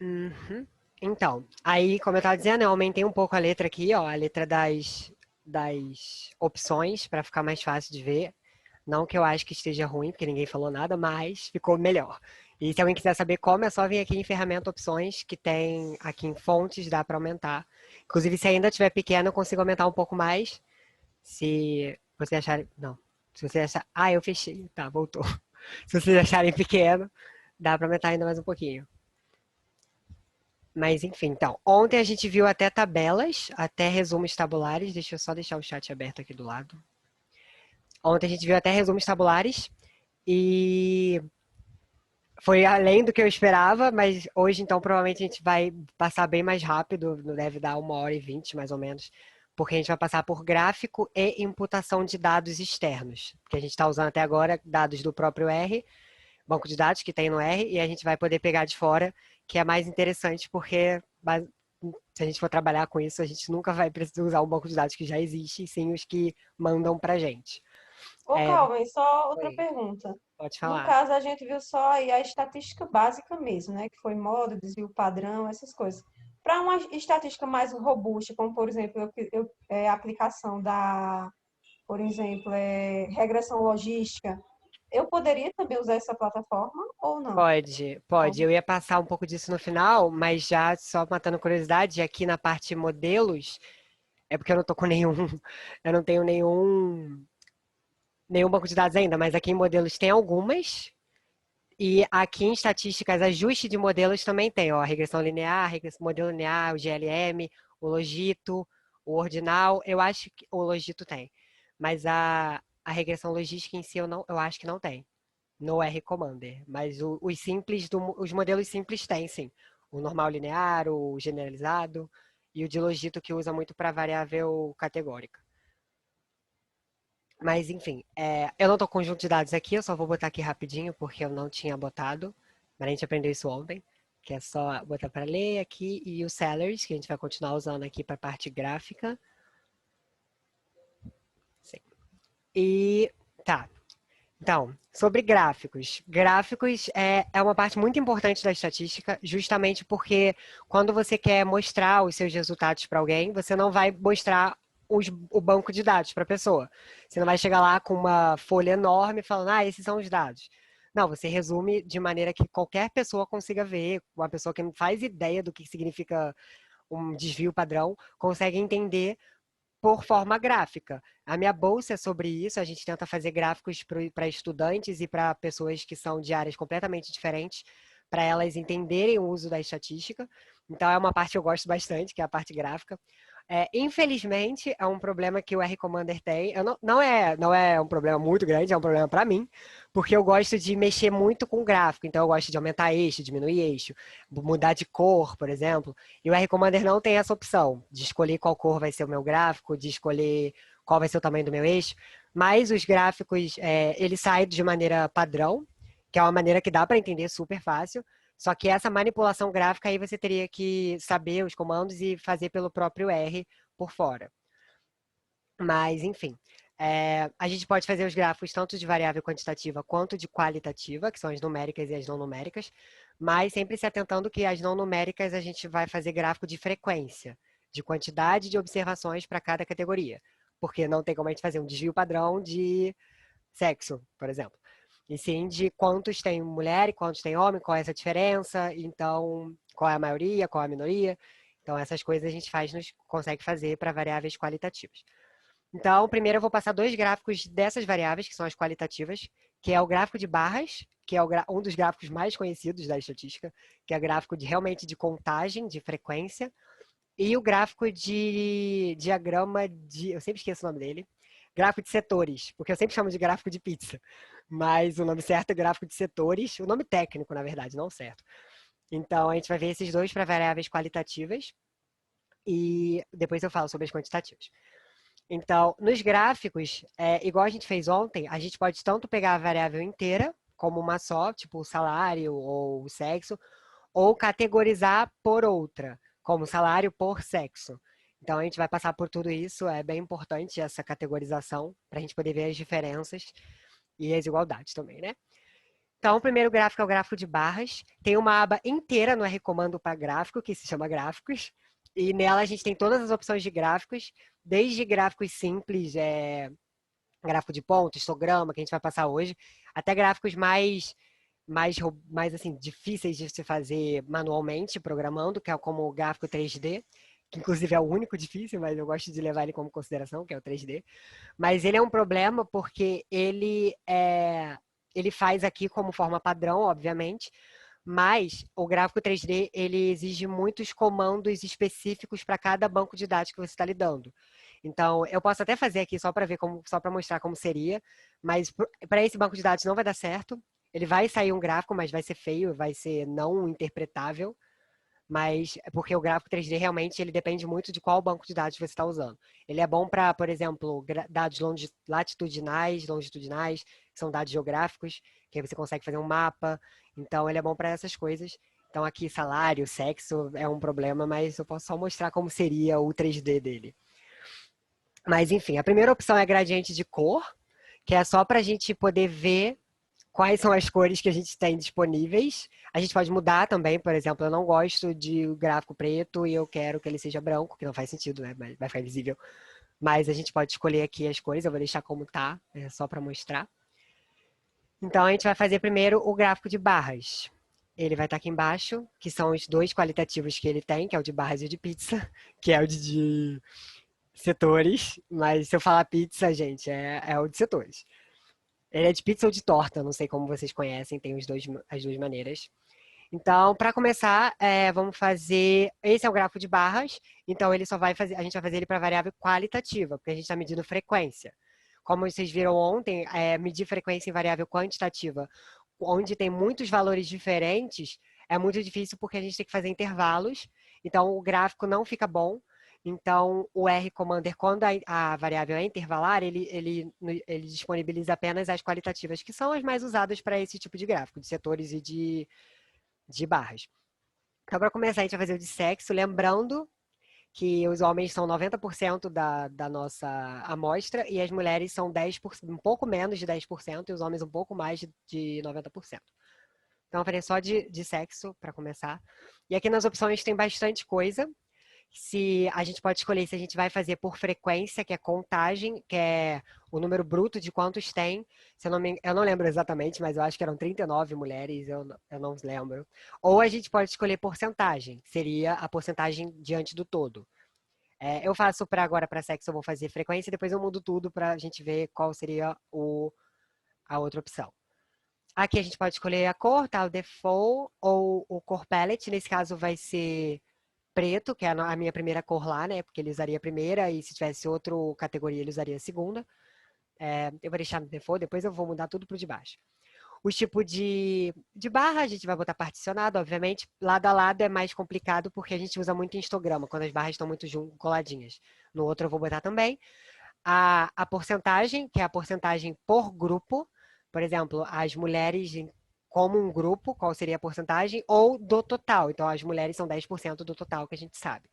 Uhum. Então, aí, como eu estava dizendo, eu aumentei um pouco a letra aqui, ó, a letra das opções, para ficar mais fácil de ver. Não que eu acho que esteja ruim, porque ninguém falou nada, mas ficou melhor. E se alguém quiser saber como, é só vir aqui em ferramenta opções, que tem aqui em fontes, dá para aumentar. Inclusive, se ainda estiver pequeno, eu consigo aumentar um pouco mais. Se você achar. Não. Se você achar. Ah, eu fechei. Tá, voltou. Se vocês acharem pequeno, dá para aumentar ainda mais um pouquinho. Mas enfim, então. Ontem a gente viu até tabelas, até resumos tabulares. Deixa eu só deixar o chat aberto aqui do lado. Ontem a gente viu até resumos tabulares. E foi além do que eu esperava, mas hoje então provavelmente a gente vai passar bem mais rápido, não deve dar 1h20 mais ou menos, porque a gente vai passar por gráfico e imputação de dados externos, porque a gente está usando até agora dados do próprio R, banco de dados que tem no R, e a gente vai poder pegar de fora, que é mais interessante porque se a gente for trabalhar com isso, a gente nunca vai precisar usar um banco de dados que já existe, sim os que mandam para a gente. Ô, É, Calvin, só outra oi, pergunta. pode No falar. caso, a gente viu só aí a estatística básica mesmo, né? Que foi moda, desvio padrão, essas coisas. Para uma estatística mais robusta, como por exemplo, a aplicação da, por exemplo, regressão logística, eu poderia também usar essa plataforma ou não? Pode, pode. Eu ia passar um pouco disso no final, mas já só matando curiosidade, aqui na parte modelos, é porque eu não tô com nenhum, eu não tenho nenhum banco de dados ainda, mas aqui em modelos tem algumas, e aqui em estatísticas, ajuste de modelos também tem, ó, regressão linear, modelo linear, o GLM, o logito, o ordinal, eu acho que o logito tem, mas a regressão logística em si eu acho que não tem no R Commander, mas os simples, os modelos simples têm, sim. O normal linear, o generalizado e o de logito que usa muito para variável categórica. Mas enfim, eu não estou com conjunto de dados aqui, eu só vou botar aqui rapidinho porque eu não tinha botado, mas a gente aprendeu isso ontem, que é só botar para ler aqui e os salaries, que a gente vai continuar usando aqui para a parte gráfica. Sim. E tá, então, sobre gráficos. Gráficos é uma parte muito importante da estatística, justamente porque quando você quer mostrar os seus resultados para alguém, você não vai mostrar o banco de dados para a pessoa. Você não vai chegar lá com uma folha enorme falando, ah, esses são os dados. Não, você resume de maneira que qualquer pessoa consiga ver, uma pessoa que não faz ideia do que significa um desvio padrão, consegue entender por forma gráfica. A minha bolsa é sobre isso, a gente tenta fazer gráficos para estudantes e para pessoas que são de áreas completamente diferentes, para elas entenderem o uso da estatística. Então é uma parte que eu gosto bastante, que é a parte gráfica. Infelizmente, é um problema que o R Commander tem. Não é um problema muito grande, é um problema para mim, porque eu gosto de mexer muito com o gráfico. Então, eu gosto de aumentar eixo, diminuir eixo, mudar de cor, por exemplo. E o R Commander não tem essa opção de escolher qual cor vai ser o meu gráfico, de escolher qual vai ser o tamanho do meu eixo. Mas os gráficos, ele sai de maneira padrão, que é uma maneira que dá para entender super fácil. Só que essa manipulação gráfica aí você teria que saber os comandos e fazer pelo próprio R por fora. Mas, enfim, a gente pode fazer os gráficos tanto de variável quantitativa quanto de qualitativa, que são as numéricas e as não numéricas, mas sempre se atentando que as não numéricas a gente vai fazer gráfico de frequência, de quantidade de observações para cada categoria, porque não tem como a gente fazer um desvio padrão de sexo, por exemplo. E sim de quantos tem mulher e quantos tem homem, qual é essa diferença, então qual é a maioria, qual é a minoria. Então essas coisas a gente consegue fazer para variáveis qualitativas. Então, primeiro eu vou passar dois gráficos dessas variáveis, que são as qualitativas, que é o gráfico de barras, que é um dos gráficos mais conhecidos da estatística, que é gráfico de realmente de contagem, de frequência, e o gráfico de diagrama de. Eu sempre esqueço o nome dele. Gráfico de setores, porque eu sempre chamo de gráfico de pizza. Mas o nome certo é gráfico de setores, o nome técnico, na verdade, não certo. Então, a gente vai ver esses dois para variáveis qualitativas e depois eu falo sobre as quantitativas. Então, nos gráficos, igual a gente fez ontem, a gente pode tanto pegar a variável inteira, como uma só, tipo o salário ou o sexo, ou categorizar por outra, como salário por sexo. Então, a gente vai passar por tudo isso, é bem importante essa categorização, para a gente poder ver as diferenças e as igualdades também, né? Então, o primeiro gráfico é o gráfico de barras. Tem uma aba inteira no R Comando para gráfico, que se chama gráficos. E nela a gente tem todas as opções de gráficos, desde gráficos simples, gráfico de ponto, histograma, que a gente vai passar hoje, até gráficos mais assim, difíceis de se fazer manualmente, programando, que é como o gráfico 3D, que inclusive é o único difícil, mas eu gosto de levar ele como consideração, que é o 3D. Mas ele é um problema porque ele faz aqui como forma padrão, obviamente, mas o gráfico 3D ele exige muitos comandos específicos para cada banco de dados que você está lidando. Então, eu posso até fazer aqui só para ver como, só para mostrar como seria, mas para esse banco de dados não vai dar certo. Ele vai sair um gráfico, mas vai ser feio, vai ser não interpretável. Mas é porque o gráfico 3D realmente ele depende muito de qual banco de dados você está usando. Ele é bom para, por exemplo, dados latitudinais, longitudinais, que são dados geográficos, que aí você consegue fazer um mapa. Então, ele é bom para essas coisas. Então, aqui, salário, sexo é um problema, mas eu posso só mostrar como seria o 3D dele. Mas, enfim, a primeira opção é gradiente de cor, que é só para a gente poder ver quais são as cores que a gente tem disponíveis. A gente pode mudar também, por exemplo, eu não gosto de gráfico preto e eu quero que ele seja branco, que não faz sentido, né? Vai ficar invisível. Mas a gente pode escolher aqui as cores, eu vou deixar como tá, só para mostrar. Então a gente vai fazer primeiro o gráfico de barras. Ele vai estar aqui embaixo, que são os dois qualitativos que ele tem, que é o de barras e o de pizza, que é o de setores. Mas se eu falar pizza, gente, é o de setores. Ele é de pizza ou de torta, não sei como vocês conhecem, tem as duas maneiras. Então, para começar, vamos fazer. Esse é o gráfico de barras, então ele só vai fazer. A gente vai fazer ele para variável qualitativa, porque a gente está medindo frequência. Como vocês viram ontem, medir frequência em variável quantitativa, onde tem muitos valores diferentes, é muito difícil porque a gente tem que fazer intervalos, então o gráfico não fica bom. Então, o R Commander, quando a variável é intervalar, ele disponibiliza apenas as qualitativas, que são as mais usadas para esse tipo de gráfico, de setores e de barras. Então, para começar, a gente vai fazer o de sexo, lembrando que os homens são 90% da nossa amostra e as mulheres são 10%, um pouco menos de 10% e os homens um pouco mais de 90%. Então, eu vou fazer só de sexo para começar. E aqui nas opções tem bastante coisa. Se a gente pode escolher se a gente vai fazer por frequência, que é contagem, que é o número bruto de quantos tem. Se eu não lembro exatamente, mas eu acho que eram 39 mulheres, eu não lembro. Ou a gente pode escolher porcentagem, que seria a porcentagem diante do todo. Eu faço para agora para sexo, eu vou fazer frequência, depois eu mudo tudo para a gente ver qual seria a outra opção. Aqui a gente pode escolher a cor, tá? O default ou o cor palette. Nesse caso vai ser preto, que é a minha primeira cor lá, né? Porque ele usaria a primeira e se tivesse outra categoria ele usaria a segunda. Eu vou deixar no default, depois eu vou mudar tudo para o de baixo. O tipo de barra a gente vai botar particionado, obviamente. Lado a lado é mais complicado porque a gente usa muito em histograma, quando as barras estão muito coladinhas. No outro eu vou botar também. A porcentagem, que é a porcentagem por grupo. Por exemplo, as mulheres como um grupo, qual seria a porcentagem? Ou do total. Então, as mulheres são 10% do total que a gente sabe.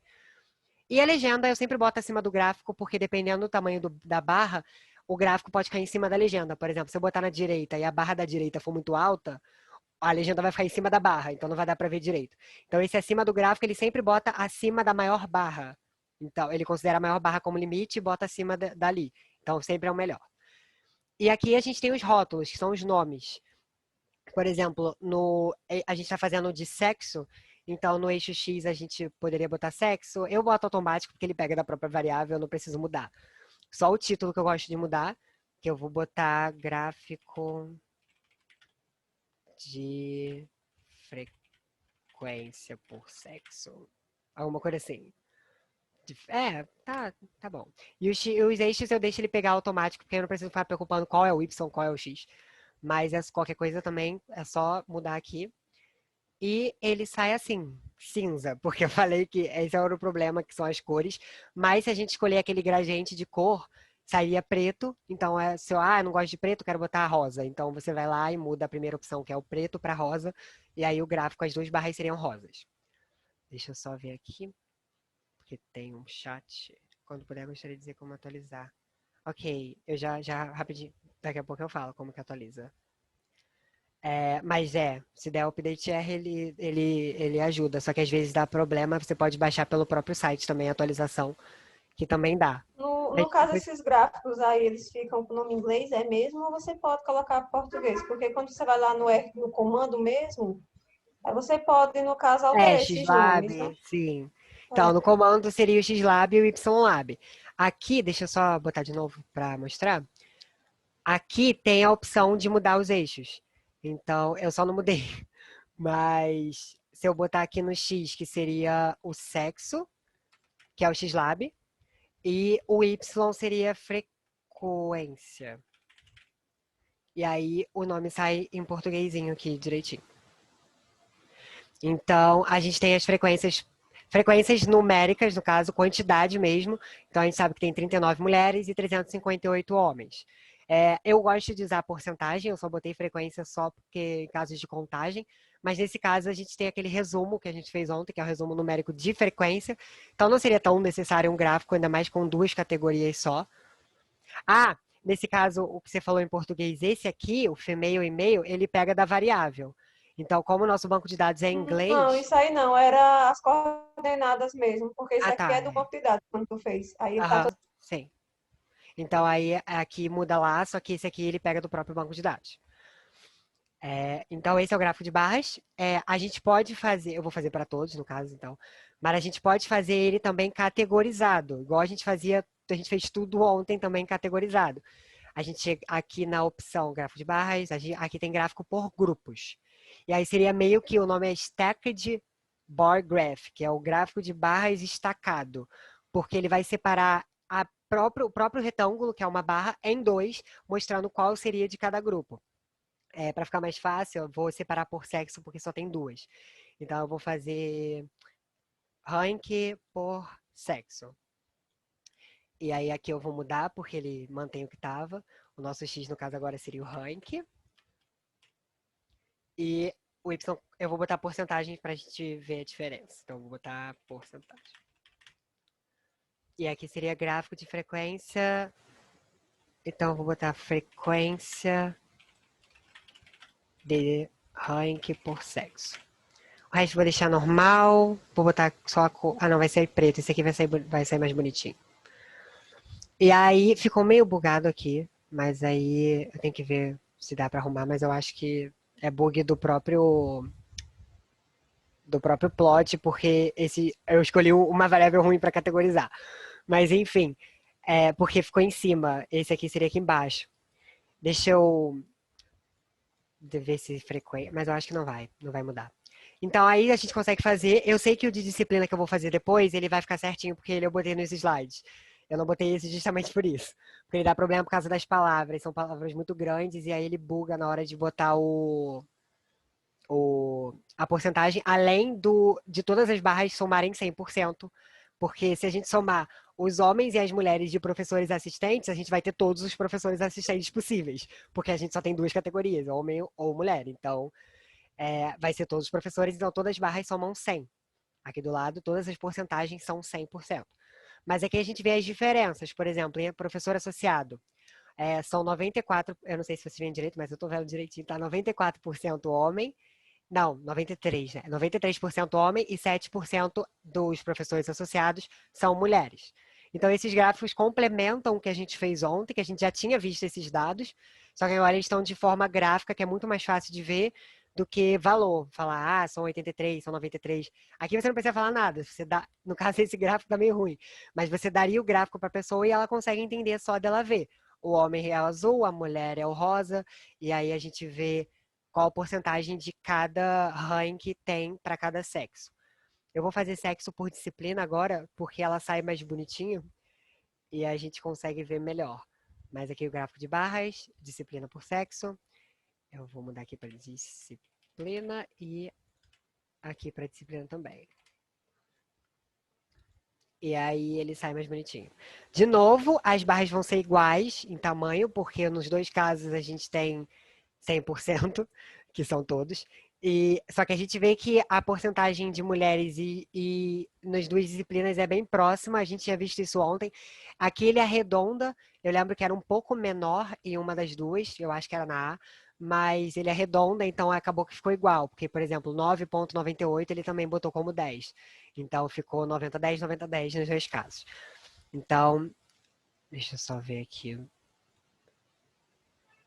E a legenda eu sempre boto acima do gráfico, porque dependendo do tamanho da barra, o gráfico pode cair em cima da legenda. Por exemplo, se eu botar na direita e a barra da direita for muito alta, a legenda vai ficar em cima da barra, então não vai dar para ver direito. Então, esse acima do gráfico, ele sempre bota acima da maior barra. Então, ele considera a maior barra como limite e bota acima dali. Então, sempre é o melhor. E aqui a gente tem os rótulos, que são os nomes. Por exemplo, a gente está fazendo de sexo, então no eixo X a gente poderia botar sexo. Eu boto automático porque ele pega da própria variável, eu não preciso mudar. Só o título que eu gosto de mudar, que eu vou botar gráfico de frequência por sexo. Alguma coisa assim. Tá bom. E os eixos eu deixo ele pegar automático, porque eu não preciso ficar preocupando qual é o Y, qual é o X. Mas qualquer coisa também é só mudar aqui. E ele sai assim, cinza, porque eu falei que esse era o problema, que são as cores. Mas se a gente escolher aquele gradiente de cor, sairia preto. Então, se eu não gosto de preto, quero botar rosa. Então, você vai lá e muda a primeira opção, que é o preto para rosa. E aí o gráfico, as duas barras seriam rosas. Deixa eu só ver aqui, porque tem um chat. Quando puder, gostaria de dizer como atualizar. Ok, eu já rapidinho, daqui a pouco eu falo como que atualiza. Mas se der update R, ele ajuda. Só que às vezes dá problema, você pode baixar pelo próprio site também, a atualização, que também dá. No Mas caso, depois- esses gráficos aí, eles ficam com o nome em inglês, é mesmo, ou você pode colocar português? Porque quando você vai lá no comando mesmo, aí você pode, no caso, alterar esses nomes, né? Xlab, sim. Então, no É. comando seria o Xlab e o Ylab. Aqui, deixa eu só botar de novo para mostrar. Aqui tem a opção de mudar os eixos. Então, eu só não mudei. Mas se eu botar aqui no X, que seria o sexo, que é o Xlab, e o Y seria frequência. E aí o nome sai em portuguesinho aqui direitinho. Então, a gente tem as frequências numéricas, no caso, quantidade mesmo. Então, a gente sabe que tem 39 mulheres e 358 homens. Eu gosto de usar porcentagem, eu só botei frequência só porque em casos de contagem, mas nesse caso a gente tem aquele resumo que a gente fez ontem, que é o resumo numérico de frequência. Então, não seria tão necessário um gráfico, ainda mais com duas categorias só. Ah, nesse caso, o que você falou em português, esse aqui, o female e male, ele pega da variável. Então, como o nosso banco de dados é em Não, inglês. isso aí não, era as coordenadas mesmo, porque isso Ah, aqui tá. é do banco de dados, quando tu fez. Aí ele tá todo. Aham, sim. Então, aí aqui muda lá, só que esse aqui ele pega do próprio banco de dados. Então, esse é o gráfico de barras. A gente pode fazer, eu vou fazer para todos, no caso, então, mas a gente pode fazer ele também categorizado, igual a gente fez tudo ontem também categorizado. A gente chega aqui na opção gráfico de barras, aqui tem gráfico por grupos. E aí seria meio que o nome é Stacked Bar Graph, que é o gráfico de barras estacado, porque ele vai separar o próprio retângulo, que é uma barra, em dois, mostrando qual seria de cada grupo. Para ficar mais fácil, eu vou separar por sexo, porque só tem duas. Então, eu vou fazer rank por sexo. E aí aqui eu vou mudar, porque ele mantém o que estava. O nosso X, no caso, agora seria o rank. E o Y, eu vou botar porcentagem para a gente ver a diferença. Então, eu vou botar porcentagem. E aqui seria gráfico de frequência. Então, eu vou botar frequência de rank por sexo. O resto eu vou deixar normal. Vou botar só a cor. Ah, não, vai sair preto. Esse aqui vai sair mais bonitinho. E aí ficou meio bugado aqui. Mas aí eu tenho que ver se dá para arrumar. Mas eu acho que é bug do próprio plot, porque eu escolhi uma variável ruim para categorizar. Mas enfim, porque ficou em cima. Esse aqui seria aqui embaixo. Deixa eu ver se frequência. Mas eu acho que não vai mudar. Então aí a gente consegue fazer. Eu sei que o de disciplina que eu vou fazer depois, ele vai ficar certinho, porque eu botei nos slides. Eu não botei esse justamente por isso. Porque ele dá problema por causa das palavras. São palavras muito grandes e aí ele buga na hora de botar a porcentagem, além de todas as barras somarem 100%, porque se a gente somar os homens e as mulheres de professores assistentes, a gente vai ter todos os professores assistentes possíveis, porque a gente só tem duas categorias, homem ou mulher. Então, vai ser todos os professores, então todas as barras somam 100. Aqui do lado, todas as porcentagens são 100%. Mas aqui a gente vê as diferenças. Por exemplo, em professor associado, são 94, eu não sei se você vê direito, mas eu estou vendo direitinho, tá? 94% homem. Não, 93, né? 93% homem e 7% dos professores associados são mulheres. Então, esses gráficos complementam o que a gente fez ontem, que a gente já tinha visto esses dados, só que agora eles estão de forma gráfica, que é muito mais fácil de ver do que valor. Falar, são 83, são 93. Aqui você não precisa falar nada. Você dá, no caso, esse gráfico tá meio ruim, mas você daria o gráfico para a pessoa e ela consegue entender só dela ver. O homem é o azul, a mulher é o rosa, e aí a gente vê qual a porcentagem de cada rank tem para cada sexo. Eu vou fazer sexo por disciplina agora, porque ela sai mais bonitinho e a gente consegue ver melhor. Mas aqui o gráfico de barras, disciplina por sexo. Eu vou mudar aqui para disciplina e aqui para disciplina também. E aí ele sai mais bonitinho. De novo, as barras vão ser iguais em tamanho, porque nos dois casos a gente tem 100%, que são todos. Só que a gente vê que a porcentagem de mulheres e nas duas disciplinas é bem próxima, a gente tinha visto isso ontem. Aqui ele arredonda, eu lembro que era um pouco menor em uma das duas, eu acho que era na A, mas ele arredonda, então acabou que ficou igual, porque, por exemplo, 9,98 ele também botou como 10. Então ficou 90-10, 90-10 nos dois casos. Então, deixa eu só ver aqui.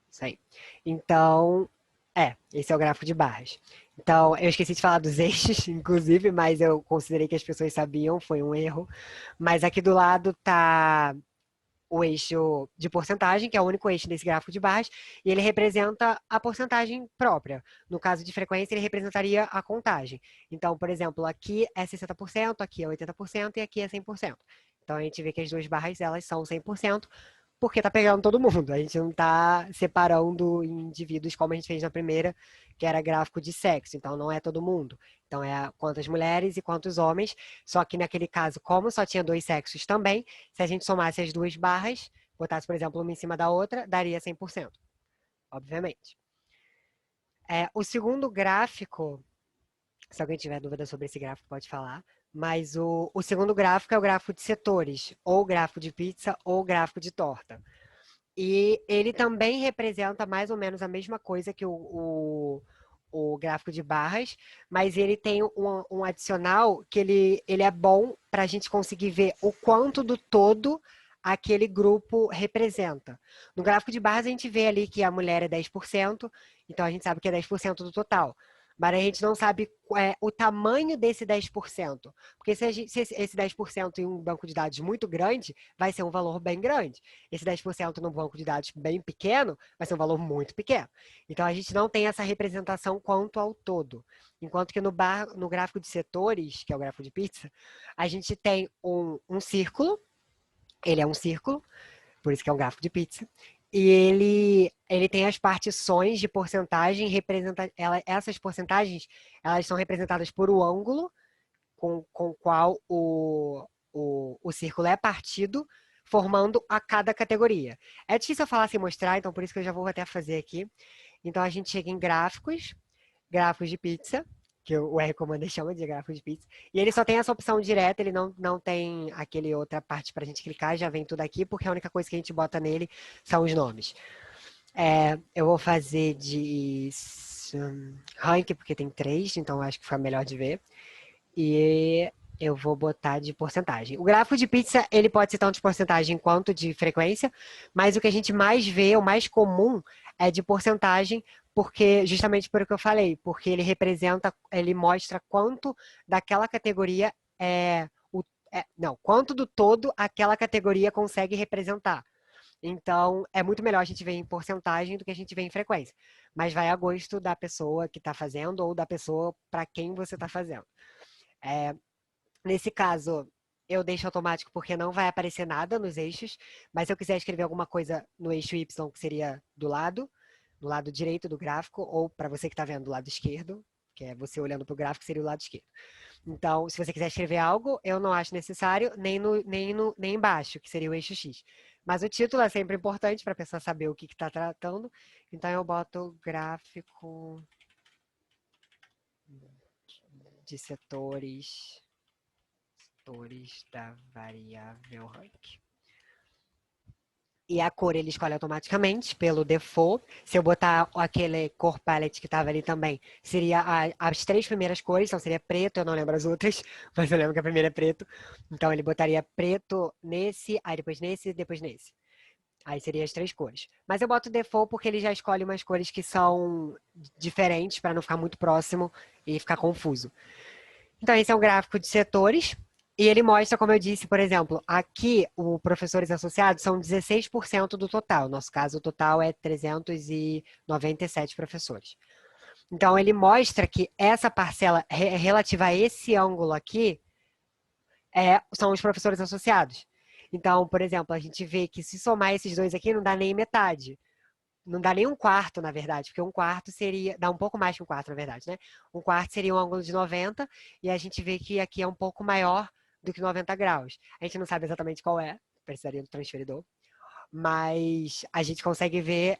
Isso aí. Então, esse é o gráfico de barras. Então, eu esqueci de falar dos eixos, inclusive, mas eu considerei que as pessoas sabiam, foi um erro. Mas aqui do lado tá o eixo de porcentagem, que é o único eixo desse gráfico de barras, e ele representa a porcentagem própria. No caso de frequência, ele representaria a contagem. Então, por exemplo, aqui é 60%, aqui é 80% e aqui é 100%. Então, a gente vê que as duas barras, elas são 100%, porque tá pegando todo mundo. A gente não tá separando indivíduos como a gente fez na primeira, que era gráfico de sexo. Então, não é todo mundo. Então, é quantas mulheres e quantos homens. Só que naquele caso, como só tinha dois sexos também, se a gente somasse as duas barras, botasse, por exemplo, uma em cima da outra, daria 100%, obviamente. O segundo gráfico, se alguém tiver dúvida sobre esse gráfico, pode falar. Mas o segundo gráfico é o gráfico de setores, ou gráfico de pizza, ou gráfico de torta. E ele também representa mais ou menos a mesma coisa que o gráfico de barras, mas ele tem um adicional que ele é bom para a gente conseguir ver o quanto do todo aquele grupo representa. No gráfico de barras, a gente vê ali que a mulher é 10%, então a gente sabe que é 10% do total. Mas a gente não sabe o tamanho desse 10%. Porque se esse 10% em um banco de dados muito grande, vai ser um valor bem grande. Esse 10% num banco de dados bem pequeno, vai ser um valor muito pequeno. Então, a gente não tem essa representação quanto ao todo. Enquanto que no gráfico de setores, que é o gráfico de pizza, a gente tem um círculo, ele é um círculo, por isso que é um gráfico de pizza, e ele tem as partições de porcentagem, essas porcentagens, elas são representadas por o ângulo com o qual o círculo é partido, formando a cada categoria. É difícil eu falar sem mostrar, então por isso que eu já vou até fazer aqui. Então a gente chega em gráficos de pizza, que o R Commander chama de gráfico de pizza, e ele só tem essa opção direta, ele não tem aquele outra parte para a gente clicar, já vem tudo aqui, porque a única coisa que a gente bota nele são os nomes. Eu vou fazer de rank, porque tem 3, então acho que foi melhor de ver. E eu vou botar de porcentagem. O gráfico de pizza, ele pode ser tanto de porcentagem quanto de frequência, mas o que a gente mais vê, o mais comum, é de porcentagem, porque justamente por o que eu falei, porque ele mostra quanto daquela categoria não, quanto do todo aquela categoria consegue representar. Então, é muito melhor a gente ver em porcentagem do que a gente vê em frequência. Mas vai a gosto da pessoa que está fazendo ou da pessoa para quem você está fazendo. É, Nesse caso, eu deixo automático porque não vai aparecer nada nos eixos, mas se eu quiser escrever alguma coisa no eixo Y, que seria do lado direito do gráfico, ou para você que está vendo do lado esquerdo, que é você olhando para o gráfico, seria o lado esquerdo. Então, se você quiser escrever algo, eu não acho necessário, nem embaixo, que seria o eixo X. Mas o título é sempre importante para a pessoa saber o que está tratando. Então, eu boto gráfico de setores da variável rank. E a cor ele escolhe automaticamente pelo default. Se eu botar aquele cor palette que estava ali também, seria as 3 primeiras cores, então seria preto, eu não lembro as outras, mas eu lembro que a primeira é preto. Então ele botaria preto nesse, aí depois nesse, depois nesse. Aí seria as 3 cores. Mas eu boto default porque ele já escolhe umas cores que são diferentes para não ficar muito próximo e ficar confuso. Então, esse é um gráfico de setores. E ele mostra, como eu disse, por exemplo, aqui o professores associados são 16% do total. No nosso caso, o total é 397 professores. Então, ele mostra que essa parcela relativa a esse ângulo aqui são os professores associados. Então, por exemplo, a gente vê que se somar esses dois aqui, não dá nem metade. Não dá nem um quarto, na verdade, porque um quarto seria. Dá um pouco mais que um quarto, na verdade, né? Um quarto seria um ângulo de 90, e a gente vê que aqui é um pouco maior do que 90 graus. A gente não sabe exatamente qual é, precisaria do transferidor, mas a gente consegue ver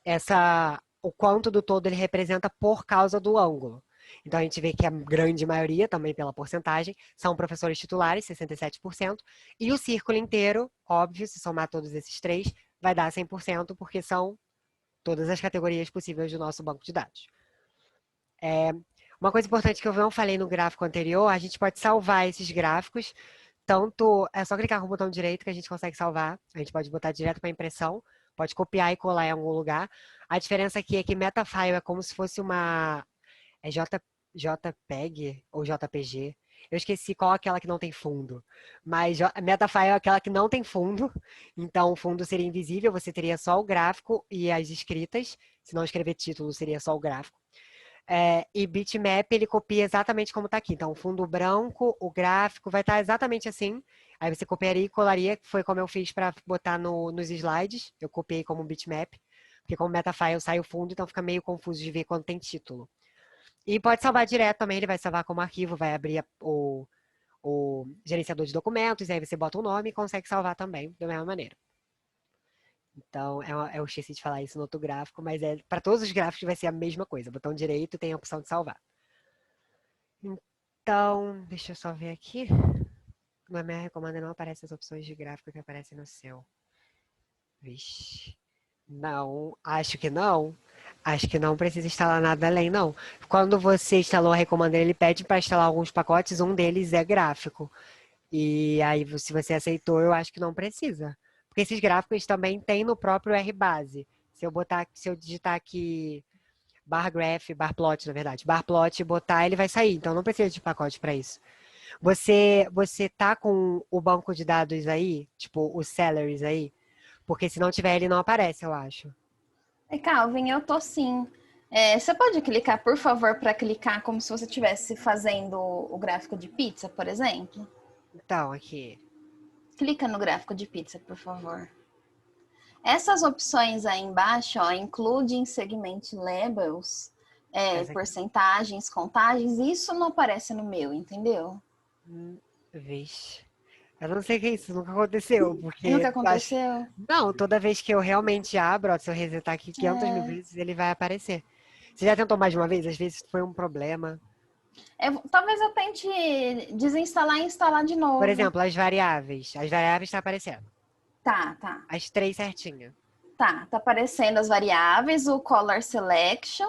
essa. o quanto do todo ele representa por causa do ângulo. Então, a gente vê que a grande maioria, também pela porcentagem, são professores titulares, 67%, e o círculo inteiro, óbvio, se somar todos esses três, vai dar 100%, porque são todas as categorias possíveis do nosso banco de dados. Uma coisa importante que eu não falei no gráfico anterior, a gente pode salvar esses gráficos, tanto é só clicar com o botão direito que a gente consegue salvar, a gente pode botar direto para impressão, pode copiar e colar em algum lugar. A diferença aqui é que Metafile é como se fosse uma JPEG ou JPG. Eu esqueci qual é aquela que não tem fundo. Mas Metafile é aquela que não tem fundo. Então, o fundo seria invisível, você teria só o gráfico e as escritas. Se não escrever título, seria só o gráfico. E bitmap, ele copia exatamente como está aqui. Então, o fundo branco, o gráfico vai estar exatamente assim. Aí você copiaria e colaria, que foi como eu fiz para botar nos slides. Eu copiei como bitmap. Porque como Metafile sai o fundo, então fica meio confuso de ver quando tem título. E pode salvar direto também, ele vai salvar como arquivo, vai abrir o gerenciador de documentos, e aí você bota o nome e consegue salvar também, da mesma maneira. Então, eu esqueci de falar isso no outro gráfico, mas para todos os gráficos vai ser a mesma coisa. Botão direito tem a opção de salvar. Então, deixa eu só ver aqui. Na minha recomenda não aparecem as opções de gráfico que aparecem no seu. Vixe. Não, acho que não. Acho que não precisa instalar nada além, não. Quando você instalou a Recommender, ele pede para instalar alguns pacotes, um deles é gráfico. E aí, se você aceitou, eu acho que não precisa. Porque esses gráficos também tem no próprio RBase. Se eu digitar aqui bar graph, bar plot, na verdade, bar plot e botar, ele vai sair. Então não precisa de pacote para isso. Você tá com o banco de dados aí, tipo os salaries aí? Porque se não tiver, ele não aparece, eu acho. Calvin, eu tô sim. Você pode clicar, por favor, para clicar como se você estivesse fazendo o gráfico de pizza, por exemplo? Então, aqui. Clica no gráfico de pizza, por favor. Essas opções aí embaixo, ó, including segment labels, porcentagens, contagens, isso não aparece no meu, entendeu? Vixe. Eu não sei o que é isso, nunca aconteceu, Nunca porque eu acho... aconteceu? Não, toda vez que eu realmente abro, ó, se eu resetar aqui 500 mil vezes, ele vai aparecer. Você já tentou mais de uma vez? Às vezes foi um problema. Talvez eu tente desinstalar e instalar de Por novo. exemplo, as variáveis. As variáveis estão aparecendo. Tá. As três certinho. Tá aparecendo as variáveis, o color selection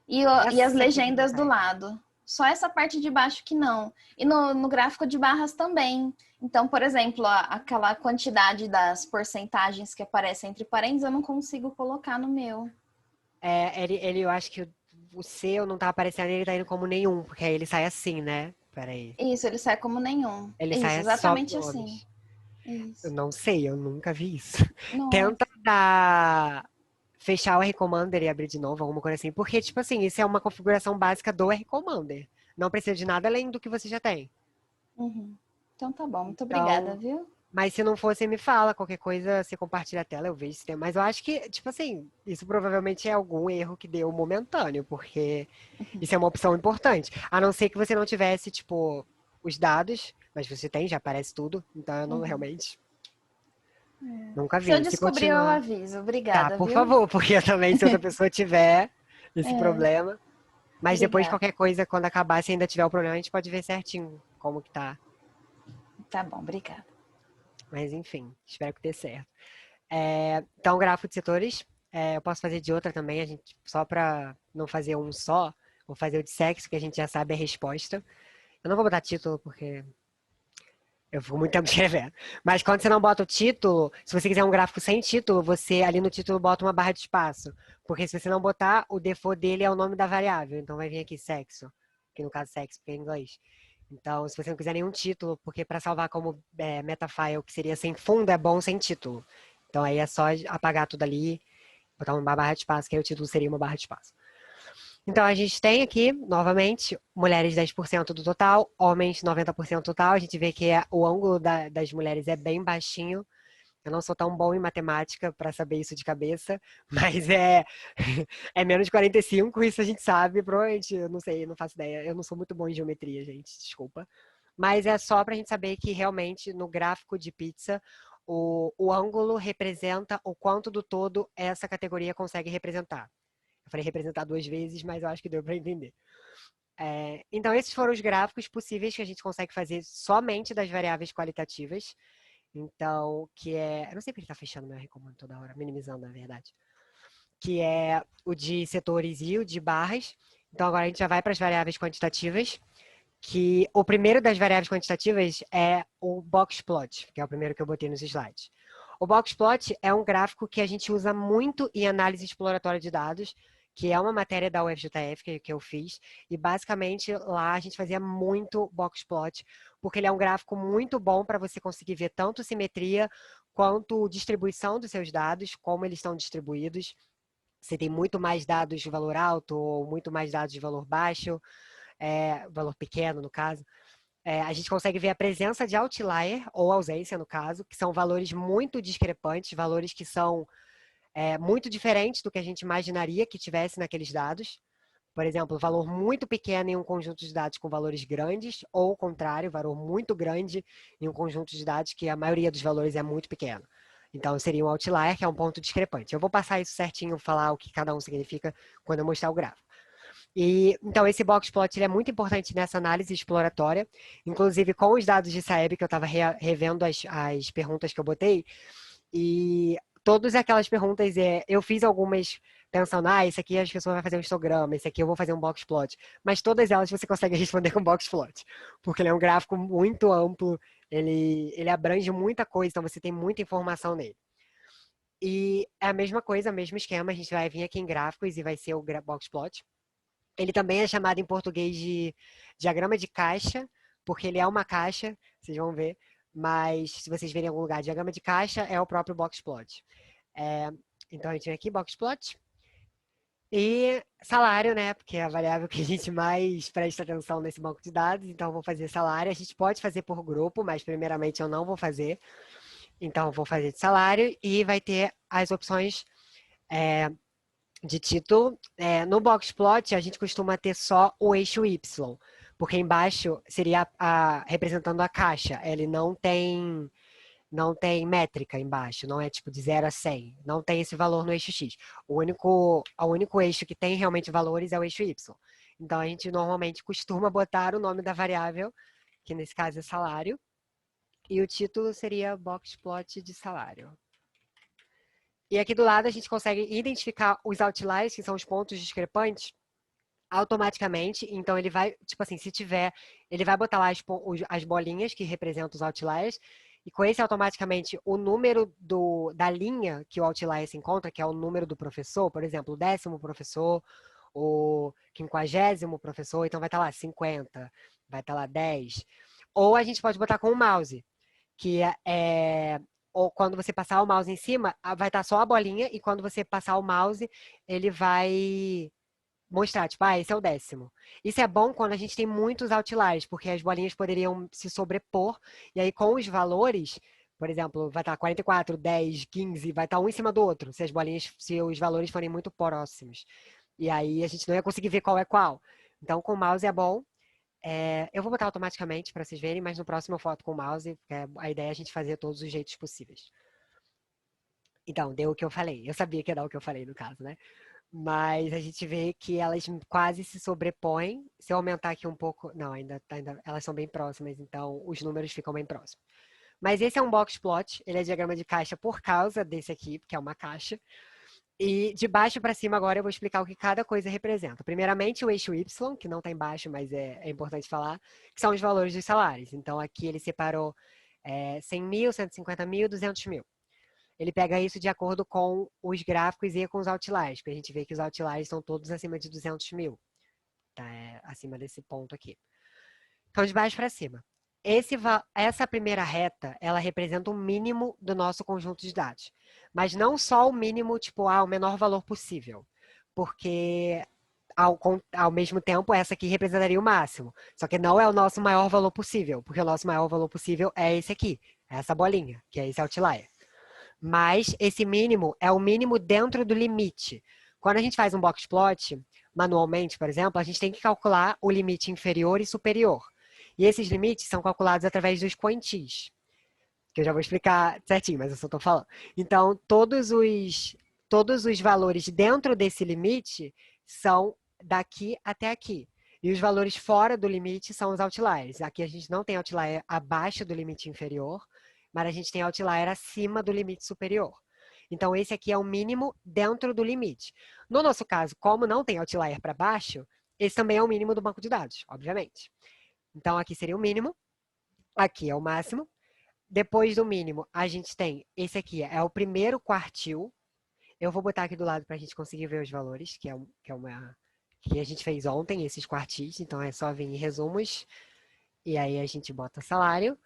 e as Essa aqui que não legendas tá do aí. lado. Só essa parte de baixo que não. E no gráfico de barras também. Então, por exemplo, aquela quantidade das porcentagens que aparecem entre parênteses, eu não consigo colocar no meu. Eu acho que o seu não tá aparecendo, ele tá indo como nenhum, porque aí ele sai assim, né? Peraí. Isso, ele sai como nenhum. Ele Isso, sai só exatamente assim. nomes. Eu Isso. não sei, eu nunca vi isso. Nossa. Tenta fechar o R-Commander e abrir de novo, alguma coisa assim. Porque, tipo assim, isso é uma configuração básica do R-Commander. Não precisa de nada além do que você já tem. Uhum. Então tá bom, muito obrigada, Então, viu? mas se não for, você me fala. Qualquer coisa, você compartilha a tela, eu vejo se tem. Mas eu acho que, tipo assim, isso provavelmente é algum erro que deu momentâneo, porque isso é uma opção importante. A não ser que você não tivesse, tipo, os dados, mas você tem, já aparece tudo. Então eu não Uhum. realmente nunca Se eu vi. Se descobrir, eu continuar. aviso. Tá, Obrigada, por viu? favor, porque eu também, se outra pessoa tiver esse É, problema. Mas depois, obrigada. qualquer coisa, quando acabar, se ainda tiver o problema, a gente pode ver certinho como que tá. Tá bom, obrigada. Mas enfim, espero que dê certo. Então, gráfico de setores, eu posso fazer de outra também, a gente, só para não fazer um só, vou fazer o de sexo, que a gente já sabe a resposta. Eu não vou botar título, porque eu fico muito tempo escrevendo. Mas quando você não bota o título, se você quiser um gráfico sem título, você ali no título bota uma barra de espaço. Porque se você não botar, o default dele é o nome da variável. Então vai vir aqui sexo, que no caso sexo, porque é em inglês. Então, se você não quiser nenhum título, porque para salvar como metafile, que seria sem fundo, é bom sem título. Então aí é só apagar tudo ali, botar uma barra de espaço, que aí o título seria uma barra de espaço. Então a gente tem aqui, novamente, mulheres 10% do total, homens 90% do total. A gente vê que o ângulo das mulheres é bem baixinho. Eu não sou tão bom em matemática para saber isso de cabeça, mas é menos de 45, isso a gente sabe, provavelmente, eu não sei, não faço ideia. Eu não sou muito bom em geometria, gente, desculpa. Mas é só para a gente saber que realmente no gráfico de pizza, o ângulo representa o quanto do todo essa categoria consegue representar. Eu falei representar 2 vezes, mas eu acho que deu para entender. Então, esses foram os gráficos possíveis que a gente consegue fazer somente das variáveis qualitativas. Então, eu não sei porque ele está fechando meu recomendo toda hora, minimizando, na verdade. Que é o de setores e o de barras. Então, agora a gente já vai para as variáveis quantitativas, que o primeiro das variáveis quantitativas é o box plot, que é o primeiro que eu botei nos slides. O box plot é um gráfico que a gente usa muito em análise exploratória de dados, que é uma matéria da UFJF que eu fiz, e basicamente lá a gente fazia muito box plot, porque ele é um gráfico muito bom para você conseguir ver tanto simetria quanto distribuição dos seus dados, como eles estão distribuídos. Você tem muito mais dados de valor alto ou muito mais dados de valor baixo, valor pequeno no caso. A gente consegue ver a presença de outlier, ou ausência no caso, que são valores muito discrepantes, valores que são muito diferentes do que a gente imaginaria que tivesse naqueles dados. Por exemplo, valor muito pequeno em um conjunto de dados com valores grandes, ou o contrário, valor muito grande em um conjunto de dados que a maioria dos valores é muito pequeno. Então, seria um outlier, que é um ponto discrepante. Eu vou passar isso certinho, falar o que cada um significa quando eu mostrar o gráfico. Então, esse box plot ele é muito importante nessa análise exploratória, inclusive com os dados de Saeb, que eu estava revendo as perguntas que eu botei, e todas aquelas perguntas, eu fiz algumas pensando, esse aqui as pessoas vão fazer um histograma, esse aqui eu vou fazer um box plot, mas todas elas você consegue responder com box plot, porque ele é um gráfico muito amplo, ele abrange muita coisa, então você tem muita informação nele. E é a mesma coisa, o mesmo esquema, a gente vai vir aqui em gráficos e vai ser o box plot. Ele também é chamado em português de diagrama de caixa, porque ele é uma caixa, vocês vão ver, mas se vocês verem em algum lugar, diagrama de caixa é o próprio box plot. Então, a gente vem aqui, box plot. E salário, né? Porque é a variável que a gente mais presta atenção nesse banco de dados, então eu vou fazer salário. A gente pode fazer por grupo, mas primeiramente eu não vou fazer. Então, eu vou fazer de salário e vai ter as opções de título. No box plot, a gente costuma ter só o eixo Y, porque embaixo seria representando a caixa. Ele não tem métrica embaixo, não é tipo de 0 a 100. Não tem esse valor no eixo X. O único eixo que tem realmente valores é o eixo Y. Então, a gente normalmente costuma botar o nome da variável, que nesse caso é salário, e o título seria box plot de salário. E aqui do lado a gente consegue identificar os outliers, que são os pontos discrepantes, automaticamente. Então, ele vai, tipo assim, se tiver, ele vai botar lá as bolinhas que representam os outliers, e com esse, automaticamente, o número da linha que o outlier se encontra, que é o número do professor, por exemplo, o 10º professor, o 50º professor, então vai estar lá 50, vai estar lá 10. Ou a gente pode botar com o mouse, que ou quando você passar o mouse em cima, vai estar só a bolinha, e quando você passar o mouse, ele vai mostrar, tipo, esse é o 10º. Isso é bom quando a gente tem muitos outliers, porque as bolinhas poderiam se sobrepor, e aí com os valores, por exemplo, vai estar 44, 10, 15, vai estar um em cima do outro, se os valores forem muito próximos. E aí a gente não ia conseguir ver qual é qual. Então, com o mouse é bom. Eu vou botar automaticamente para vocês verem, mas no próximo eu foto com o mouse, porque a ideia é a gente fazer todos os jeitos possíveis. Então, deu o que eu falei. Eu sabia que ia dar o que eu falei, no caso, né? Mas a gente vê que elas quase se sobrepõem. Se eu aumentar aqui um pouco... Não, ainda elas são bem próximas, então os números ficam bem próximos. Mas esse é um box plot, ele é diagrama de caixa por causa desse aqui, que é uma caixa. E de baixo para cima agora eu vou explicar o que cada coisa representa. Primeiramente o eixo Y, que não está embaixo, mas é importante falar, que são os valores dos salários. Então aqui ele separou 100 mil, 150 mil, 200 mil. Ele pega isso de acordo com os gráficos e com os outliers, porque a gente vê que os outliers estão todos acima de 200 mil. Tá? Acima desse ponto aqui. Então, de baixo para cima. Essa primeira reta, ela representa o mínimo do nosso conjunto de dados. Mas não só o mínimo, tipo, o menor valor possível. Porque, ao mesmo tempo, essa aqui representaria o máximo. Só que não é o nosso maior valor possível, porque o nosso maior valor possível é esse aqui, essa bolinha, que é esse outlier. Mas esse mínimo é o mínimo dentro do limite. Quando a gente faz um box plot, manualmente, por exemplo, a gente tem que calcular o limite inferior e superior. E esses limites são calculados através dos quantis, que eu já vou explicar certinho, mas eu só estou falando. Então, todos os todos os valores dentro desse limite são daqui até aqui. E os valores fora do limite são os outliers. Aqui a gente não tem outlier abaixo do limite inferior, mas a gente tem outlier acima do limite superior. Então, esse aqui é o mínimo dentro do limite. No nosso caso, como não tem outlier para baixo, esse também é o mínimo do banco de dados, obviamente. Então, aqui seria o mínimo, aqui é o máximo. Depois do mínimo, a gente tem esse aqui, é o primeiro quartil. Eu vou botar aqui do lado para a gente conseguir ver os valores, que a gente fez ontem, esses quartis. Então, é só vir em resumos, e aí a gente bota salário,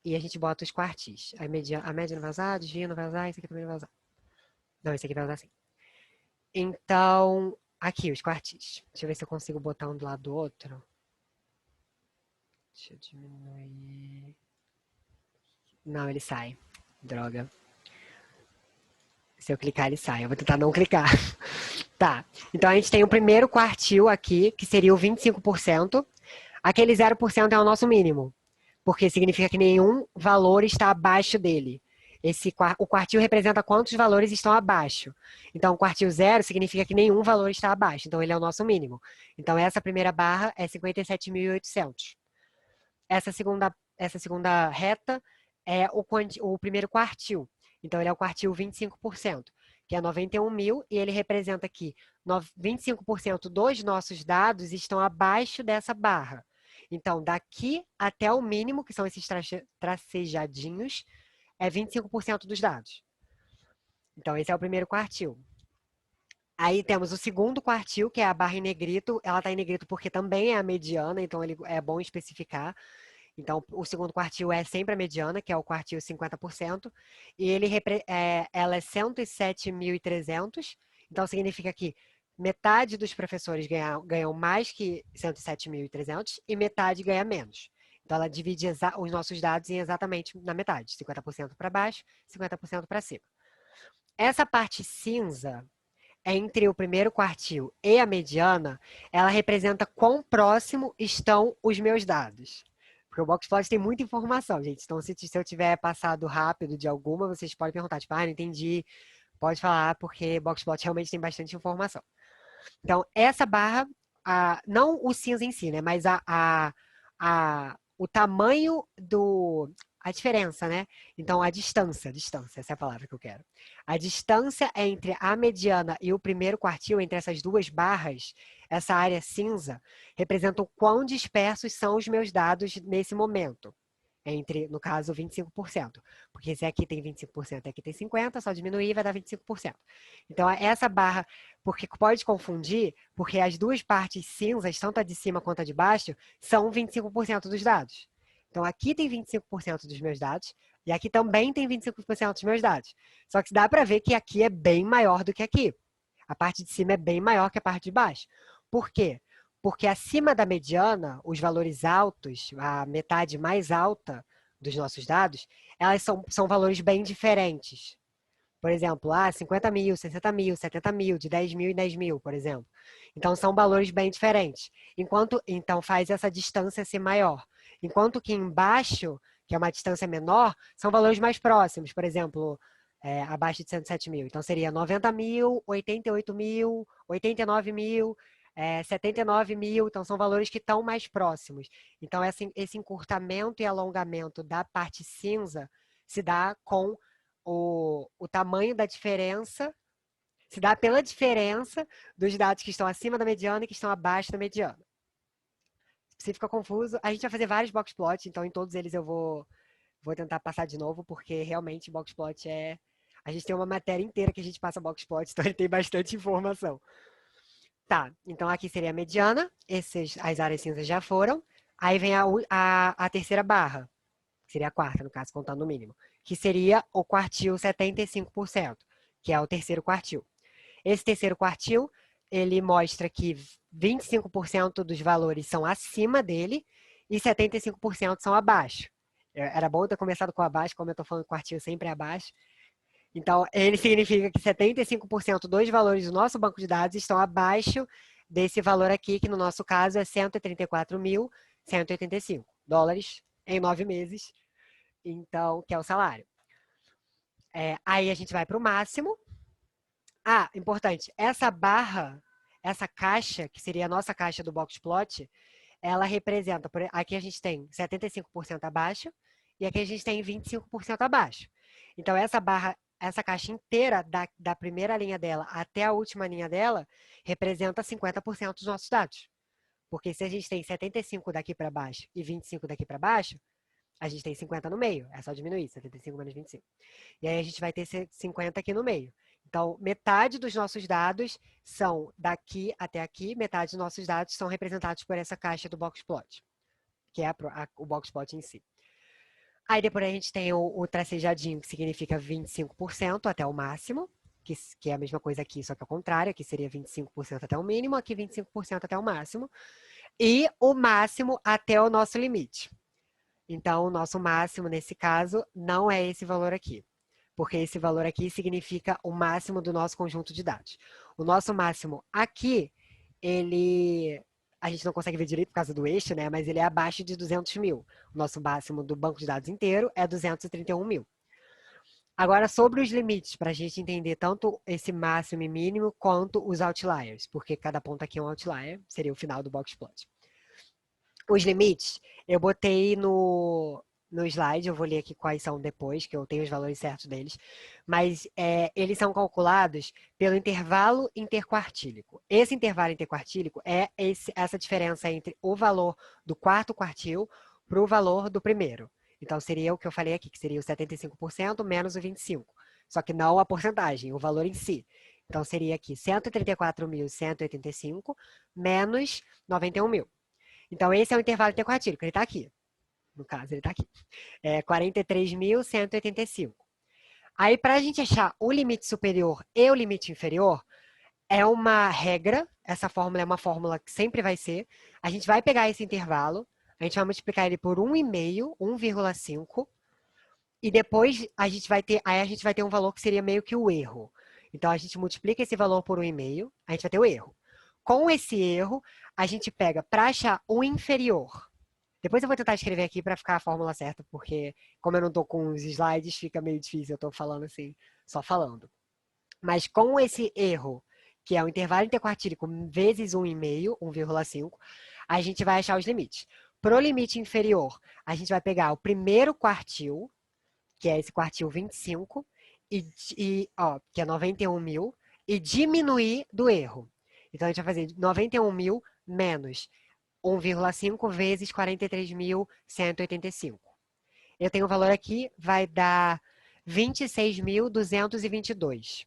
e a gente bota os quartis. A média não vai usar, desvio não vai usar, esse aqui também não vai usar. Não, esse aqui vai usar sim. Então, aqui os quartis. Deixa eu ver se eu consigo botar um do lado do outro. Deixa eu diminuir. Não, ele sai. Droga. Se eu clicar, ele sai. Eu vou tentar não clicar. Tá. Então, a gente tem o primeiro quartil aqui, que seria o 25%. Aquele 0% é o nosso mínimo, porque significa que nenhum valor está abaixo dele. O quartil representa quantos valores estão abaixo. Então, o quartil 0 significa que nenhum valor está abaixo. Então, ele é o nosso mínimo. Então, essa primeira barra é 57.800. Essa segunda reta é o primeiro quartil. Então, ele é o quartil 25%, que é 91.000, e ele representa que 25% dos nossos dados estão abaixo dessa barra. Então, daqui até o mínimo, que são esses tracejadinhos, é 25% dos dados. Então, esse é o primeiro quartil. Aí temos o segundo quartil, que é a barra em negrito. Ela está em negrito porque também é a mediana, então é bom especificar. Então, o segundo quartil é sempre a mediana, que é o quartil 50%, e ela é 107.300, então significa que metade dos professores ganham mais que 107.300 e metade ganha menos. Então, ela divide os nossos dados em exatamente na metade, 50% para baixo, 50% para cima. Essa parte cinza, entre o primeiro quartil e a mediana, ela representa quão próximo estão os meus dados. Porque o Boxplot tem muita informação, gente. Então, se eu tiver passado rápido de alguma, vocês podem perguntar, tipo, não entendi. Pode falar, porque Boxplot realmente tem bastante informação. Então, essa barra, não o cinza em si, né? Mas o tamanho a diferença, né? Então, a distância, essa é a palavra que eu quero. A distância entre a mediana e o primeiro quartil, entre essas duas barras, essa área cinza, representa o quão dispersos são os meus dados nesse momento. No caso, 25%. Porque se aqui tem 25% e aqui tem 50%, só diminuir vai dar 25%. Então, essa barra, porque pode confundir, porque as duas partes cinzas, tanto a de cima quanto a de baixo, são 25% dos dados. Então, aqui tem 25% dos meus dados, e aqui também tem 25% dos meus dados. Só que dá para ver que aqui é bem maior do que aqui. A parte de cima é bem maior que a parte de baixo. Por quê? Porque acima da mediana, os valores altos, a metade mais alta dos nossos dados, elas são valores bem diferentes. Por exemplo, 50.000, 60.000, 70.000, de 10.000 em 10.000, por exemplo. Então, são valores bem diferentes. Então, faz essa distância ser maior. Enquanto que embaixo, que é uma distância menor, são valores mais próximos. Por exemplo, abaixo de 107.000. Então, seria 90.000, 88.000, 89.000, 79.000. Então, são valores que estão mais próximos. Então, esse encurtamento e alongamento da parte cinza se dá com o tamanho da diferença, se dá pela diferença dos dados que estão acima da mediana e que estão abaixo da mediana. Se fica confuso, a gente vai fazer vários boxplots, então em todos eles eu vou tentar passar de novo, porque realmente boxplot a gente tem uma matéria inteira que a gente passa boxplot, então ele tem bastante informação. Tá, então aqui seria a mediana, as áreas cinzas já foram, aí vem a terceira barra, que seria a quarta, no caso, contando o mínimo, que seria o quartil 75%, que é o terceiro quartil. Esse terceiro quartil, ele mostra que 25% dos valores são acima dele e 75% são abaixo. Era bom eu ter começado com abaixo, como eu estou falando quartil sempre é abaixo. Então, ele significa que 75% dos valores do nosso banco de dados estão abaixo desse valor aqui, que no nosso caso é 134.185 dólares em 9 meses, então, que é o salário. Aí a gente vai para o máximo. Ah, importante. Essa barra, essa caixa, que seria a nossa caixa do boxplot, ela representa, aqui a gente tem 75% abaixo e aqui a gente tem 25% abaixo. Então, essa barra, essa caixa inteira, da primeira linha dela até a última linha dela, representa 50% dos nossos dados. Porque se a gente tem 75 daqui para baixo e 25 daqui para baixo, a gente tem 50 no meio. É só diminuir, 75 menos 25. E aí a gente vai ter 50 aqui no meio. Então, metade dos nossos dados são daqui até aqui, metade dos nossos dados são representados por essa caixa do boxplot, que é o boxplot em si. Aí depois a gente tem o tracejadinho, que significa 25% até o máximo, que é a mesma coisa aqui, só que ao contrário, aqui seria 25% até o mínimo, aqui 25% até o máximo, e o máximo até o nosso limite. Então, o nosso máximo, nesse caso, não é esse valor aqui, porque esse valor aqui significa o máximo do nosso conjunto de dados. O nosso máximo aqui, a gente não consegue ver direito por causa do eixo, né? Mas ele é abaixo de 200 mil. O nosso máximo do banco de dados inteiro é 231 mil. Agora, sobre os limites, para a gente entender tanto esse máximo e mínimo, quanto os outliers, porque cada ponto aqui é um outlier, seria o final do boxplot. Os limites, eu botei no slide, eu vou ler aqui quais são depois, que eu tenho os valores certos deles, mas eles são calculados pelo intervalo interquartílico. Esse intervalo interquartílico é essa diferença entre o valor do quarto quartil para o valor do primeiro. Então, seria o que eu falei aqui, que seria o 75% menos o 25%. Só que não a porcentagem, o valor em si. Então, seria aqui 134.185 menos 91 mil. Então, esse é o intervalo interquartílico, ele está aqui. No caso, ele está aqui. É 43.185. Aí, para a gente achar o limite superior e o limite inferior, é uma regra, essa fórmula é uma fórmula que sempre vai ser. A gente vai pegar esse intervalo, a gente vai multiplicar ele por 1,5, 1,5, e depois a gente vai ter um valor que seria meio que o erro. Então, a gente multiplica esse valor por 1,5, a gente vai ter o erro. Com esse erro, a gente pega para achar o inferior. Depois eu vou tentar escrever aqui para ficar a fórmula certa, porque como eu não estou com os slides, fica meio difícil, eu estou falando assim, só falando. Mas com esse erro, que é o intervalo interquartílico vezes 1,5, 1,5, a gente vai achar os limites. Para o limite inferior, a gente vai pegar o primeiro quartil, que é esse quartil 25, que é 91 mil, e diminuir do erro. Então, a gente vai fazer 91 mil menos 1,5 vezes 43.185. Eu tenho o valor aqui, vai dar 26.222.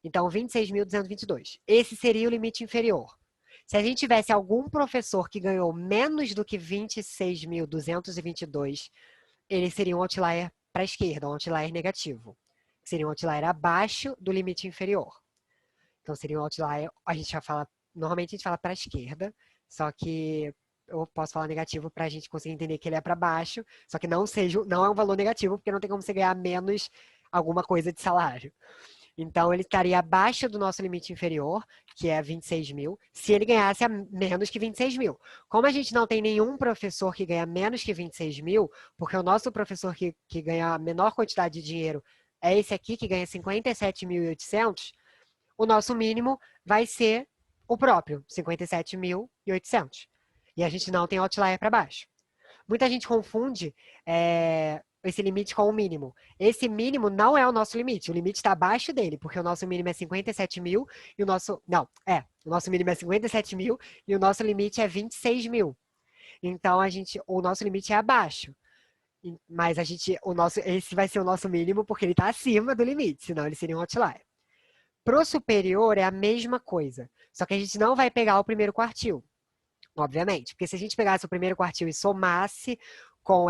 Então, 26.222. Esse seria o limite inferior. Se a gente tivesse algum professor que ganhou menos do que 26.222, ele seria um outlier para a esquerda, um outlier negativo. Seria um outlier abaixo do limite inferior. Então, seria um outlier, normalmente a gente fala para a esquerda, só que eu posso falar negativo para a gente conseguir entender que ele é para baixo, só que não é um valor negativo, porque não tem como você ganhar menos alguma coisa de salário. Então, ele estaria abaixo do nosso limite inferior, que é 26 mil, se ele ganhasse menos que 26 mil. Como a gente não tem nenhum professor que ganha menos que 26 mil, porque o nosso professor que ganha a menor quantidade de dinheiro é esse aqui, que ganha 57.800, o nosso mínimo vai ser o próprio, 57.800. E a gente não tem outlier para baixo. Muita gente confunde esse limite com o mínimo. Esse mínimo não é o nosso limite. O limite está abaixo dele, porque o nosso mínimo é 57 mil e o nosso... Não, o nosso mínimo é 57 mil e o nosso limite é 26 mil. Então, o nosso limite é abaixo. Mas esse vai ser o nosso mínimo porque ele está acima do limite, senão ele seria um outlier. Pro superior é a mesma coisa, só que a gente não vai pegar o primeiro quartil, obviamente, porque se a gente pegasse o primeiro quartil e somasse com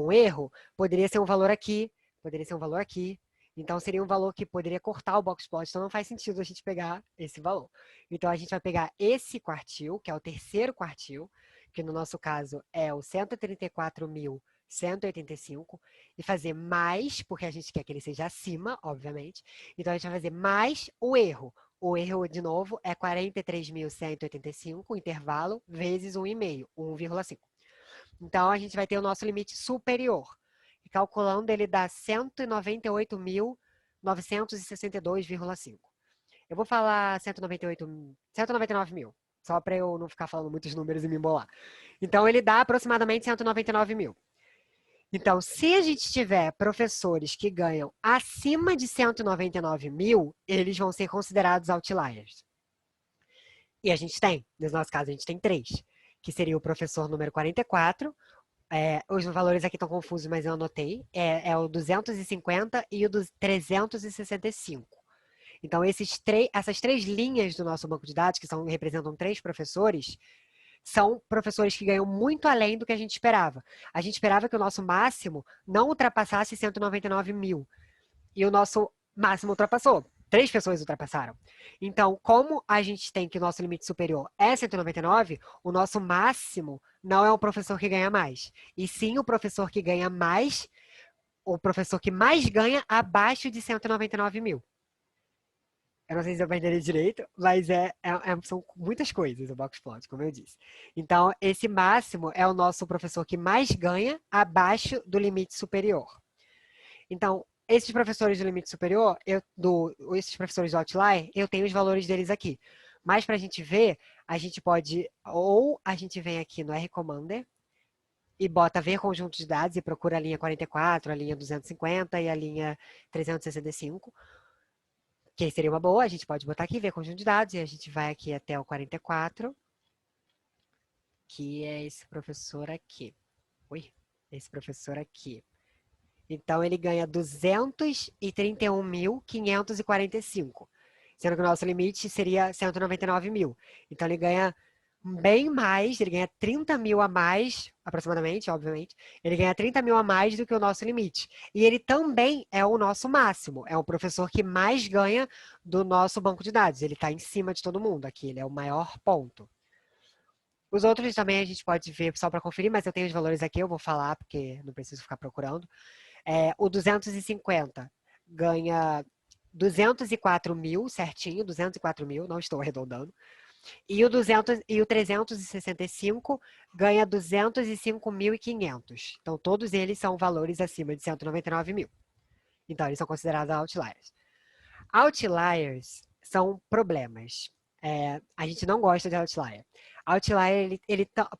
o erro, poderia ser um valor aqui, poderia ser um valor aqui, então seria um valor que poderia cortar o boxplot, então não faz sentido a gente pegar esse valor. Então a gente vai pegar esse quartil, que é o terceiro quartil, que no nosso caso é o 134.185, e fazer mais, porque a gente quer que ele seja acima, obviamente. Então, a gente vai fazer mais o erro. O erro, de novo, é 43.185, intervalo, vezes 1,5, 1,5. Então, a gente vai ter o nosso limite superior. E calculando, ele dá 198.962,5. Eu vou falar 199 mil, só para eu não ficar falando muitos números e me embolar. Então, ele dá aproximadamente 199 mil. Então, se a gente tiver professores que ganham acima de 199 mil, eles vão ser considerados outliers. E a gente tem, no nosso caso, a gente tem 3, que seria o professor número 44. Os valores aqui estão confusos, mas eu anotei. É o 250 e o dos 365. Então, essas 3 linhas do nosso banco de dados, que representam 3 professores, são professores que ganham muito além do que a gente esperava. A gente esperava que o nosso máximo não ultrapassasse 199 mil. E o nosso máximo ultrapassou. 3 pessoas ultrapassaram. Então, como a gente tem que o nosso limite superior é 199, o nosso máximo não é o professor que ganha mais. E sim o professor que ganha mais, o professor que mais ganha abaixo de 199 mil. Eu não sei se eu vou entender direito, mas são muitas coisas o box plot, como eu disse. Então, esse máximo é o nosso professor que mais ganha abaixo do limite superior. Então, esses professores do limite superior, esses professores do outlier, eu tenho os valores deles aqui. Mas para a gente ver, a gente pode, ou a gente vem aqui no R Commander e bota ver conjunto de dados e procura a linha 44, a linha 250 e a linha 365. Que seria uma boa, a gente pode botar aqui, ver conjunto de dados, e a gente vai aqui até o 44, que é esse professor aqui. Ui, esse professor aqui. Então, ele ganha 231.545, sendo que o nosso limite seria 199 mil. Então, ele ganha bem mais, ele ganha 30 mil a mais, aproximadamente, obviamente, ele ganha 30 mil a mais do que o nosso limite. E ele também é o nosso máximo, é o professor que mais ganha do nosso banco de dados. Ele está em cima de todo mundo aqui, ele é o maior ponto. Os outros também a gente pode ver só para conferir, mas eu tenho os valores aqui, eu vou falar, porque não preciso ficar procurando. O 250 ganha 204 mil, certinho, 204 mil, não estou arredondando. E o 365 ganha 205.500. Então, todos eles são valores acima de 199 mil. Então, eles são considerados outliers. Outliers são problemas. A gente não gosta de outlier. Outlier,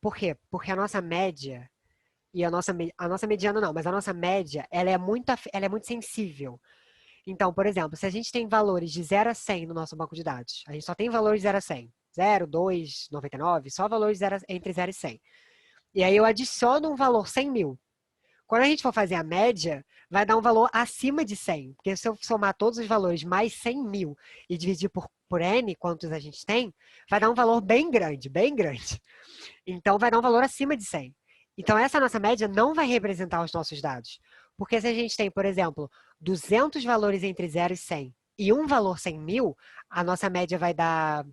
por quê? Porque a nossa média, e a nossa mediana não, mas a nossa média, ela é muito sensível. Então, por exemplo, se a gente tem valores de 0 a 100 no nosso banco de dados, a gente só tem valores de 0 a 100. 0, 2, 99, só valores entre 0 e 100. E aí eu adiciono um valor 100 mil. Quando a gente for fazer a média, vai dar um valor acima de 100. Porque se eu somar todos os valores mais 100 mil e dividir por N, quantos a gente tem, vai dar um valor bem grande, bem grande. Então, vai dar um valor acima de 100. Então, essa nossa média não vai representar os nossos dados. Porque se a gente tem, por exemplo, 200 valores entre 0 e 100 e um valor 100 mil, a nossa média vai dar...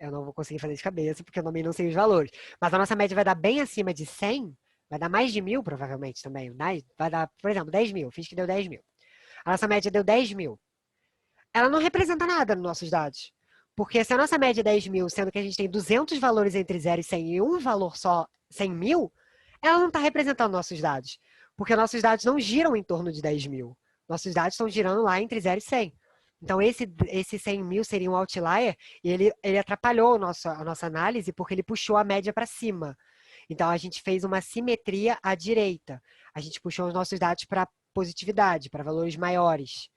Eu não vou conseguir fazer de cabeça, porque eu também não sei os valores. Mas a nossa média vai dar bem acima de 100, vai dar mais de 1.000, provavelmente, também. Vai dar, por exemplo, 10 mil. Fiz que deu 10 mil. A nossa média deu 10 mil. Ela não representa nada nos nossos dados. Porque se a nossa média é 10 mil, sendo que a gente tem 200 valores entre 0 e 100 e um valor só 100 mil, ela não está representando nossos dados. Porque nossos dados não giram em torno de 10 mil. Nossos dados estão girando lá entre 0 e 100. Então, esse 100 mil seria um outlier e ele atrapalhou a nossa análise porque ele puxou a média para cima. Então, a gente fez uma simetria à direita. A gente puxou os nossos dados para positividade, para valores maiores.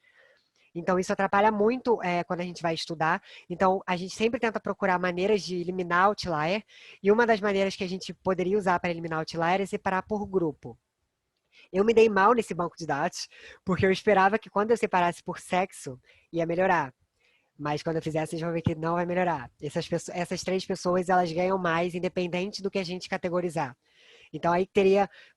Então, isso atrapalha muito quando a gente vai estudar. Então, a gente sempre tenta procurar maneiras de eliminar outlier. E uma das maneiras que a gente poderia usar para eliminar outlier é separar por grupo. Eu me dei mal nesse banco de dados, porque eu esperava que quando eu separasse por sexo, ia melhorar. Mas quando eu fizer, vocês vão ver que não vai melhorar. Essas 3 pessoas, elas ganham mais, independente do que a gente categorizar. Então, aí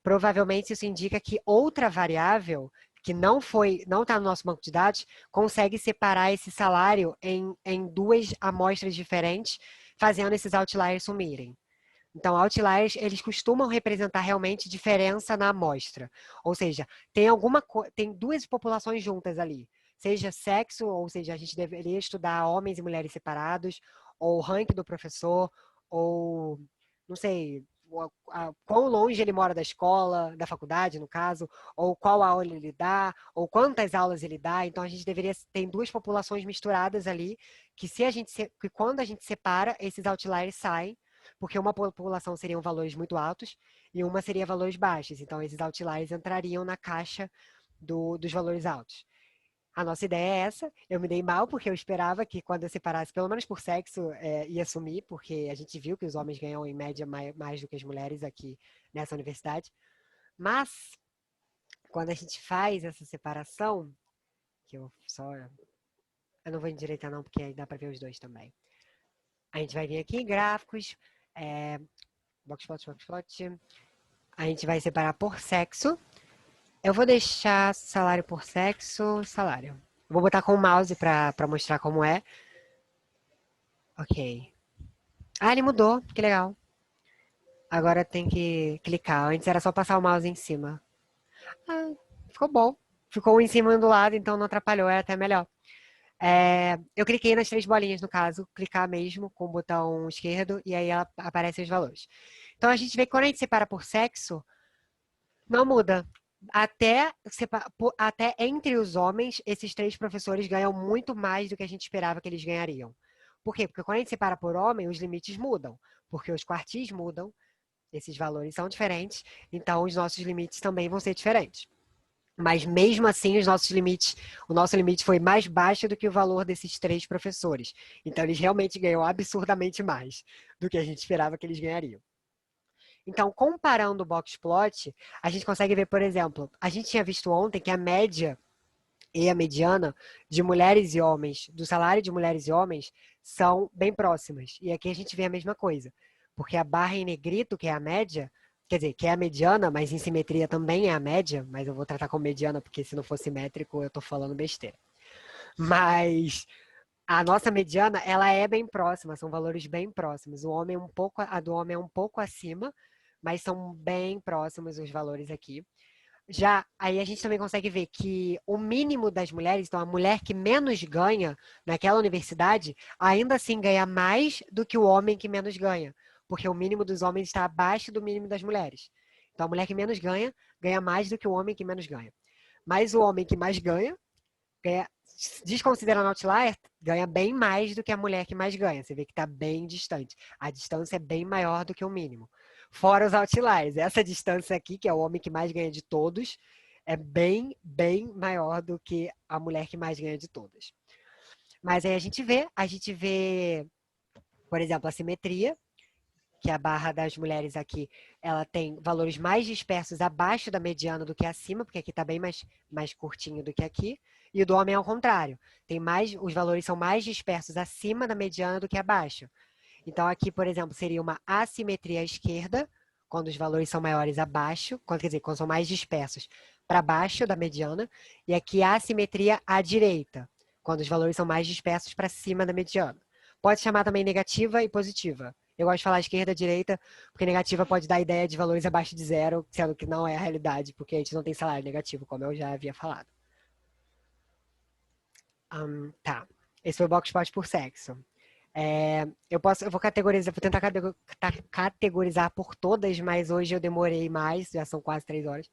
provavelmente isso indica que outra variável, que não está no nosso banco de dados, consegue separar esse salário em 2 amostras diferentes, fazendo esses outliers sumirem. Então, outliers, eles costumam representar realmente diferença na amostra. Ou seja, tem 2 populações juntas ali. Seja sexo, ou seja, a gente deveria estudar homens e mulheres separados, ou ranking do professor, ou, não sei, quão longe ele mora da escola, da faculdade, no caso, ou qual aula ele dá, ou quantas aulas ele dá. Então, a gente deveria ter duas populações misturadas ali, que quando a gente separa, esses outliers saem, porque uma população seriam valores muito altos e uma seria valores baixos. Então, esses outliers entrariam na caixa dos valores altos. A nossa ideia é essa. Eu me dei mal porque eu esperava que quando eu separasse, pelo menos por sexo, ia sumir, porque a gente viu que os homens ganham em média mais do que as mulheres aqui nessa universidade. Mas, quando a gente faz essa separação, que eu não vou endireitar não, porque aí dá para ver os dois também. A gente vai vir aqui, gráficos, box plot. A gente vai separar por sexo. Eu vou deixar salário por sexo, salário. Vou botar com o mouse para mostrar como é. Ok. Ah, ele mudou, que legal. Agora tem que clicar. Antes era só passar o mouse em cima. Ah, ficou bom. Ficou um em cima e um do lado, então não atrapalhou, é até melhor. Eu cliquei nas 3 bolinhas, no caso, clicar mesmo com o botão esquerdo e aí aparecem os valores. Então a gente vê que quando a gente separa por sexo, não muda. Até entre os homens, esses 3 professores ganham muito mais do que a gente esperava que eles ganhariam. Por quê? Porque quando a gente separa por homem, os limites mudam. Porque os quartis mudam, esses valores são diferentes, então os nossos limites também vão ser diferentes. Mas mesmo assim, o nosso limite foi mais baixo do que o valor desses 3 professores. Então eles realmente ganham absurdamente mais do que a gente esperava que eles ganhariam. Então, comparando o box plot, a gente consegue ver, por exemplo, a gente tinha visto ontem que a média e a mediana de mulheres e homens, do salário de mulheres e homens, são bem próximas. E aqui a gente vê a mesma coisa. Porque a barra em negrito, que é a média, quer dizer, que é a mediana, mas em simetria também é a média, mas eu vou tratar como mediana, porque se não for simétrico, eu estou falando besteira. Mas a nossa mediana, ela é bem próxima, são valores bem próximos. A do homem é um pouco acima, mas são bem próximos os valores aqui. Já aí a gente também consegue ver que o mínimo das mulheres, então a mulher que menos ganha naquela universidade, ainda assim ganha mais do que o homem que menos ganha, porque o mínimo dos homens está abaixo do mínimo das mulheres. Então a mulher que menos ganha, ganha mais do que o homem que menos ganha. Mas o homem que mais ganha, desconsiderando outlier, ganha bem mais do que a mulher que mais ganha. Você vê que está bem distante. A distância é bem maior do que o mínimo. Fora os outliers. Essa distância aqui, que é o homem que mais ganha de todos, é bem, bem maior do que a mulher que mais ganha de todas. Mas aí a gente vê, por exemplo, a simetria, que a barra das mulheres aqui, ela tem valores mais dispersos abaixo da mediana do que acima, porque aqui está bem mais curtinho do que aqui. E o do homem é ao contrário. Os valores são mais dispersos acima da mediana do que abaixo. Então, aqui, por exemplo, seria uma assimetria à esquerda, quando os valores são maiores abaixo, quando são mais dispersos para baixo da mediana, e aqui a assimetria à direita, quando os valores são mais dispersos para cima da mediana. Pode chamar também negativa e positiva. Eu gosto de falar esquerda e direita, porque negativa pode dar a ideia de valores abaixo de zero, sendo que não é a realidade, porque a gente não tem salário negativo, como eu já havia falado. Tá. Esse foi o box plot por sexo. Eu vou tentar categorizar por todas, mas hoje eu demorei mais, já são quase 3 horas.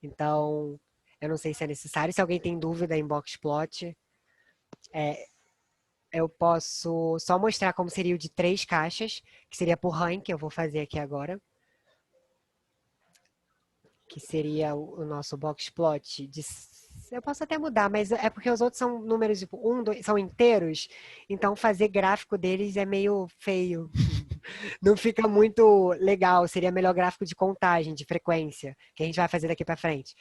Então, eu não sei se é necessário. Se alguém tem dúvida em box plot, eu posso só mostrar como seria o de 3 caixas, que seria por rank, eu vou fazer aqui agora. Que seria o nosso box plot de... Eu posso até mudar, mas é porque os outros são números, tipo, são inteiros, então fazer gráfico deles é meio feio. Não fica muito legal, seria melhor gráfico de contagem, de frequência, que a gente vai fazer daqui para frente.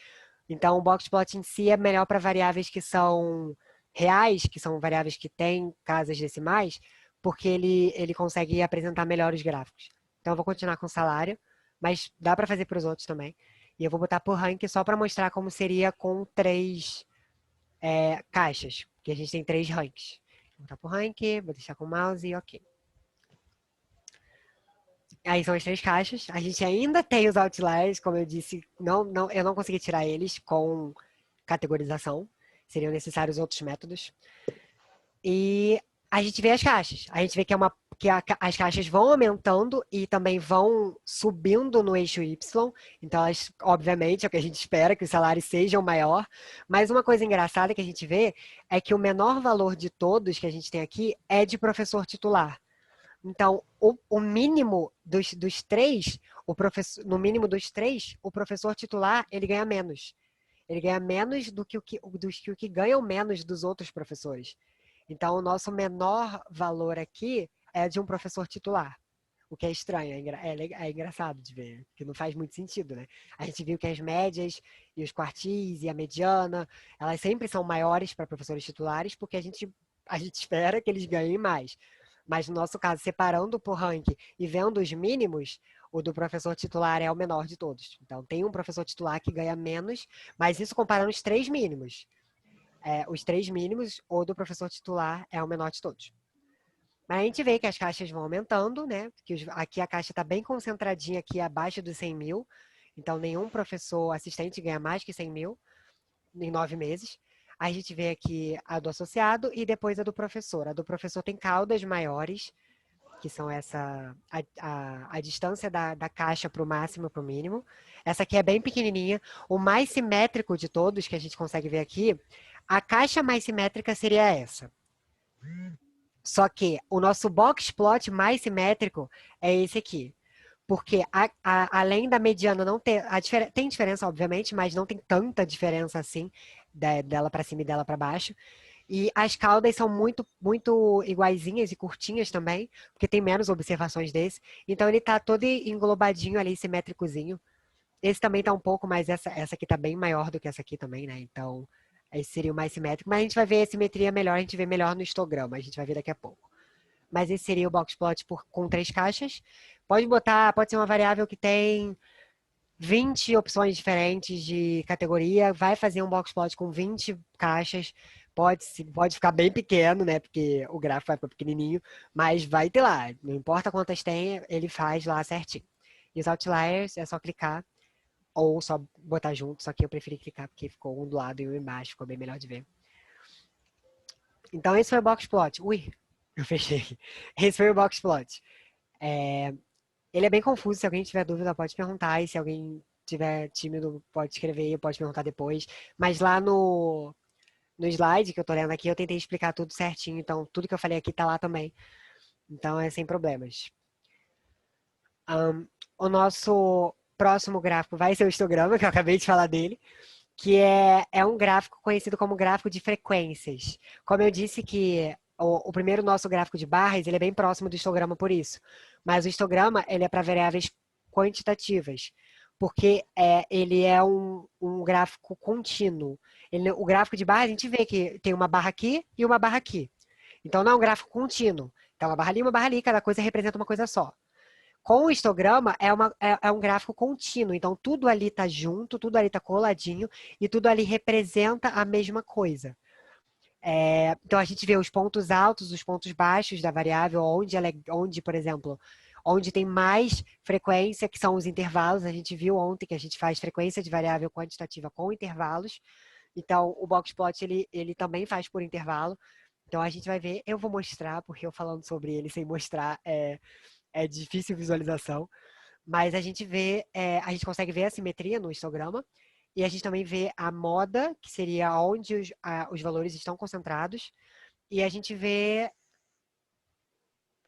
Então, o box plot em si é melhor para variáveis que são reais, que são variáveis que têm casas decimais, porque ele consegue apresentar melhor os gráficos. Então, eu vou continuar com o salário, mas dá para fazer para os outros também. E eu vou botar por rank só para mostrar como seria com 3 caixas, porque a gente tem 3 ranks. Vou botar por rank, vou deixar com o mouse e ok. Aí são as 3 caixas. A gente ainda tem os outliers, como eu disse, eu não consegui tirar eles com categorização. Seriam necessários outros métodos. E a gente vê as caixas. A gente vê que é uma que as caixas vão aumentando e também vão subindo no eixo Y. Então, elas, obviamente, é o que a gente espera, que os salários sejam maior. Mas uma coisa engraçada que a gente vê é que o menor valor de todos que a gente tem aqui é de professor titular. Então, o mínimo dos três, no mínimo dos três, o professor titular, ele ganha menos. Ele ganha menos do que o que ganham menos dos outros professores. Então, o nosso menor valor aqui é de um professor titular. O que é estranho, é engraçado de ver, que não faz muito sentido, né? A gente viu que as médias e os quartis e a mediana, elas sempre são maiores para professores titulares, porque a gente espera que eles ganhem mais. Mas no nosso caso, separando por ranking e vendo os mínimos, o do professor titular é o menor de todos. Então, tem um professor titular que ganha menos, mas isso comparando os três mínimos. Os três mínimos, o do professor titular é o menor de todos. Mas a gente vê que as caixas vão aumentando, né? Aqui a caixa está bem concentradinha aqui abaixo dos 100 mil. Então, nenhum professor assistente ganha mais que 100 mil em 9 meses. A gente vê aqui a do associado e depois a do professor. A do professor tem caudas maiores, que são a distância da caixa para o máximo e para o mínimo. Essa aqui é bem pequenininha. O mais simétrico de todos, que a gente consegue ver aqui, a caixa mais simétrica seria essa. Só que o nosso box plot mais simétrico é esse aqui. Porque além da mediana não ter... tem diferença, obviamente, mas não tem tanta diferença assim dela para cima e dela para baixo. E as caudas são muito, muito iguaizinhas e curtinhas também, porque tem menos observações desse. Então ele tá todo englobadinho ali, simétricozinho. Esse também tá um pouco, mas essa aqui tá bem maior do que essa aqui também, né? Então, esse seria o mais simétrico. Mas a gente vai ver a simetria melhor, a gente vê melhor no histograma, a gente vai ver daqui a pouco. Mas esse seria o box plot com 3 caixas. Pode ser uma variável que tem 20 opções diferentes de categoria, vai fazer um box plot com 20 caixas, pode ficar bem pequeno, né? Porque o gráfico vai ficar pequenininho, mas vai ter lá. Não importa quantas tem, ele faz lá certinho. E os outliers é só clicar ou só botar junto, só que eu preferi clicar porque ficou um do lado e um embaixo, ficou bem melhor de ver. Então esse foi o box plot. Ui, eu fechei. Esse foi o box plot. Ele é bem confuso, se alguém tiver dúvida pode perguntar, e se alguém tiver tímido pode escrever, pode perguntar depois. Mas lá no slide que eu tô lendo aqui, eu tentei explicar tudo certinho, então tudo que eu falei aqui tá lá também. Então é sem problemas. O nosso próximo gráfico vai ser o histograma, que eu acabei de falar dele, que é um gráfico conhecido como gráfico de frequências. Como eu disse que o primeiro nosso gráfico de barras, ele é bem próximo do histograma por isso. Mas o histograma, ele é para variáveis quantitativas, porque ele é um gráfico contínuo. O gráfico de barras, a gente vê que tem uma barra aqui e uma barra aqui. Então, não é um gráfico contínuo. Então, uma barra ali, cada coisa representa uma coisa só. Com o histograma, é um gráfico contínuo. Então, tudo ali está junto, tudo ali está coladinho e tudo ali representa a mesma coisa. Então, a gente vê os pontos altos, os pontos baixos da variável, onde, por exemplo, onde tem mais frequência, que são os intervalos. A gente viu ontem que a gente faz frequência de variável quantitativa com intervalos. Então, o boxplot, ele também faz por intervalo. Então, a gente vai ver, eu vou mostrar, porque eu falando sobre ele sem mostrar é difícil visualização. Mas a gente consegue ver a simetria no histograma. E a gente também vê a moda, que seria onde os valores estão concentrados. E a gente vê...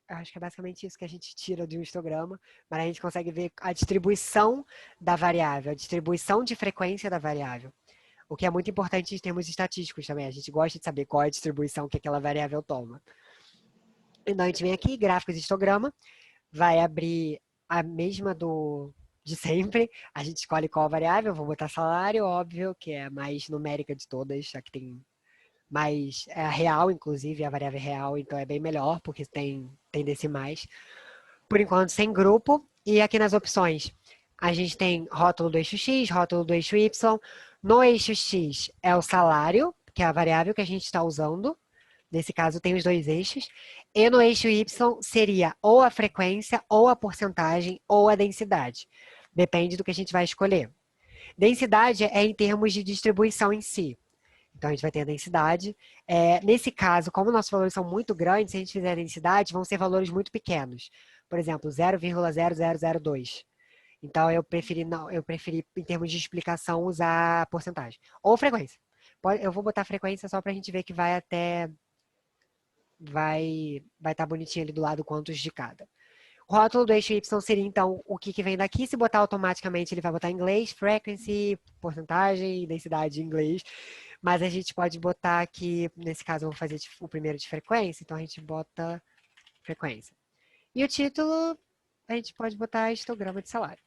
Acho que é basicamente isso que a gente tira de um histograma. Mas a gente consegue ver a distribuição da variável, a distribuição de frequência da variável. O que é muito importante em termos estatísticos também. A gente gosta de saber qual é a distribuição que aquela variável toma. Então, a gente vem aqui, gráficos de histograma. Vai abrir a mesma de sempre, a gente escolhe qual variável, vou botar salário, óbvio, que é a mais numérica de todas, já que tem mais, a real, inclusive, a variável real, então é bem melhor, porque tem decimais. Por enquanto, sem grupo, e aqui nas opções, a gente tem rótulo do eixo X, rótulo do eixo Y. No eixo X é o salário, que é a variável que a gente está usando, nesse caso tem os dois eixos, e no eixo Y seria ou a frequência, ou a porcentagem, ou a densidade. Depende do que a gente vai escolher. Densidade é em termos de distribuição em si. Então, a gente vai ter a densidade. Nesse caso, como nossos valores são muito grandes, se a gente fizer a densidade, vão ser valores muito pequenos. Por exemplo, 0,0002. Então, eu preferi, em termos de explicação, usar porcentagem. Ou frequência. Eu vou botar frequência só para a gente ver que vai estar bonitinho ali do lado quantos de cada. O rótulo do eixo Y seria, então, o que vem daqui. Se botar automaticamente, ele vai botar em inglês, frequency, porcentagem, densidade em inglês. Mas a gente pode botar aqui, nesse caso, eu vou fazer o primeiro de frequência, então a gente bota frequência. E o título, a gente pode botar histograma de salário.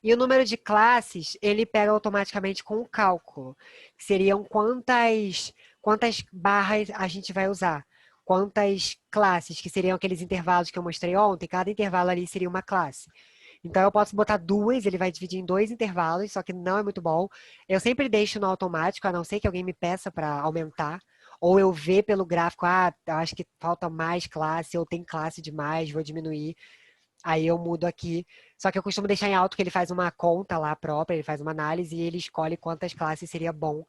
E o número de classes, ele pega automaticamente com o cálculo. Seriam quantas barras a gente vai usar. Quantas classes, que seriam aqueles intervalos que eu mostrei ontem. Cada intervalo ali seria uma classe. Então, eu posso botar duas, ele vai dividir em dois intervalos, só que não é muito bom. Eu sempre deixo no automático, a não ser que alguém me peça para aumentar. Ou eu ver pelo gráfico, eu acho que falta mais classe, ou tem classe demais, vou diminuir. Aí eu mudo aqui. Só que eu costumo deixar em alto que ele faz uma conta lá própria, ele faz uma análise e ele escolhe quantas classes seria bom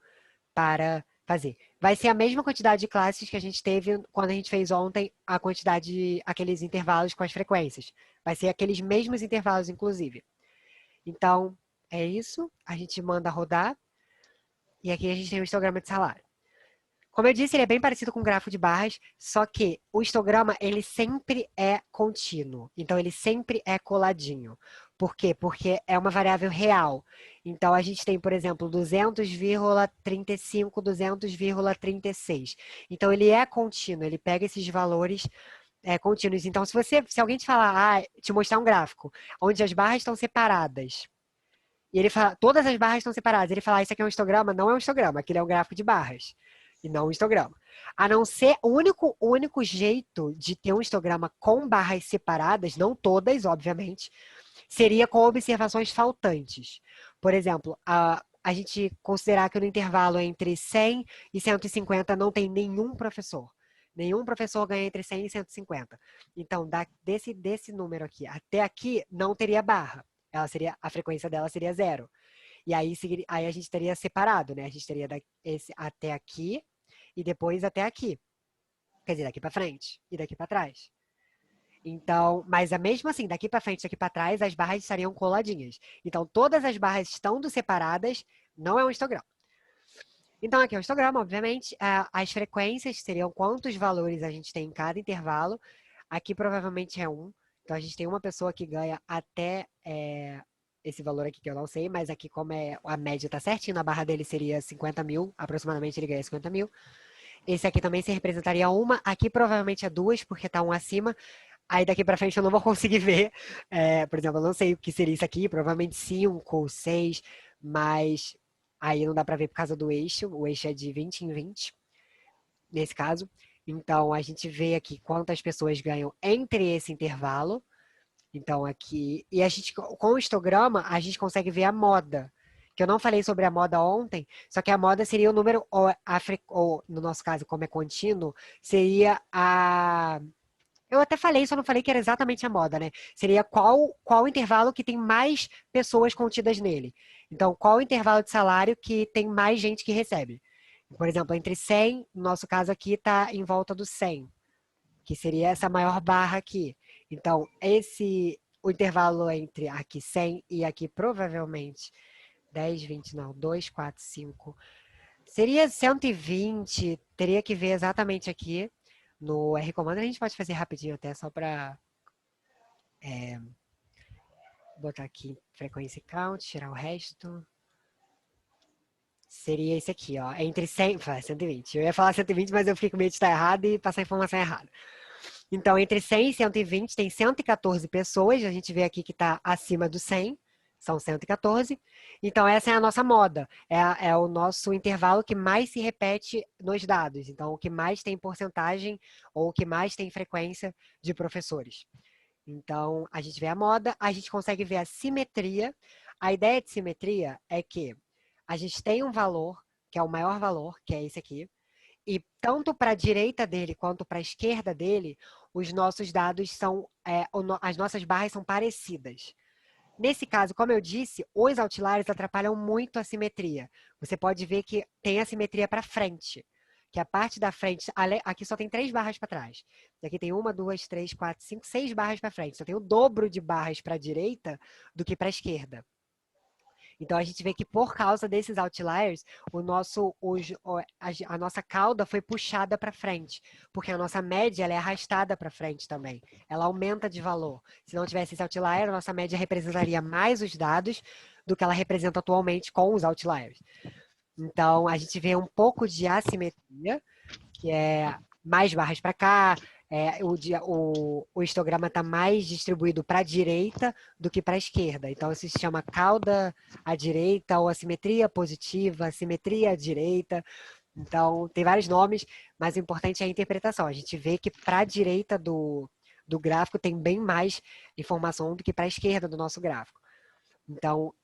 para fazer. Vai ser a mesma quantidade de classes que a gente teve quando a gente fez ontem a quantidade, aqueles intervalos com as frequências. Vai ser aqueles mesmos intervalos, inclusive. Então, é isso. A gente manda rodar. E aqui a gente tem o histograma de salário. Como eu disse, ele é bem parecido com o gráfico de barras, só que o histograma, ele sempre é contínuo. Então, ele sempre é coladinho. Por quê? Porque é uma variável real. Então, a gente tem, por exemplo, 200,35, 200,36. Então, ele é contínuo, ele pega esses valores contínuos. Então, se alguém te falar, te mostrar um gráfico, onde as barras estão separadas, e ele fala, todas as barras estão separadas, ele fala, isso aqui é um histograma, não é um histograma, aquele é um gráfico de barras e não um histograma. A não ser, o único jeito de ter um histograma com barras separadas, não todas, obviamente, seria com observações faltantes. Por exemplo, a gente considerar que no intervalo entre 100 e 150 não tem nenhum professor. Nenhum professor ganha entre 100 e 150. Então, desse número aqui até aqui, não teria barra. A frequência dela seria zero. E aí a gente teria separado, né? A gente teria esse até aqui e depois até aqui. Quer dizer, daqui para frente e daqui para trás. Então, mas mesmo assim, daqui para frente e daqui para trás, as barras estariam coladinhas. Então, todas as barras estando separadas, não é um histograma. Então, aqui é um histograma, obviamente. As frequências seriam quantos valores a gente tem em cada intervalo. Aqui provavelmente é 1. Então, a gente tem uma pessoa que ganha até esse valor aqui que eu não sei, mas aqui como a média está certinho, na barra dele seria 50 mil, aproximadamente ele ganha 50 mil. Esse aqui também se representaria uma, aqui provavelmente é 2, porque está um acima. Aí daqui para frente eu não vou conseguir ver, por exemplo, eu não sei o que seria isso aqui, provavelmente 5 ou 6, mas aí não dá para ver por causa do eixo, o eixo é de 20 em 20, nesse caso. Então, a gente vê aqui quantas pessoas ganham entre esse intervalo. Então, aqui... E a gente, com o histograma, a gente consegue ver a moda. Que eu não falei sobre a moda ontem, só que a moda seria o número... Ou, no nosso caso, como é contínuo, seria a... Eu até falei, só não falei que era exatamente a moda, né? Seria qual intervalo que tem mais pessoas contidas nele. Então, qual o intervalo de salário que tem mais gente que recebe. Por exemplo, entre 100, no nosso caso aqui, está em volta do 100, que seria essa maior barra aqui. Então, o intervalo entre aqui 100 e aqui provavelmente 10, 20, não, 2, 4, 5, seria 120, teria que ver exatamente aqui. No R-Commander a gente pode fazer rapidinho até, só para botar aqui frequência count, tirar o resto. Seria esse aqui, ó. Entre 100... 120. Eu ia falar 120, mas eu fiquei com medo de estar errado e passar a informação errada. Então, entre 100 e 120 tem 114 pessoas. A gente vê aqui que está acima do 100. São 114. Então, essa é a nossa moda. É o nosso intervalo que mais se repete nos dados. Então, o que mais tem porcentagem ou o que mais tem frequência de professores. Então, a gente vê a moda, a gente consegue ver a simetria. A ideia de simetria é que a gente tem um valor, que é o maior valor, que é esse aqui, e tanto para a direita dele quanto para a esquerda dele, os nossos dados são, as nossas barras são parecidas. Nesse caso, como eu disse, os outliers atrapalham muito a simetria. Você pode ver que tem a simetria para frente, que a parte da frente, aqui só tem 3 barras para trás. E aqui tem 1, 2, 3, 4, 5, 6 barras para frente. Só tem o dobro de barras para a direita do que para a esquerda. Então, a gente vê que por causa desses outliers, a nossa cauda foi puxada para frente, porque a nossa média ela é arrastada para frente também. Ela aumenta de valor. Se não tivesse esse outlier, a nossa média representaria mais os dados do que ela representa atualmente com os outliers. Então, a gente vê um pouco de assimetria, que é mais barras para cá, o histograma está mais distribuído para a direita do que para a esquerda. Então, isso se chama cauda à direita ou assimetria positiva, assimetria à direita. Então, tem vários nomes, mas o importante é a interpretação. A gente vê que para a direita do gráfico tem bem mais informação do que para a esquerda do nosso gráfico. Então,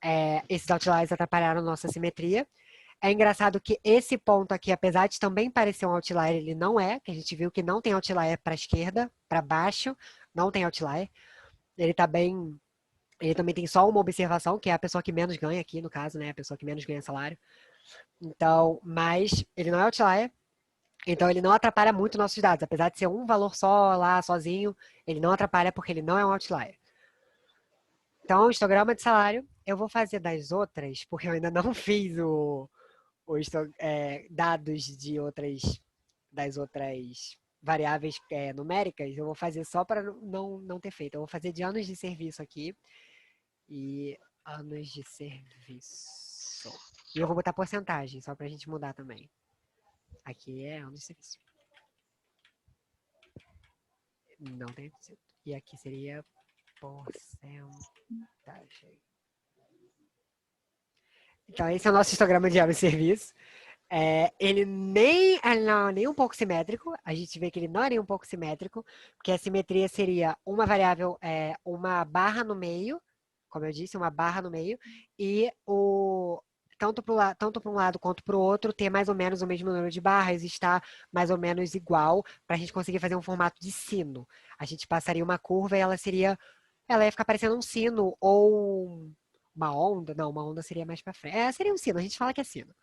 esses outliers atrapalharam a nossa simetria. É engraçado que esse ponto aqui, apesar de também parecer um outlier, ele não é, que a gente viu que não tem outlier para a esquerda, para baixo, não tem outlier. Ele também tem só uma observação, que é a pessoa que menos ganha aqui, no caso, né? A pessoa que menos ganha salário. Então, mas ele não é outlier, então ele não atrapalha muito nossos dados. Apesar de ser um valor só lá, sozinho, ele não atrapalha porque ele não é um outlier. Então, o histograma de salário, eu vou fazer das outras, porque eu ainda não fiz dados das outras variáveis numéricas, eu vou fazer só para não ter feito. Eu vou fazer de anos de serviço aqui e anos de serviço. E eu vou botar porcentagem, só para a gente mudar também. Aqui é anos de serviço. Não tem. E aqui seria porcentagem. Então, esse é o nosso histograma de anos de serviço. Ele não é nem um pouco simétrico, a gente vê que ele não é nem um pouco simétrico, porque a simetria seria uma variável, uma barra no meio, como eu disse, uma barra no meio, e tanto para um lado quanto para o outro ter mais ou menos o mesmo número de barras, está mais ou menos igual, para a gente conseguir fazer um formato de sino. A gente passaria uma curva e ela ia ficar parecendo um sino ou uma onda. Não, uma onda seria mais para frente. Seria um sino, a gente fala que é sino.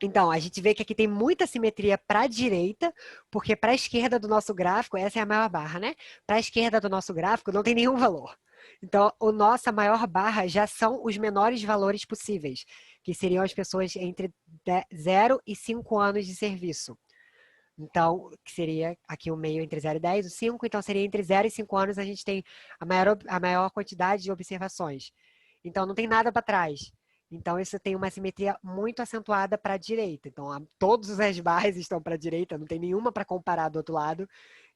Então, a gente vê que aqui tem muita simetria para a direita, porque para a esquerda do nosso gráfico, essa é a maior barra, né? Para a esquerda do nosso gráfico não tem nenhum valor. Então, a nossa maior barra já são os menores valores possíveis, que seriam as pessoas entre 0 e 5 anos de serviço. Então, que seria aqui o meio entre 0 e 10, o 5, então seria entre 0 e 5 anos a gente tem a maior quantidade de observações. Então, não tem nada para trás. Então, isso tem uma simetria muito acentuada para a direita. Então, todas as barras estão para a direita, não tem nenhuma para comparar do outro lado.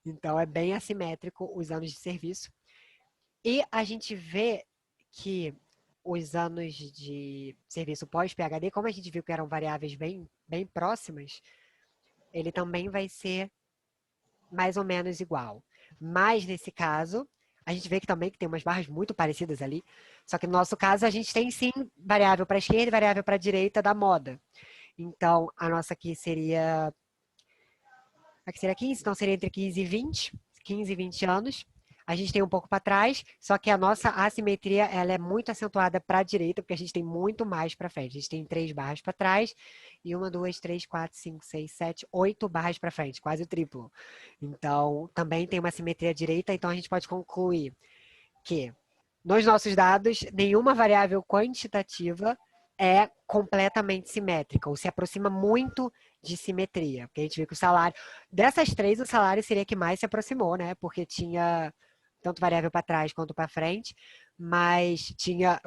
Então, é bem assimétrico os anos de serviço. E a gente vê que os anos de serviço pós-PhD, como a gente viu que eram variáveis bem, bem próximas, ele também vai ser mais ou menos igual. Mas, nesse caso, a gente vê que também que tem umas barras muito parecidas ali. Só que no nosso caso, a gente tem sim variável para a esquerda e variável para a direita da moda. Então, a nossa aqui seria 15, então seria entre 15 e 20, 15 e 20 anos. A gente tem um pouco para trás, só que a nossa assimetria ela é muito acentuada para a direita, porque a gente tem muito mais para frente. A gente tem 3 barras para trás e 1, 2, 3, 4, 5, 6, 7, 8 barras para frente, quase o triplo. Então, também tem uma simetria à direita, então a gente pode concluir que nos nossos dados, nenhuma variável quantitativa é completamente simétrica, ou se aproxima muito de simetria. Porque a gente vê que o salário... Dessas 3, o salário seria que mais se aproximou, né? Porque tinha tanto variável para trás quanto para frente, mas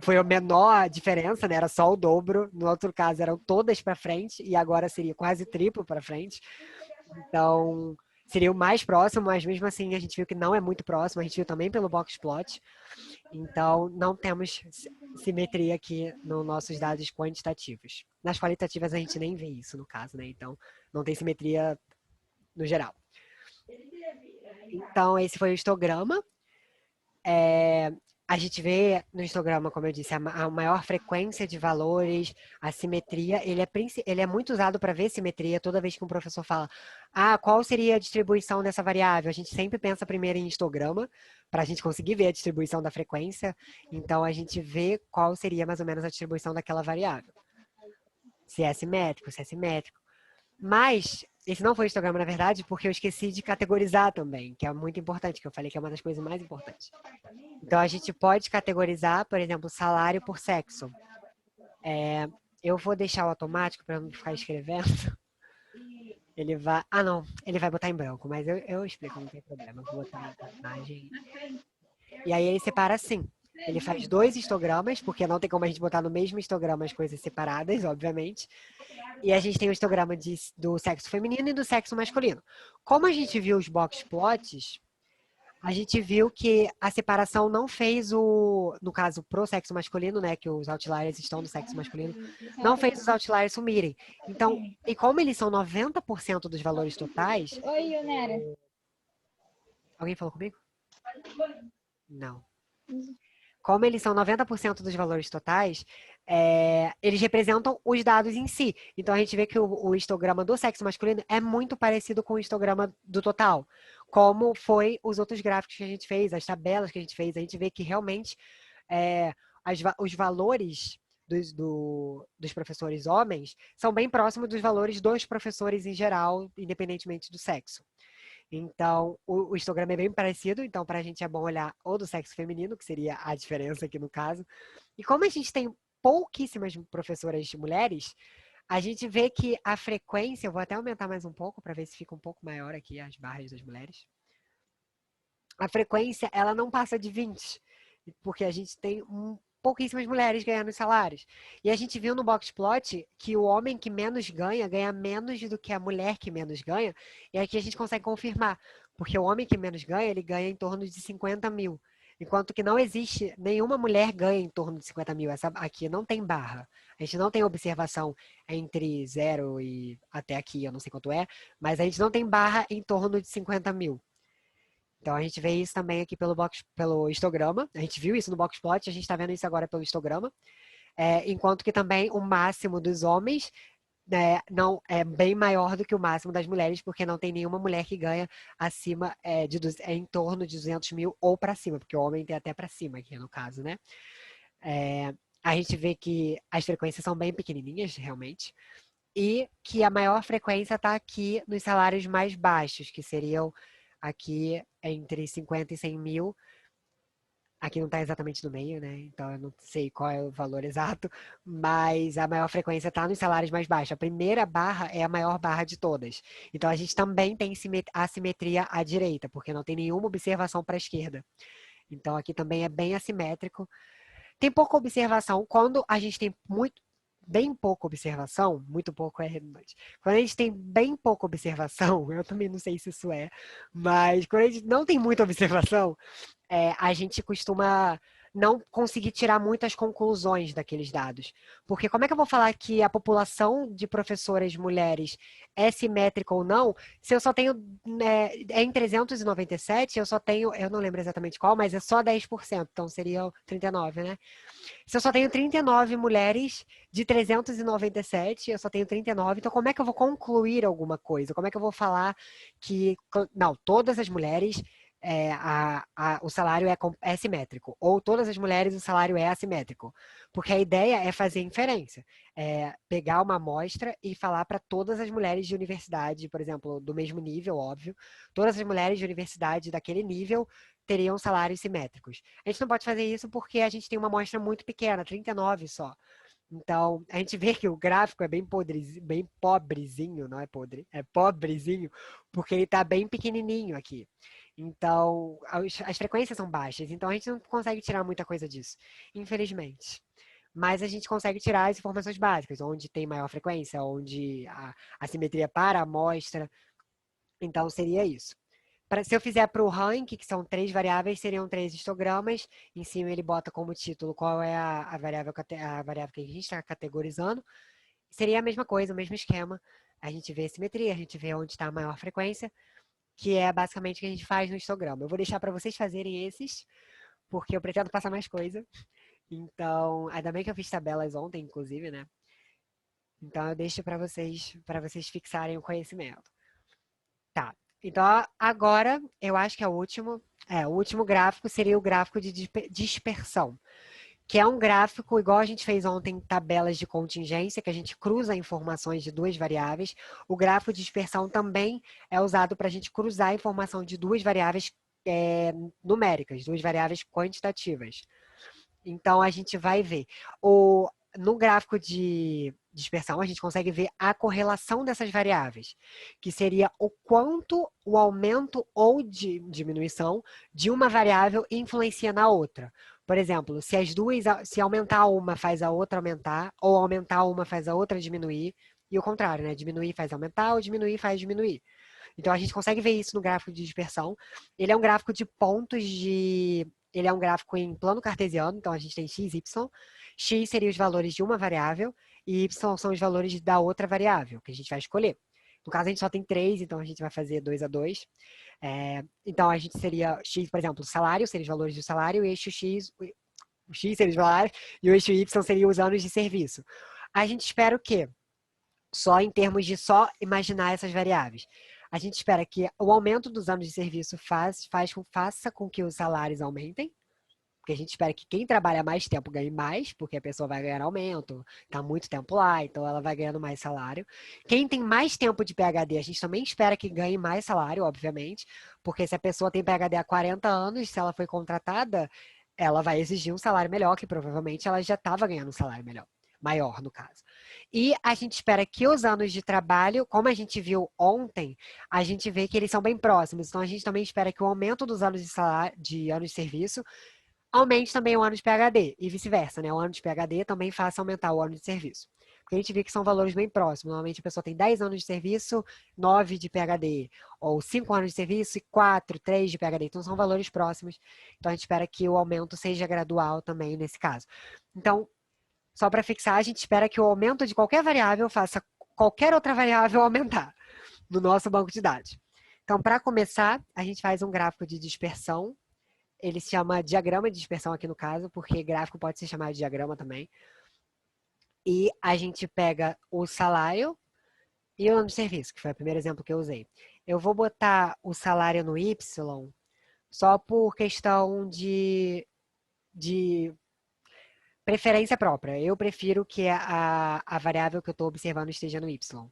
foi a menor diferença, né? Era só o dobro. No outro caso, eram todas para frente, e agora seria quase triplo para frente. Então, seria o mais próximo, mas mesmo assim a gente viu que não é muito próximo, a gente viu também pelo box plot. Então, não temos simetria aqui nos nossos dados quantitativos. Nas qualitativas a gente nem vê isso, no caso, né? Então, não tem simetria no geral. Então, esse foi o histograma. A gente vê no histograma, como eu disse, a maior frequência de valores, a simetria, ele é muito usado para ver simetria toda vez que um professor fala, qual seria a distribuição dessa variável? A gente sempre pensa primeiro em histograma, para a gente conseguir ver a distribuição da frequência, então a gente vê qual seria mais ou menos a distribuição daquela variável. Se é simétrico, se é simétrico. Mas esse não foi histograma, na verdade, porque eu esqueci de categorizar também, que é muito importante, que eu falei que é uma das coisas mais importantes. Então, a gente pode categorizar, por exemplo, salário por sexo. Eu vou deixar o automático para não ficar escrevendo. Ele vai... não, ele vai botar em branco, mas eu explico, não tem problema. Eu vou botar em imagem. E aí ele separa assim. Ele faz 2 histogramas, porque não tem como a gente botar no mesmo histograma as coisas separadas, obviamente. E a gente tem o histograma do sexo feminino e do sexo masculino. Como a gente viu os box plots, a gente viu que a separação não fez no caso, pro sexo masculino, né, que os outliers estão no sexo masculino, não fez os outliers sumirem. Então, e como eles são 90% dos valores totais... Oi, Yunera. Alguém falou comigo? Não. Como eles são 90% dos valores totais, eles representam os dados em si. Então, a gente vê que o histograma do sexo masculino é muito parecido com o histograma do total, como foi os outros gráficos que a gente fez, as tabelas que a gente fez. A gente vê que realmente os valores dos professores homens são bem próximos dos valores dos professores em geral, independentemente do sexo. Então, o histograma é bem parecido, então para a gente é bom olhar o do sexo feminino, que seria a diferença aqui no caso. E como a gente tem pouquíssimas professoras mulheres, a gente vê que a frequência, eu vou até aumentar mais um pouco para ver se fica um pouco maior aqui as barras das mulheres. A frequência, ela não passa de 20, porque a gente tem pouquíssimas mulheres ganhando salários. E a gente viu no boxplot que o homem que menos ganha, ganha menos do que a mulher que menos ganha. E aqui a gente consegue confirmar. Porque o homem que menos ganha, ele ganha em torno de 50 mil. Enquanto que não existe, nenhuma mulher ganha em torno de 50 mil. Essa aqui não tem barra. A gente não tem observação entre 0 e até aqui, eu não sei quanto é. Mas a gente não tem barra em torno de 50 mil. Então, a gente vê isso também aqui pelo histograma. A gente viu isso no boxplot, a gente está vendo isso agora pelo histograma. Enquanto que também o máximo dos homens não é bem maior do que o máximo das mulheres, porque não tem nenhuma mulher que ganha acima, em torno de 200 mil ou para cima, porque o homem tem até para cima aqui no caso, né? A gente vê que as frequências são bem pequenininhas, realmente, e que a maior frequência está aqui nos salários mais baixos, que seriam aqui entre 50 e 100 mil. Aqui não está exatamente no meio, né? Então eu não sei qual é o valor exato, mas a maior frequência está nos salários mais baixos. A primeira barra é a maior barra de todas. Então a gente também tem assimetria à direita, porque não tem nenhuma observação para a esquerda. Então aqui também é bem assimétrico. Tem pouca observação quando a gente tem bem pouca observação, muito pouco é redundante. Quando a gente tem bem pouca observação, eu também não sei se isso mas quando a gente não tem muita observação, a gente costuma não conseguir tirar muitas conclusões daqueles dados. Porque como é que eu vou falar que a população de professoras mulheres é simétrica ou não, se eu só tenho, em 397, eu só tenho, eu não lembro exatamente qual, mas é só 10%, então seria 39, né? Se eu só tenho 39 mulheres de 397, eu só tenho 39, então como é que eu vou concluir alguma coisa? Como é que eu vou falar que, não, todas as mulheres, o salário é simétrico, ou todas as mulheres o salário é assimétrico? Porque a ideia é fazer inferência, pegar uma amostra e falar para todas as mulheres de universidade, por exemplo, do mesmo nível, óbvio, todas as mulheres de universidade daquele nível teriam salários simétricos. A gente não pode fazer isso porque a gente tem uma amostra muito pequena, 39 só. Então, a gente vê que o gráfico é bem pobrezinho, não é podre, é pobrezinho, porque ele está bem pequenininho aqui. Então, as frequências são baixas, então a gente não consegue tirar muita coisa disso, infelizmente. Mas a gente consegue tirar as informações básicas, onde tem maior frequência, onde a simetria para a amostra. Então, seria isso. Se eu fizer para o rank, que são 3 variáveis, seriam 3 histogramas. Em cima ele bota como título qual é a variável que a gente está categorizando. Seria a mesma coisa, o mesmo esquema. A gente vê a simetria, a gente vê onde está a maior frequência, que é basicamente o que a gente faz no histograma. Eu vou deixar para vocês fazerem esses, porque eu pretendo passar mais coisa. Então, ainda bem que eu fiz tabelas ontem, inclusive, né? Então, eu deixo para vocês fixarem o conhecimento. Tá. Então, agora, eu acho que é o último. O último gráfico seria o gráfico de dispersão, que é um gráfico, igual a gente fez ontem, tabelas de contingência, que a gente cruza informações de duas variáveis. O gráfico de dispersão também é usado para a gente cruzar a informação de duas variáveis numéricas, duas variáveis quantitativas. Então, a gente vai ver. No gráfico de dispersão, a gente consegue ver a correlação dessas variáveis, que seria o quanto o aumento ou diminuição de uma variável influencia na outra. Por exemplo, se aumentar uma faz a outra aumentar, ou aumentar uma faz a outra diminuir, e o contrário, né? Diminuir faz aumentar, ou diminuir faz diminuir. Então, a gente consegue ver isso no gráfico de dispersão. Ele é um gráfico de pontos de... Ele é um gráfico em plano cartesiano, então a gente tem x, y. X seria os valores de uma variável e y são os valores da outra variável que a gente vai escolher. No caso, a gente só tem 3, então a gente vai fazer 2 a 2. Então, a gente seria x, por exemplo, o salário seria os valores do salário, o eixo x, o x seria os valores, e o eixo y seria os anos de serviço. A gente espera o quê? Só em termos de só imaginar essas variáveis. A gente espera que o aumento dos anos de serviço faça com que os salários aumentem, porque a gente espera que quem trabalha mais tempo ganhe mais, porque a pessoa vai ganhar aumento, está muito tempo lá, então ela vai ganhando mais salário. Quem tem mais tempo de PhD, a gente também espera que ganhe mais salário, obviamente, porque se a pessoa tem PhD há 40 anos, se ela foi contratada, ela vai exigir um salário melhor, que provavelmente ela já estava ganhando um salário melhor. Maior, no caso. E a gente espera que os anos de trabalho, como a gente viu ontem, a gente vê que eles são bem próximos. Então, a gente também espera que o aumento dos anos de anos de serviço aumente também o ano de PhD, e vice-versa, né? O ano de PhD também faça aumentar o ano de serviço. Porque a gente vê que são valores bem próximos. Normalmente a pessoa tem 10 anos de serviço, 9 de PhD, ou 5 anos de serviço e 4, 3 de PhD. Então, são valores próximos. Então, a gente espera que o aumento seja gradual também nesse caso. Então, só para fixar, a gente espera que o aumento de qualquer variável faça qualquer outra variável aumentar no nosso banco de dados. Então, para começar, a gente faz um gráfico de dispersão. Ele se chama diagrama de dispersão aqui no caso, porque gráfico pode ser chamado de diagrama também. E a gente pega o salário e o ano de serviço, que foi o primeiro exemplo que eu usei. Eu vou botar o salário no Y só por questão de preferência própria. Eu prefiro que a variável que eu estou observando esteja no Y.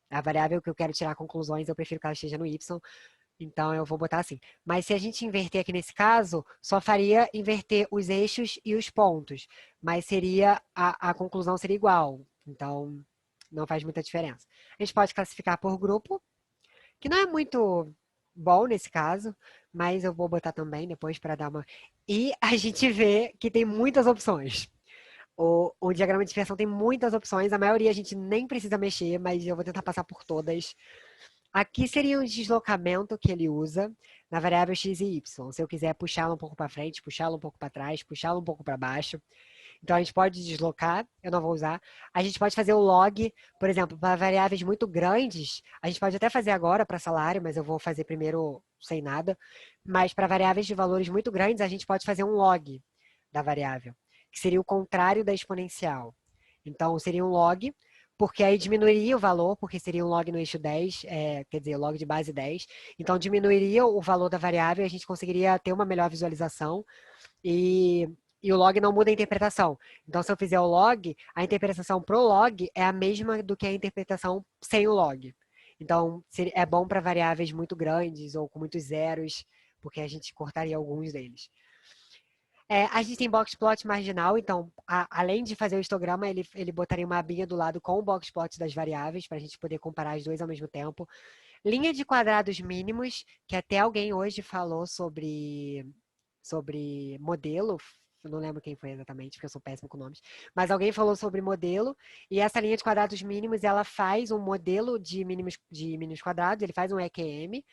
A variável que eu quero tirar conclusões, eu prefiro que ela esteja no Y. Então, eu vou botar assim. Mas se a gente inverter aqui nesse caso, só faria inverter os eixos e os pontos. Mas a conclusão seria igual. Então, não faz muita diferença. A gente pode classificar por grupo, que não é muito bom nesse caso, mas eu vou botar também depois para dar uma... E a gente vê que tem muitas opções. O diagrama de dispersão tem muitas opções, a maioria a gente nem precisa mexer, mas eu vou tentar passar por todas. Aqui seria o deslocamento que ele usa na variável x e y. Se eu quiser puxá-lo um pouco para frente, puxá-lo um pouco para trás, puxá-lo um pouco para baixo. Então, a gente pode deslocar, eu não vou usar. A gente pode fazer o log, por exemplo, para variáveis muito grandes, a gente pode até fazer agora para salário, mas eu vou fazer primeiro sem nada. Mas para variáveis de valores muito grandes, a gente pode fazer um log da variável, que seria o contrário da exponencial. Então, seria um log, porque aí diminuiria o valor, porque seria um log no eixo 10, quer dizer, log de base 10. Então, diminuiria o valor da variável e a gente conseguiria ter uma melhor visualização e o log não muda a interpretação. Então, se eu fizer o log, a interpretação pro log é a mesma do que a interpretação sem o log. Então, é bom para variáveis muito grandes ou com muitos zeros, porque a gente cortaria alguns deles. A gente tem box plot marginal, então, além de fazer o histograma, ele botaria uma abinha do lado com o box plot das variáveis, para a gente poder comparar as duas ao mesmo tempo. Linha de quadrados mínimos, que até alguém hoje falou sobre modelo, eu não lembro quem foi exatamente, porque eu sou péssimo com nomes, mas alguém falou sobre modelo, e essa linha de quadrados mínimos, ela faz um modelo de mínimos quadrados, ele faz um EQM,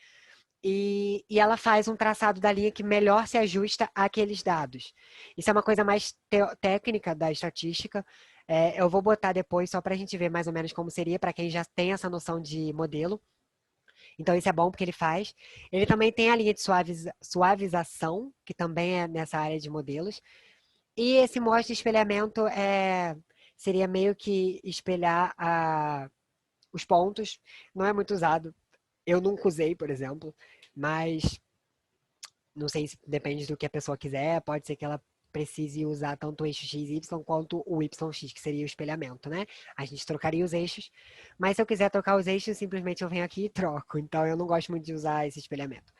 e ela faz um traçado da linha que melhor se ajusta àqueles dados. Isso é uma coisa mais técnica da estatística. Eu vou botar depois só para a gente ver mais ou menos como seria, para quem já tem essa noção de modelo. Então, isso é bom porque ele faz. Ele também tem a linha de suavização, que também é nessa área de modelos. E esse mostra espelhamento seria meio que espelhar os pontos. Não é muito usado. Eu nunca usei, por exemplo, mas não sei se depende do que a pessoa quiser. Pode ser que ela precise usar tanto o eixo XY quanto o YX, que seria o espelhamento, né? A gente trocaria os eixos, mas se eu quiser trocar os eixos, simplesmente eu venho aqui e troco. Então, eu não gosto muito de usar esse espelhamento.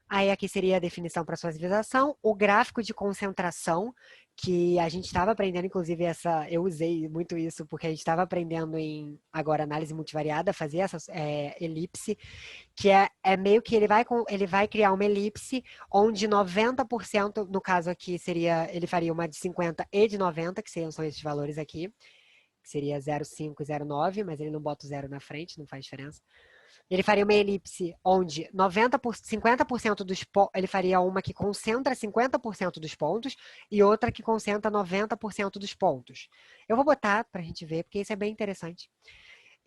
Aí aqui seria a definição para sua visualização, o gráfico de concentração, que a gente estava aprendendo, inclusive eu usei muito isso, porque a gente estava aprendendo em, agora, análise multivariada, fazer essa elipse, que é meio que ele vai criar uma elipse onde 90%, no caso aqui ele faria uma de 50 e de 90, que são esses valores aqui, que seria 0,5 e 0,9, mas ele não bota o zero na frente, não faz diferença. Ele faria uma elipse onde 50% dos pontos, ele faria uma que concentra 50% dos pontos e outra que concentra 90% dos pontos. Eu vou botar para a gente ver, porque isso é bem interessante.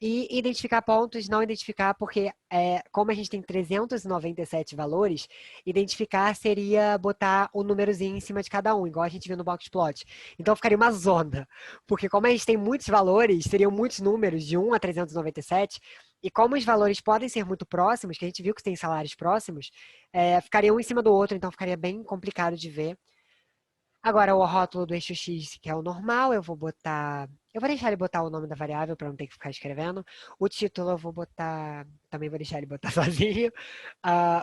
E identificar pontos, não identificar, porque como a gente tem 397 valores, identificar seria botar o númerozinho em cima de cada um, igual a gente viu no Boxplot. Então ficaria uma zona, porque como a gente tem muitos valores, seriam muitos números, de 1 a 397, e como os valores podem ser muito próximos, que a gente viu que tem salários próximos, ficaria um em cima do outro, então ficaria bem complicado de ver. Agora, o rótulo do eixo X, que é o normal, eu vou deixar ele botar o nome da variável para não ter que ficar escrevendo. O título eu vou botar, também vou deixar ele botar sozinho.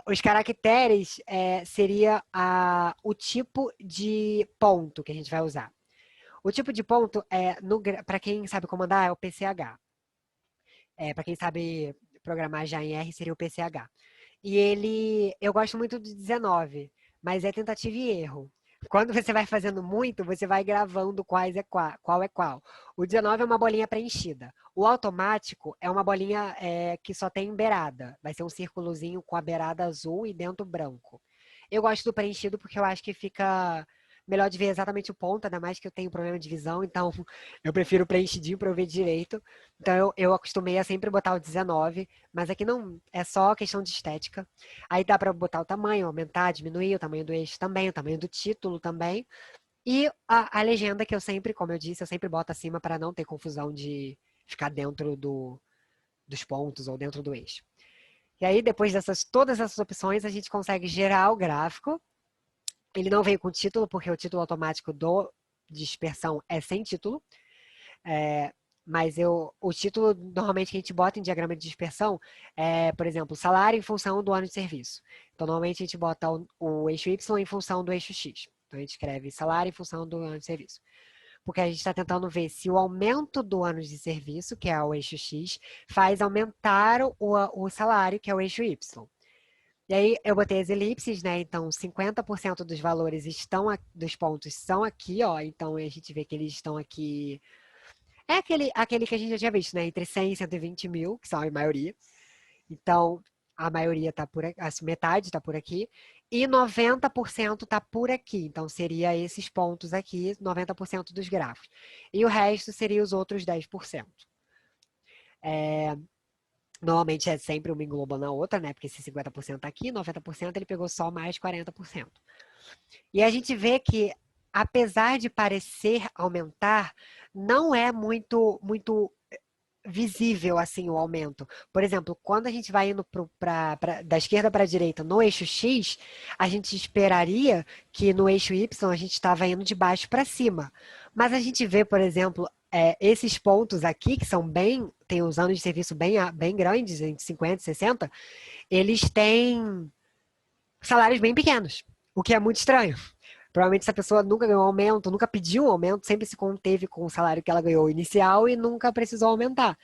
Os caracteres seria o tipo de ponto que a gente vai usar. O tipo de ponto, para quem sabe comandar, é o PCH. Para quem sabe programar já em R, seria o PCH. E eu gosto muito do 19, mas é tentativa e erro. Quando você vai fazendo muito, você vai gravando qual é qual. O 19 é uma bolinha preenchida. O automático é uma bolinha que só tem beirada. Vai ser um círculozinho com a beirada azul e dentro branco. Eu gosto do preenchido porque eu acho que fica melhor de ver exatamente o ponto, ainda mais que eu tenho problema de visão, então eu prefiro preenchidinho para eu ver direito. Então eu acostumei a sempre botar o 19, mas aqui não é só questão de estética. Aí dá para botar o tamanho, aumentar, diminuir o tamanho do eixo também, o tamanho do título também. E a legenda que eu sempre, como eu disse, eu sempre boto acima para não ter confusão de ficar dentro dos pontos ou dentro do eixo. E aí, depois todas essas opções, a gente consegue gerar o gráfico. Ele não veio com título, porque o título automático do dispersão é sem título. Mas o título, normalmente, que a gente bota em diagrama de dispersão por exemplo, salário em função do ano de serviço. Então, normalmente, a gente bota o eixo Y em função do eixo X. Então, a gente escreve salário em função do ano de serviço. Porque a gente está tentando ver se o aumento do ano de serviço, que é o eixo X, faz aumentar o salário, que é o eixo Y. E aí eu botei as elipses, né? Então 50% dos valores dos pontos são aqui, ó. Então a gente vê que eles estão aqui. É aquele que a gente já tinha visto, né? Entre 100 e 120 mil, que são a maioria. Então a maioria tá por aqui, metade está por aqui. E 90% está por aqui. Então seria esses pontos aqui, 90% dos grafos. E o resto seria os outros 10%. Normalmente é sempre uma englobando a outra, né? Porque se 50% tá aqui, 90% ele pegou só mais 40%. E a gente vê que, apesar de parecer aumentar, não é muito visível assim o aumento. Por exemplo, quando a gente vai indo da esquerda para a direita no eixo X, a gente esperaria que no eixo Y a gente estava indo de baixo para cima. Mas a gente vê, por exemplo, esses pontos aqui, que são tem os anos de serviço bem grandes, entre 50 e 60, eles têm salários bem pequenos, o que é muito estranho. Provavelmente essa pessoa nunca ganhou aumento, nunca pediu um aumento, sempre se conteve com o salário que ela ganhou inicial e nunca precisou aumentar.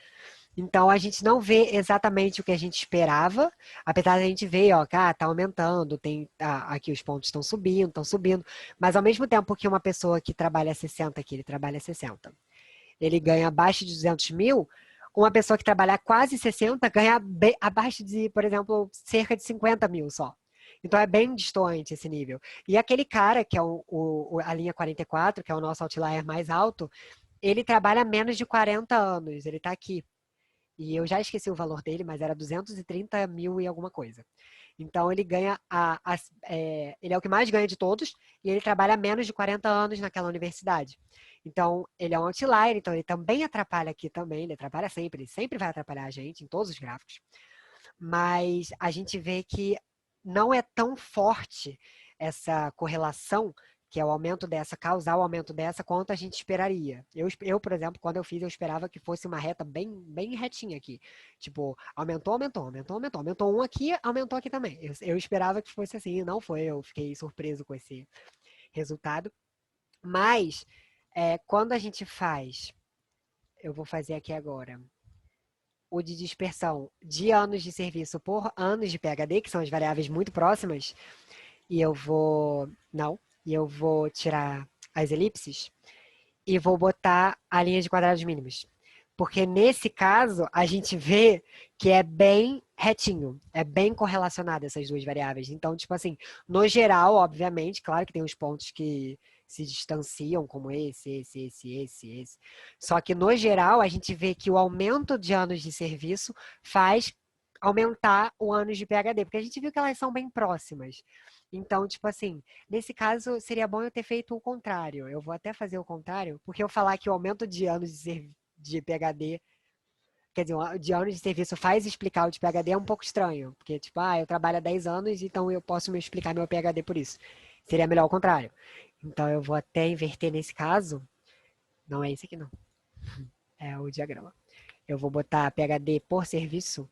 Então, a gente não vê exatamente o que a gente esperava, apesar de a gente ver, ó, que tá aumentando, aqui os pontos estão subindo, mas ao mesmo tempo que uma pessoa que trabalha 60 aqui, ele trabalha 60, ele ganha abaixo de 200 mil, uma pessoa que trabalha quase 60 ganha abaixo de, por exemplo, cerca de 50 mil só. Então, é bem distante esse nível. E aquele cara, que é a linha 44, que é o nosso outlier mais alto, ele trabalha menos de 40 anos, ele está aqui. E eu já esqueci o valor dele, mas era 230 mil e alguma coisa. Então, ele ganha ele é o que mais ganha de todos e ele trabalha há menos de 40 anos naquela universidade. Então, ele é um outlier, então ele também atrapalha aqui também, ele atrapalha sempre, ele sempre vai atrapalhar a gente em todos os gráficos. Mas a gente vê que não é tão forte essa correlação, que é o aumento dessa, causar o aumento dessa, quanto a gente esperaria. Por exemplo, quando eu fiz, eu esperava que fosse uma reta bem retinha aqui. Tipo, aumentou um aqui, aumentou aqui também. Eu esperava que fosse assim, e não foi. Eu fiquei surpreso com esse resultado. Mas, quando a gente faz, eu vou fazer aqui agora, o de dispersão de anos de serviço por anos de PhD, que são as variáveis muito próximas, e eu vou tirar as elipses e vou botar a linha de quadrados mínimos. Porque nesse caso, a gente vê que é bem retinho, é bem correlacionado essas duas variáveis. Então, tipo assim, no geral, obviamente, claro que tem os pontos que se distanciam, como esse. Só que, no geral, a gente vê que o aumento de anos de serviço faz aumentar o anos de PhD, porque a gente viu que elas são bem próximas. Então, tipo assim, nesse caso, seria bom eu ter feito o contrário. Eu vou até fazer o contrário, porque eu falar que o aumento de anos de PhD, quer dizer, de anos de serviço faz explicar o de PhD é um pouco estranho. Porque, tipo, eu trabalho há 10 anos, então eu posso me explicar meu PhD por isso. Seria melhor o contrário. Então, eu vou até inverter nesse caso. Não é esse aqui, não. É o diagrama. Eu vou botar PhD por serviço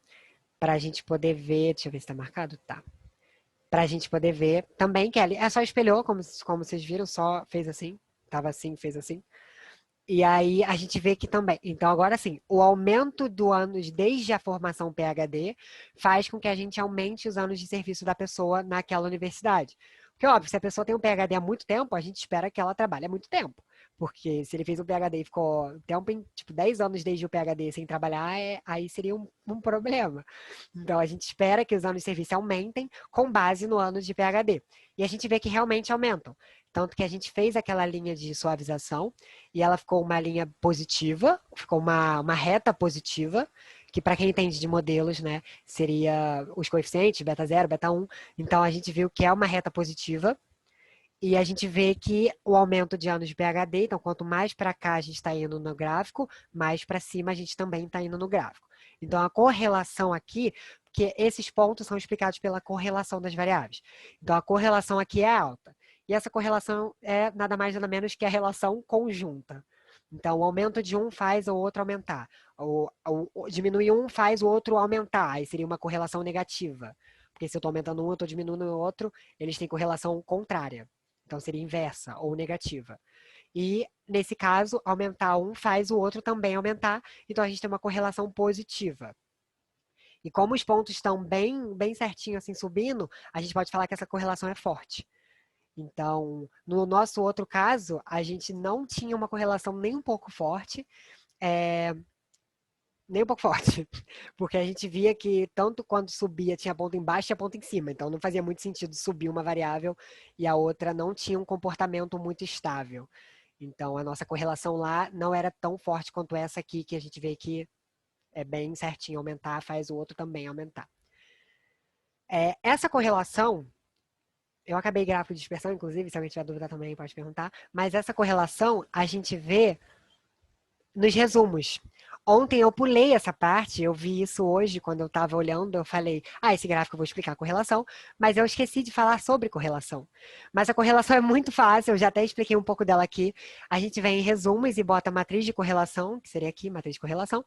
para a gente poder ver. Deixa eu ver se está marcado. Tá. Para a gente poder ver também que é só espelhou, como vocês viram, só fez assim. Tava assim, fez assim. E aí a gente vê que também. Então, agora sim, o aumento do anos desde a formação PhD faz com que a gente aumente os anos de serviço da pessoa naquela universidade. Porque, óbvio, se a pessoa tem um PhD há muito tempo, a gente espera que ela trabalhe há muito tempo. Porque se ele fez um PhD e ficou tipo, 10 anos desde o PhD sem trabalhar, aí seria um problema. Então, a gente espera que os anos de serviço aumentem com base no ano de PhD. E a gente vê que realmente aumentam. Tanto que a gente fez aquela linha de suavização e ela ficou uma linha positiva, ficou uma reta positiva, que para quem entende de modelos, né, seria os coeficientes, beta 0, beta 1. Então, a gente viu que é uma reta positiva e a gente vê que o aumento de anos de PhD, então, quanto mais para cá a gente está indo no gráfico, mais para cima a gente também está indo no gráfico. Então, a correlação aqui, porque esses pontos são explicados pela correlação das variáveis. Então, a correlação aqui é alta. E essa correlação é nada mais nada menos que a relação conjunta. Então, o aumento de um faz o outro aumentar. Diminuir um faz o outro aumentar. Aí seria uma correlação negativa. Porque se eu estou aumentando um, eu estou diminuindo o outro, eles têm correlação contrária. Então, seria inversa ou negativa. E, nesse caso, aumentar um faz o outro também aumentar. Então, a gente tem uma correlação positiva. E como os pontos estão bem certinho assim subindo, a gente pode falar que essa correlação é forte. Então, no nosso outro caso, a gente não tinha uma correlação nem um pouco forte, nem um pouco forte, porque a gente via que tanto quando subia tinha ponto embaixo e ponto em cima, então não fazia muito sentido subir uma variável e a outra não tinha um comportamento muito estável. Então, a nossa correlação lá não era tão forte quanto essa aqui, que a gente vê que é bem certinho, aumentar faz o outro também aumentar. Essa correlação, eu acabei gráfico de dispersão, inclusive, se alguém tiver dúvida também pode perguntar, mas essa correlação a gente vê nos resumos. Ontem eu pulei essa parte, eu vi isso hoje quando eu estava olhando, eu falei, esse gráfico eu vou explicar a correlação, mas eu esqueci de falar sobre correlação. Mas a correlação é muito fácil, eu já até expliquei um pouco dela aqui. A gente vem em resumos e bota matriz de correlação, que seria aqui, matriz de correlação.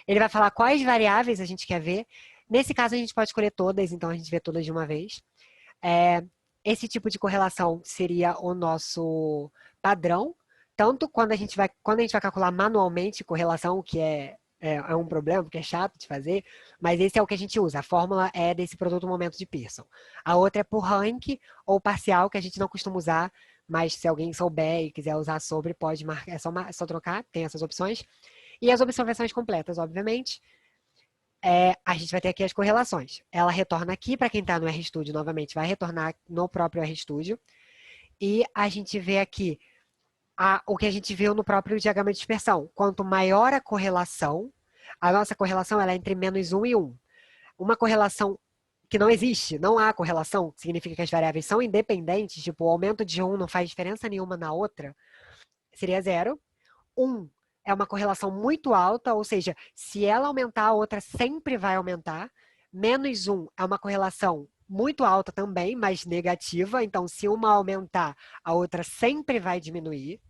Ele vai falar quais variáveis a gente quer ver. Nesse caso, a gente pode escolher todas, então a gente vê todas de uma vez. Esse tipo de correlação seria o nosso padrão, tanto quando a gente vai calcular manualmente correlação, que é um problema, porque é chato de fazer, mas esse é o que a gente usa. A fórmula é desse produto momento de Pearson. A outra é por rank ou parcial, que a gente não costuma usar, mas se alguém souber e quiser usar sobre, pode marcar, é só trocar, tem essas opções. E as observações completas, obviamente. A gente vai ter aqui as correlações. Ela retorna aqui, para quem está no RStudio, novamente, vai retornar no próprio RStudio. E a gente vê aqui o que a gente viu no próprio diagrama de dispersão. Quanto maior a correlação, A nossa correlação ela é entre -1 e 1. Uma correlação que não existe, não há correlação, significa que as variáveis são independentes, tipo, o aumento de um não faz diferença nenhuma na outra, seria 0. 1 é uma correlação muito alta, ou seja, se ela aumentar, a outra sempre vai aumentar. -1 é uma correlação muito alta também, mas negativa, então se uma aumentar, a outra sempre vai diminuir.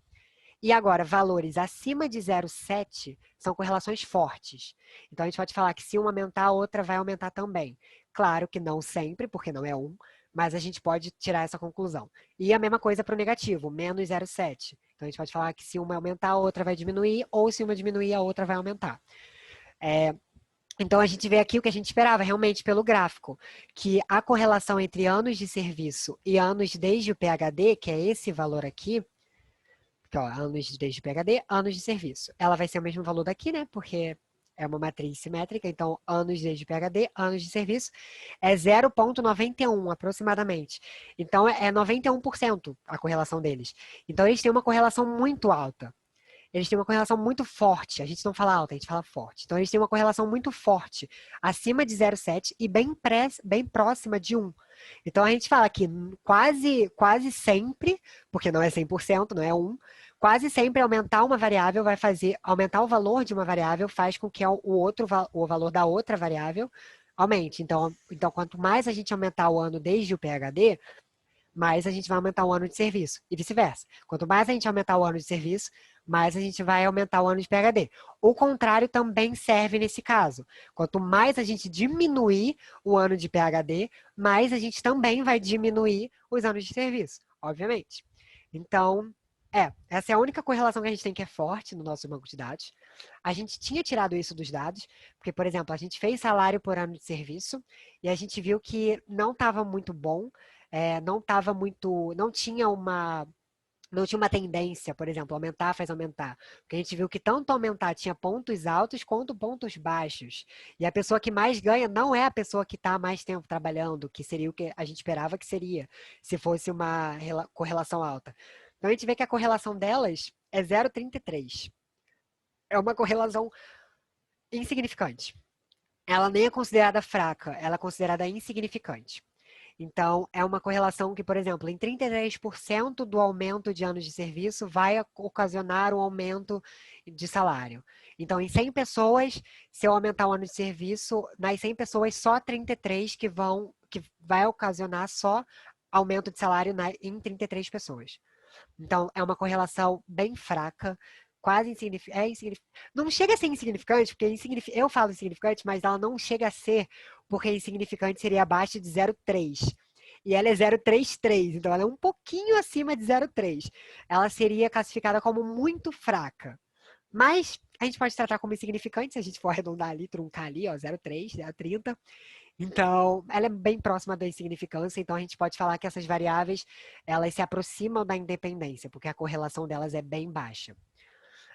E agora, valores acima de 0,7 são correlações fortes. Então, a gente pode falar que se uma aumentar, a outra vai aumentar também. Claro que não sempre, porque não é 1, mas a gente pode tirar essa conclusão. E a mesma coisa para o negativo, -0,7. Então, a gente pode falar que se uma aumentar, a outra vai diminuir, ou se uma diminuir, a outra vai aumentar. Então, a gente vê aqui o que a gente esperava, realmente, pelo gráfico, que a correlação entre anos de serviço e anos desde o PHD, que é esse valor aqui, que, ó, anos desde o PHD, anos de serviço. Ela vai ser o mesmo valor daqui, né? Porque é uma matriz simétrica, então anos desde o PHD, anos de serviço, é 0,91 aproximadamente. Então é 91% a correlação deles. Então eles têm uma correlação muito alta. Eles têm uma correlação muito forte. A gente não fala alta, a gente fala forte. Então eles têm uma correlação muito forte, acima de 0,7 e bem próxima de 1. Então a gente fala que quase sempre, porque não é 100%, não é 1, quase sempre aumentar uma variável vai fazer, aumentar o valor de uma variável faz com que o valor da outra variável aumente. Então, quanto mais a gente aumentar o ano desde o PHD, mais a gente vai aumentar o ano de serviço, e vice-versa. Quanto mais a gente aumentar o ano de serviço, mais a gente vai aumentar o ano de PHD. O contrário também serve nesse caso. Quanto mais a gente diminuir o ano de PHD, mais a gente também vai diminuir os anos de serviço, obviamente. Então, essa é a única correlação que a gente tem que é forte no nosso banco de dados. A gente tinha tirado isso dos dados, porque, por exemplo, a gente fez salário por ano de serviço, e a gente viu que não estava muito bom, não tinha uma tendência, por exemplo, aumentar faz aumentar. Porque a gente viu que tanto aumentar tinha pontos altos quanto pontos baixos. E a pessoa que mais ganha não é a pessoa que está mais tempo trabalhando, que seria o que a gente esperava que seria, se fosse uma correlação alta. Então a gente vê que a correlação delas é 0,33. É uma correlação insignificante. Ela nem é considerada fraca, ela é considerada insignificante. Então, é uma correlação que, por exemplo, em 33% do aumento de anos de serviço vai ocasionar um aumento de salário. Então, em 100 pessoas, se eu aumentar o ano de serviço, nas 100 pessoas, só 33 que vai ocasionar só aumento de salário em 33 pessoas. Então, é uma correlação bem fraca, quase insignificante. Não chega a ser insignificante, porque eu falo insignificante, mas ela não chega a ser, porque insignificante seria abaixo de 0,3. E ela é 0,33, então ela é um pouquinho acima de 0,3. Ela seria classificada como muito fraca. Mas a gente pode tratar como insignificante, se a gente for arredondar ali, truncar ali, ó, 0,3, 0,30. Então, ela é bem próxima da insignificância, então a gente pode falar que essas variáveis, elas se aproximam da independência, porque a correlação delas é bem baixa.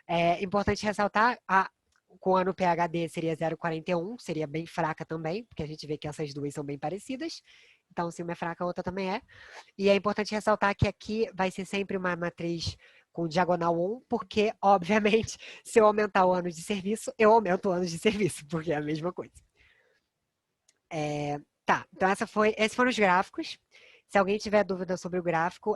É importante ressaltar, com o ano PHD seria 0,41, seria bem fraca também, porque a gente vê que essas duas são bem parecidas. Então, se uma é fraca, a outra também é. E é importante ressaltar que aqui vai ser sempre uma matriz com diagonal 1, porque, obviamente, se eu aumentar o ano de serviço, eu aumento o ano de serviço, porque é a mesma coisa. Tá, então esses foram os gráficos. Se alguém tiver dúvida sobre o gráfico,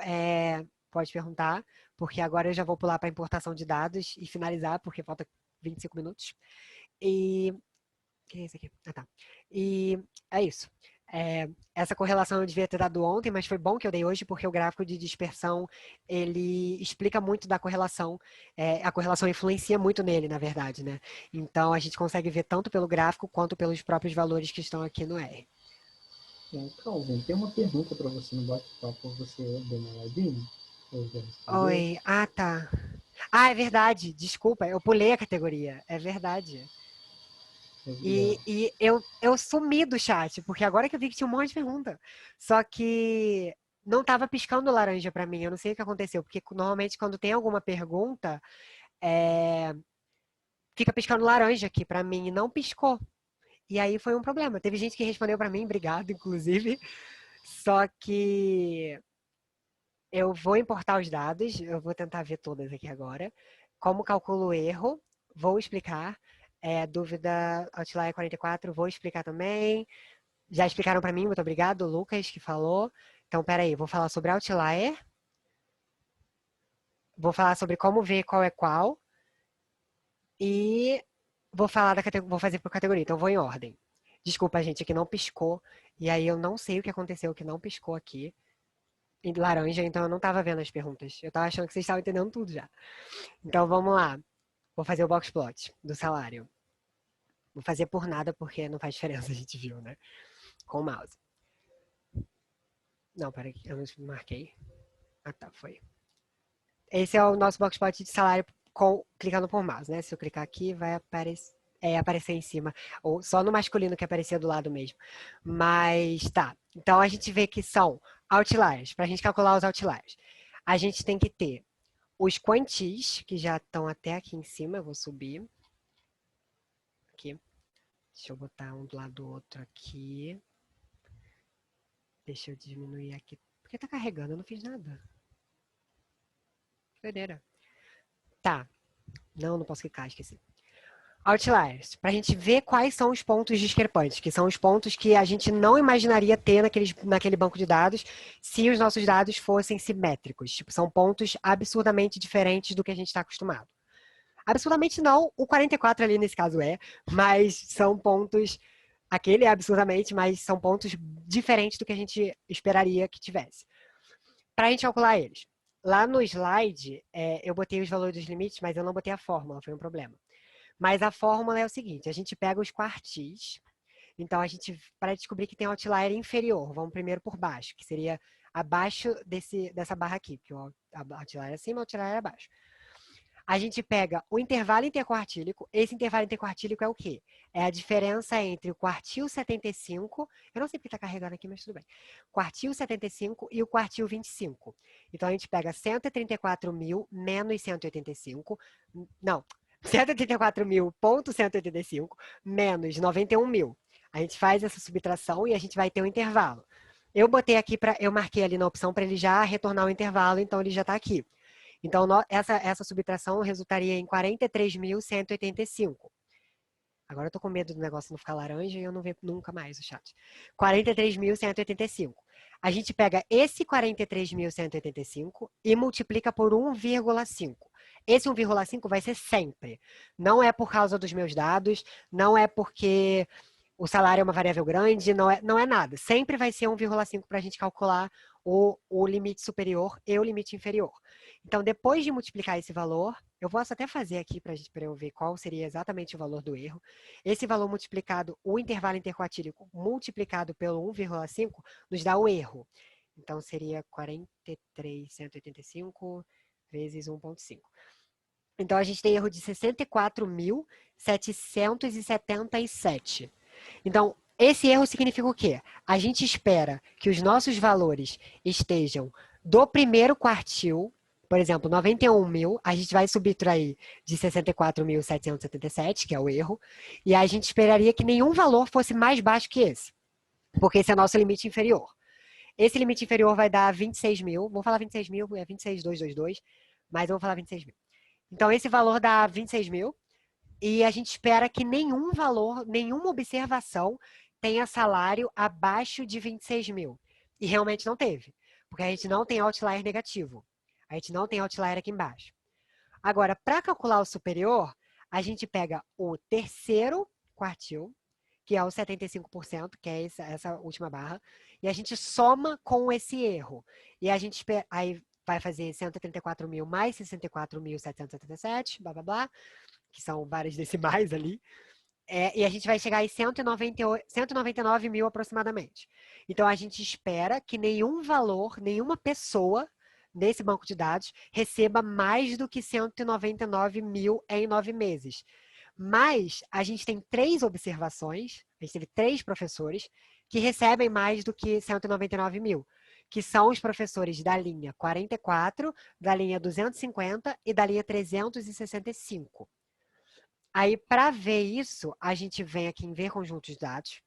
pode perguntar, porque agora eu já vou pular para a importação de dados e finalizar, porque falta 25 minutos. E... que é esse aqui? Ah, tá. E é isso. Essa correlação eu devia ter dado ontem, mas foi bom que eu dei hoje, porque o gráfico de dispersão, ele explica muito da correlação. A correlação influencia muito nele, na verdade, né? Então, a gente consegue ver tanto pelo gráfico, quanto pelos próprios valores que estão aqui no R. Calvin, tem uma pergunta para você no bate-papo, você deu uma olhadinha? Oi, tá. Ah, é verdade, desculpa, eu pulei a categoria, é verdade. E eu sumi do chat, porque agora que eu vi que tinha um monte de pergunta. Só que não estava piscando laranja para mim, eu não sei o que aconteceu, porque normalmente quando tem alguma pergunta, fica piscando laranja aqui para mim e não piscou. E aí foi um problema. Teve gente que respondeu para mim, obrigado, inclusive. Só que eu vou importar os dados, eu vou tentar ver todas aqui agora. Como calculo o erro, vou explicar. Dúvida, Outlier 44, vou explicar também. Já explicaram para mim, muito obrigado, o Lucas que falou. Então, peraí, vou falar sobre Outlier. Vou falar sobre como ver qual é qual. E vou falar vou fazer por categoria, então vou em ordem. Desculpa, gente, aqui não piscou. E aí eu não sei o que aconteceu, que não piscou aqui. Em laranja, então eu não estava vendo as perguntas. Eu estava achando que vocês estavam entendendo tudo já. Então vamos lá. Vou fazer o box plot do salário. Vou fazer por nada, porque não faz diferença, a gente viu, né? Com o mouse. Não, peraí, eu não marquei. Ah, tá, foi. Esse é o nosso box plot de salário clicando por mouse, né? Se eu clicar aqui, vai aparecer em cima. Ou só no masculino que aparecia do lado mesmo. Mas tá. Então a gente vê que são outliers. Para a gente calcular os outliers, a gente tem que ter os quantis, que já estão até aqui em cima. Eu vou subir. Aqui. Deixa eu botar um do lado do outro aqui. Deixa eu diminuir aqui. Porque tá carregando, eu não fiz nada. Doideira. Tá. Não posso clicar, esqueci. Outliers, para a gente ver quais são os pontos discrepantes, que são os pontos que a gente não imaginaria ter naquele banco de dados se os nossos dados fossem simétricos. Tipo, são pontos absurdamente diferentes do que a gente está acostumado. Absurdamente não, o 44 ali nesse caso mas são pontos, aquele é absurdamente, mas são pontos diferentes do que a gente esperaria que tivesse. Para a gente calcular eles, lá no slide, eu botei os valores dos limites, mas eu não botei a fórmula, foi um problema. Mas a fórmula é o seguinte, a gente pega os quartis, então para descobrir que tem um outlier inferior, vamos primeiro por baixo, que seria abaixo dessa barra aqui, porque o outlier é acima, o outlier é abaixo. A gente pega o intervalo interquartílico, esse intervalo interquartílico é o quê? É a diferença entre o quartil 75, eu não sei porque está carregando aqui, mas tudo bem, quartil 75 e o quartil 25. Então a gente pega 134.000 menos 185, não, 134.185 menos 91.000. A gente faz essa subtração e a gente vai ter um intervalo. Eu botei aqui, eu marquei ali na opção para ele já retornar o intervalo, então ele já está aqui. Então, essa subtração resultaria em 43.185. Agora eu tô com medo do negócio não ficar laranja e eu não ver nunca mais o chat. 43.185. A gente pega esse 43.185 e multiplica por 1,5. Esse 1,5 vai ser sempre. Não é por causa dos meus dados, não é porque o salário é uma variável grande, não é nada. Sempre vai ser 1,5 para a gente calcular o limite superior e o limite inferior. Então, depois de multiplicar esse valor, eu posso até fazer aqui para eu ver qual seria exatamente o valor do erro. Esse valor multiplicado, o intervalo interquartílico multiplicado pelo 1,5, nos dá o erro. Então, seria 43.185 vezes 1,5. Então, a gente tem erro de 64.777. Então, esse erro significa o quê? A gente espera que os nossos valores estejam do primeiro quartil, por exemplo, 91.000, a gente vai subtrair de 64.777, que é o erro, e a gente esperaria que nenhum valor fosse mais baixo que esse, porque esse é o nosso limite inferior. Esse limite inferior vai dar 26.000, vou falar 26.000, é 26.222, mas eu vou falar 26.000. Então, esse valor dá 26.000, e a gente espera que nenhum valor, nenhuma observação tenha salário abaixo de 26.000. E realmente não teve, porque a gente não tem outlier negativo. A gente não tem outlier aqui embaixo. Agora, para calcular o superior, a gente pega o terceiro quartil, que é o 75%, que é essa última barra, e a gente soma com esse erro. E a gente aí vai fazer 134.000 mais 64.777, blá, blá, blá, que são várias decimais ali, e a gente vai chegar em 199.000 aproximadamente. Então, a gente espera que nenhum valor, nenhuma pessoa nesse banco de dados receba mais do que 199.000 em 9 meses. Mas a gente tem 3 observações, a gente teve 3 professores que recebem mais do que 199.000, que são os professores da linha 44, da linha 250 e da linha 365. Aí, para ver isso, a gente vem aqui em ver conjuntos de dados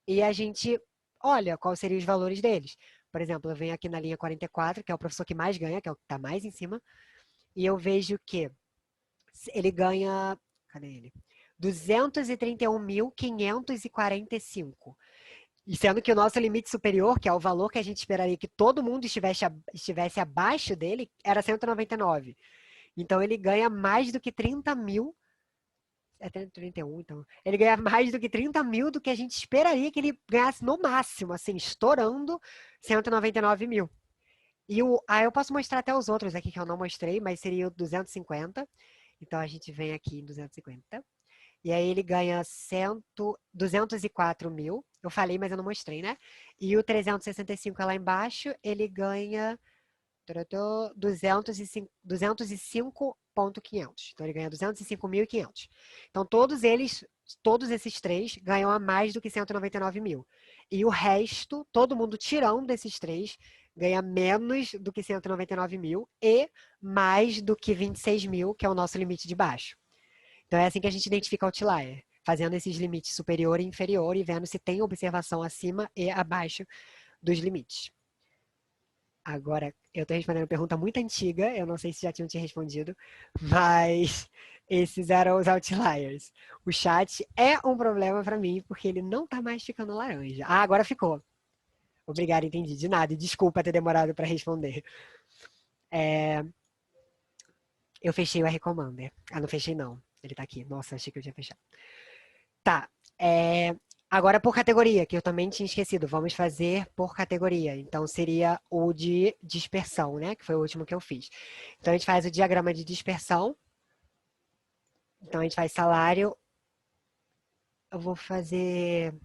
e a gente olha quais seriam os valores deles. Por exemplo, eu venho aqui na linha 44, que é o professor que mais ganha, que é o que está mais em cima, e eu vejo que ele ganha, cadê ele? 231.545. E sendo que o nosso limite superior, que é o valor que a gente esperaria que todo mundo estivesse abaixo dele, era 199. Então, ele ganha mais do que 30 mil. É 31, então. Ele ganha mais do que 30 mil do que a gente esperaria que ele ganhasse no máximo, assim, estourando 199 mil. Eu posso mostrar até os outros aqui que eu não mostrei, mas seria o 250. Então, a gente vem aqui em 250. E aí ele ganha 204 mil. Eu falei, mas eu não mostrei, né? E o 365 lá embaixo, ele ganha 205.500. Então, ele ganha 205.500. Então, todos esses três, ganham a mais do que 199 mil. E o resto, todo mundo tirando desses três, ganha menos do que 199 mil e mais do que 26 mil, que é o nosso limite de baixo. Então, é assim que a gente identifica o outlier, fazendo esses limites superior e inferior e vendo se tem observação acima e abaixo dos limites. Agora, eu estou respondendo uma pergunta muito antiga, eu não sei se já tinham te respondido, mas esses eram os outliers. O chat é um problema para mim, porque ele não está mais ficando laranja. Ah, agora ficou. Obrigada, entendi. De nada, e desculpa ter demorado para responder. Eu fechei o R-Commander. Ah, não fechei não. Ele tá aqui. Nossa, achei que eu tinha fechado. Tá. Agora por categoria, que eu também tinha esquecido. Vamos fazer por categoria. Então, seria o de dispersão, né? Que foi o último que eu fiz. Então, a gente faz o diagrama de dispersão. Então, a gente faz salário. Eu vou fazer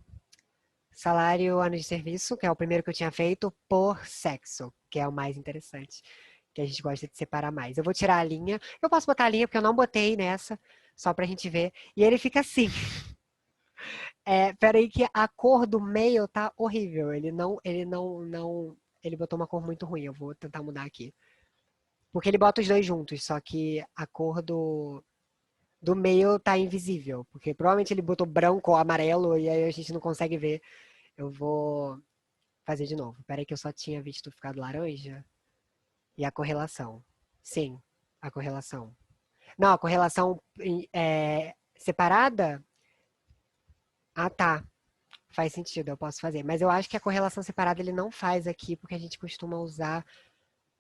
salário, ano de serviço, que é o primeiro que eu tinha feito, por sexo, que é o mais interessante, que a gente gosta de separar mais. Eu vou tirar a linha. Eu posso botar a linha, porque eu não botei nessa, só pra gente ver. E ele fica assim. Peraí que a cor do meio tá horrível. Ele botou uma cor muito ruim. Eu vou tentar mudar aqui. Porque ele bota os dois juntos, só que a cor do meio tá invisível. Porque provavelmente ele botou branco ou amarelo e aí a gente não consegue ver. Eu vou fazer de novo. Peraí que eu só tinha visto ficado laranja. E a correlação. Sim, a correlação. Não, a correlação separada? Ah, tá. Faz sentido, eu posso fazer. Mas eu acho que a correlação separada ele não faz aqui, porque a gente costuma usar.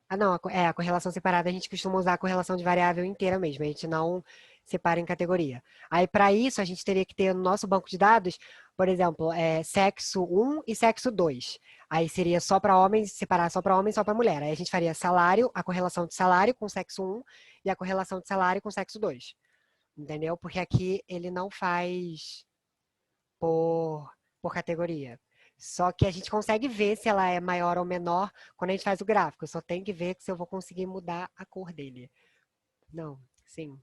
Ah, não, a correlação separada a gente costuma usar a correlação de variável inteira mesmo. A gente não separa em categoria. Aí, para isso, a gente teria que ter no nosso banco de dados, por exemplo, sexo 1 e sexo 2. Aí seria só para homens, separar só para homem e só para mulher. Aí a gente faria salário, a correlação de salário com sexo 1 e a correlação de salário com sexo 2. Entendeu? Porque aqui ele não faz por categoria. Só que a gente consegue ver se ela é maior ou menor quando a gente faz o gráfico. Eu só tenho que ver se eu vou conseguir mudar a cor dele. Não, sim.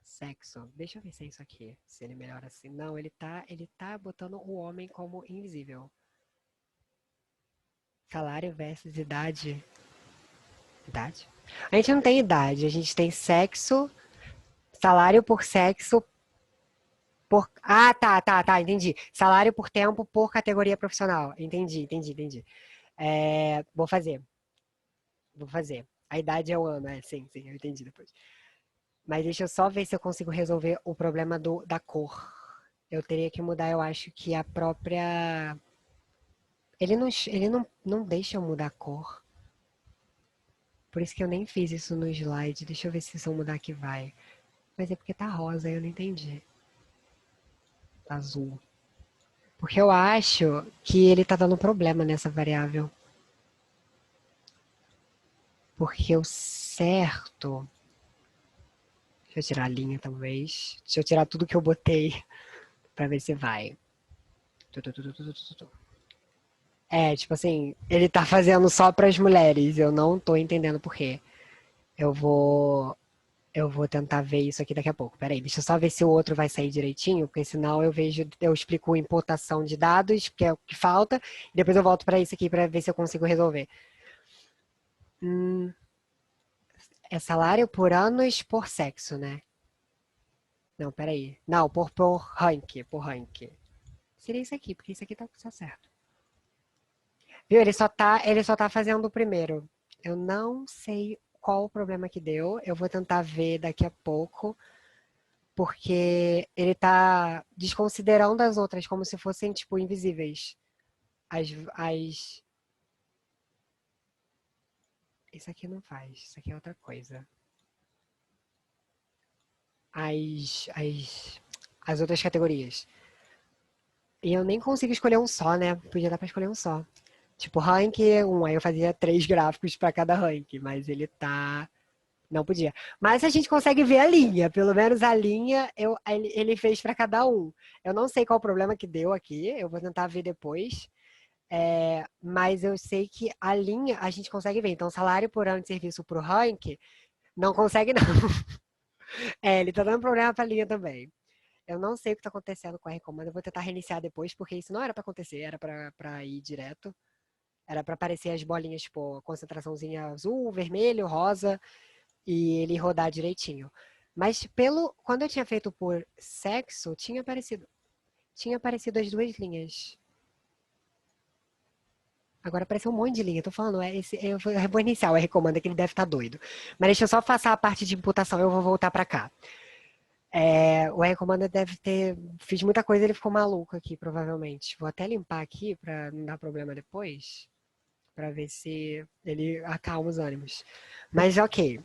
Sexo. Deixa eu ver se é isso aqui. Se ele melhora assim. Não, ele tá botando o homem como invisível. Salário versus idade. Idade? A gente não tem idade. A gente tem sexo, salário por sexo, Ah, tá, entendi. Salário por tempo por categoria profissional. Entendi. Vou fazer. A idade é o ano, sim, eu entendi depois. Mas deixa eu só ver se eu consigo resolver o problema da cor. Eu teria que mudar, eu acho que a própria... Ele não deixa eu mudar a cor. Por isso que eu nem fiz isso no slide. Deixa eu ver se eu mudar aqui vai. Mas é porque tá rosa, eu não entendi. Azul. Porque eu acho que ele tá dando problema nessa variável. Porque o certo... Deixa eu tirar a linha, talvez. Deixa eu tirar tudo que eu botei pra ver se vai. Tipo assim, ele tá fazendo só pras mulheres. Eu não tô entendendo por quê. Eu vou tentar ver isso aqui daqui a pouco. Peraí, deixa eu só ver se o outro vai sair direitinho, porque senão eu explico importação de dados, que é o que falta, e depois eu volto para isso aqui para ver se eu consigo resolver. É salário por anos por sexo, né? Não, peraí. Não, por rank, Seria isso aqui, porque isso aqui tá certo. Viu? Ele só tá fazendo o primeiro. Eu não sei qual o problema que deu. Eu vou tentar ver daqui a pouco. porque ele tá desconsiderando as outras como se fossem, tipo, invisíveis. As... Isso aqui não faz, isso aqui é outra coisa. As outras categorias. E eu nem consigo escolher um só, né? Podia dar pra escolher um só. Tipo, rank 1, aí eu fazia 3 gráficos pra cada rank, mas ele tá... Não podia. Mas a gente consegue ver a linha, pelo menos a linha ele fez pra cada um. Eu não sei qual o problema que deu aqui, eu vou tentar ver depois. Mas eu sei que a linha a gente consegue ver. Então, salário por ano de serviço pro rank, não consegue não. Ele tá dando problema pra linha também. Eu não sei o que tá acontecendo com a recomenda, eu vou tentar reiniciar depois, porque isso não era pra acontecer, era pra ir direto. Era pra aparecer as bolinhas, tipo, concentraçãozinha azul, vermelho, rosa, e ele rodar direitinho. Mas quando eu tinha feito por sexo, tinha aparecido as duas linhas. Agora apareceu um monte de linha, tô falando, eu vou iniciar o recomenda que ele deve estar doido. Mas deixa eu só passar a parte de imputação, eu vou voltar pra cá. O recomenda deve ter, fiz muita coisa, ele ficou maluco aqui, provavelmente. Vou até limpar aqui pra não dar problema depois, pra ver se ele acalma os ânimos. Mas ok.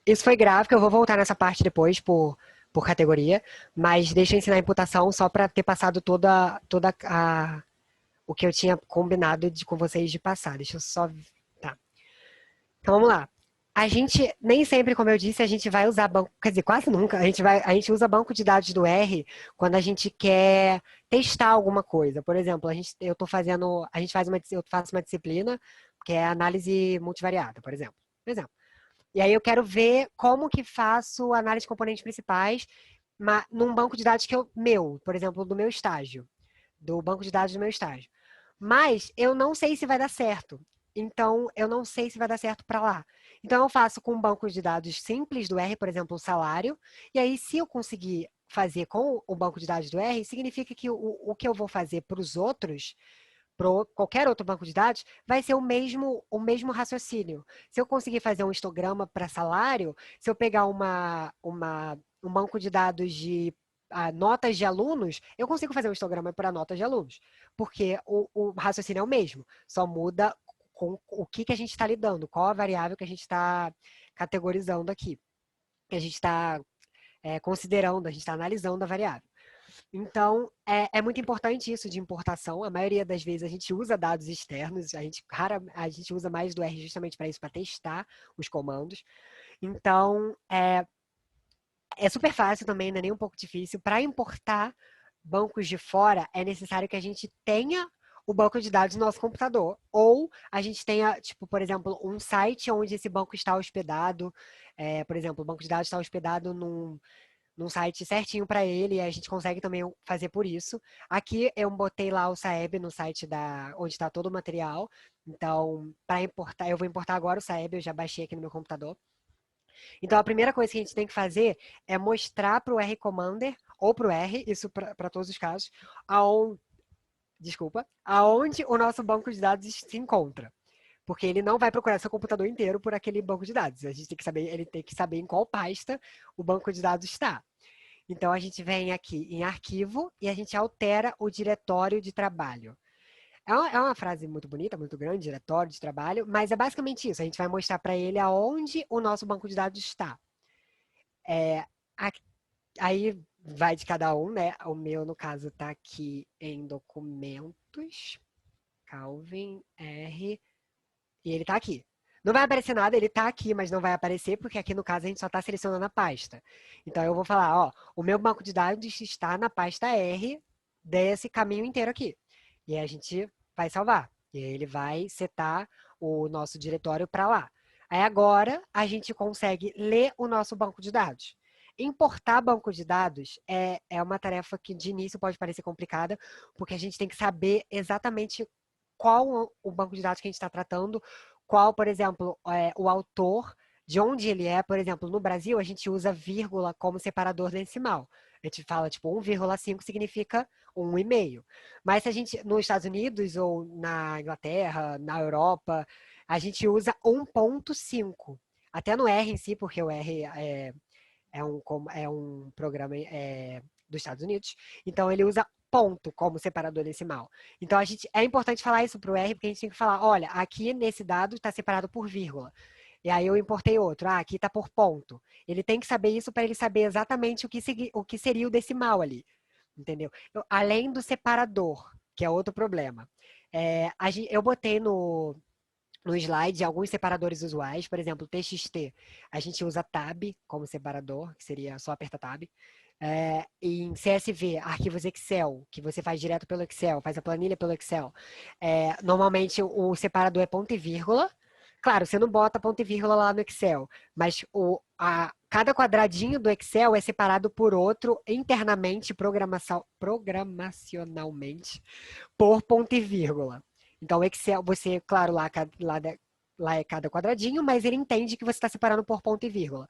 Isso foi gráfico, eu vou voltar nessa parte depois por categoria, mas deixa eu ensinar a imputação só para ter passado toda o que eu tinha combinado com vocês de passar. Deixa eu só... Tá. Então vamos lá. A gente, nem sempre, como eu disse, a gente vai usar banco, quer dizer, quase nunca, a gente usa banco de dados do R quando a gente quer testar alguma coisa. Por exemplo, eu faço uma disciplina que é análise multivariada, por exemplo. E aí eu quero ver como que faço análise de componentes principais num banco de dados por exemplo, do meu estágio, do banco de dados do meu estágio. Mas eu não sei se vai dar certo. Então, eu não sei se vai dar certo para lá. Então, eu faço com um banco de dados simples do R, por exemplo, o salário. E aí, se eu conseguir fazer com o banco de dados do R, significa que o que eu vou fazer para os outros, para qualquer outro banco de dados, vai ser o mesmo raciocínio. Se eu conseguir fazer um histograma para salário, se eu pegar um banco de dados de notas de alunos, eu consigo fazer um histograma para notas de alunos, porque o raciocínio é o mesmo, só muda com o que a gente está lidando, qual a variável que a gente está categorizando aqui, que a gente está considerando, a gente está analisando a variável. Então, é muito importante isso de importação. A maioria das vezes a gente usa dados externos, a gente usa mais do R justamente para isso, para testar os comandos. Então, é super fácil também, não é nem um pouco difícil. Para importar bancos de fora, é necessário que a gente tenha o banco de dados no nosso computador. Ou a gente tenha, tipo, por exemplo, um site onde esse banco está hospedado. Por exemplo, o banco de dados está hospedado num site certinho para ele, e a gente consegue também fazer por isso. Aqui eu botei lá o Saeb no site onde está todo o material. Então, para importar, eu vou importar agora o Saeb, eu já baixei aqui no meu computador. Então, a primeira coisa que a gente tem que fazer é mostrar para o R Commander, ou para o R, isso para todos os casos, aonde o nosso banco de dados se encontra. Porque ele não vai procurar seu computador inteiro por aquele banco de dados. A gente tem que saber, ele tem que saber em qual pasta o banco de dados está. Então, a gente vem aqui em arquivo e a gente altera o diretório de trabalho. É uma frase muito bonita, muito grande, diretório de trabalho, mas é basicamente isso. A gente vai mostrar para ele aonde o nosso banco de dados está. Aí vai de cada um, né? O meu, no caso, está aqui em documentos, Calvin R, e ele está aqui. Não vai aparecer nada, ele está aqui, mas não vai aparecer, porque aqui no caso a gente só está selecionando a pasta. Então eu vou falar, ó, o meu banco de dados está na pasta R desse caminho inteiro aqui. E aí a gente vai salvar. E aí ele vai setar o nosso diretório para lá. Aí agora a gente consegue ler o nosso banco de dados. Importar banco de dados é uma tarefa que de início pode parecer complicada, porque a gente tem que saber exatamente qual o banco de dados que a gente está tratando, qual, por exemplo, o autor, de onde ele é. Por exemplo, no Brasil, a gente usa vírgula como separador decimal. A gente fala, tipo, 1,5 significa 1,5. Mas se a gente, nos Estados Unidos ou na Inglaterra, na Europa, a gente usa 1,5. Até no R em si, porque o R é um programa dos Estados Unidos, então ele usa ponto como separador decimal. Então é importante falar isso para o R, porque a gente tem que falar, olha, aqui nesse dado está separado por vírgula. E aí eu importei outro, aqui está por ponto. Ele tem que saber isso para ele saber exatamente o que seria o decimal ali, entendeu? Além do separador, que é outro problema. Eu botei no slide alguns separadores usuais, por exemplo, TXT, a gente usa tab como separador, que seria só apertar tab. Em CSV, arquivos Excel, que você faz direto pelo Excel, faz a planilha pelo Excel. Normalmente o separador é ponto e vírgula. Claro, você não bota ponto e vírgula lá no Excel, mas cada quadradinho do Excel é separado por outro internamente, programacionalmente, por ponto e vírgula. Então, o Excel, você, claro, lá é cada quadradinho, mas ele entende que você está separando por ponto e vírgula.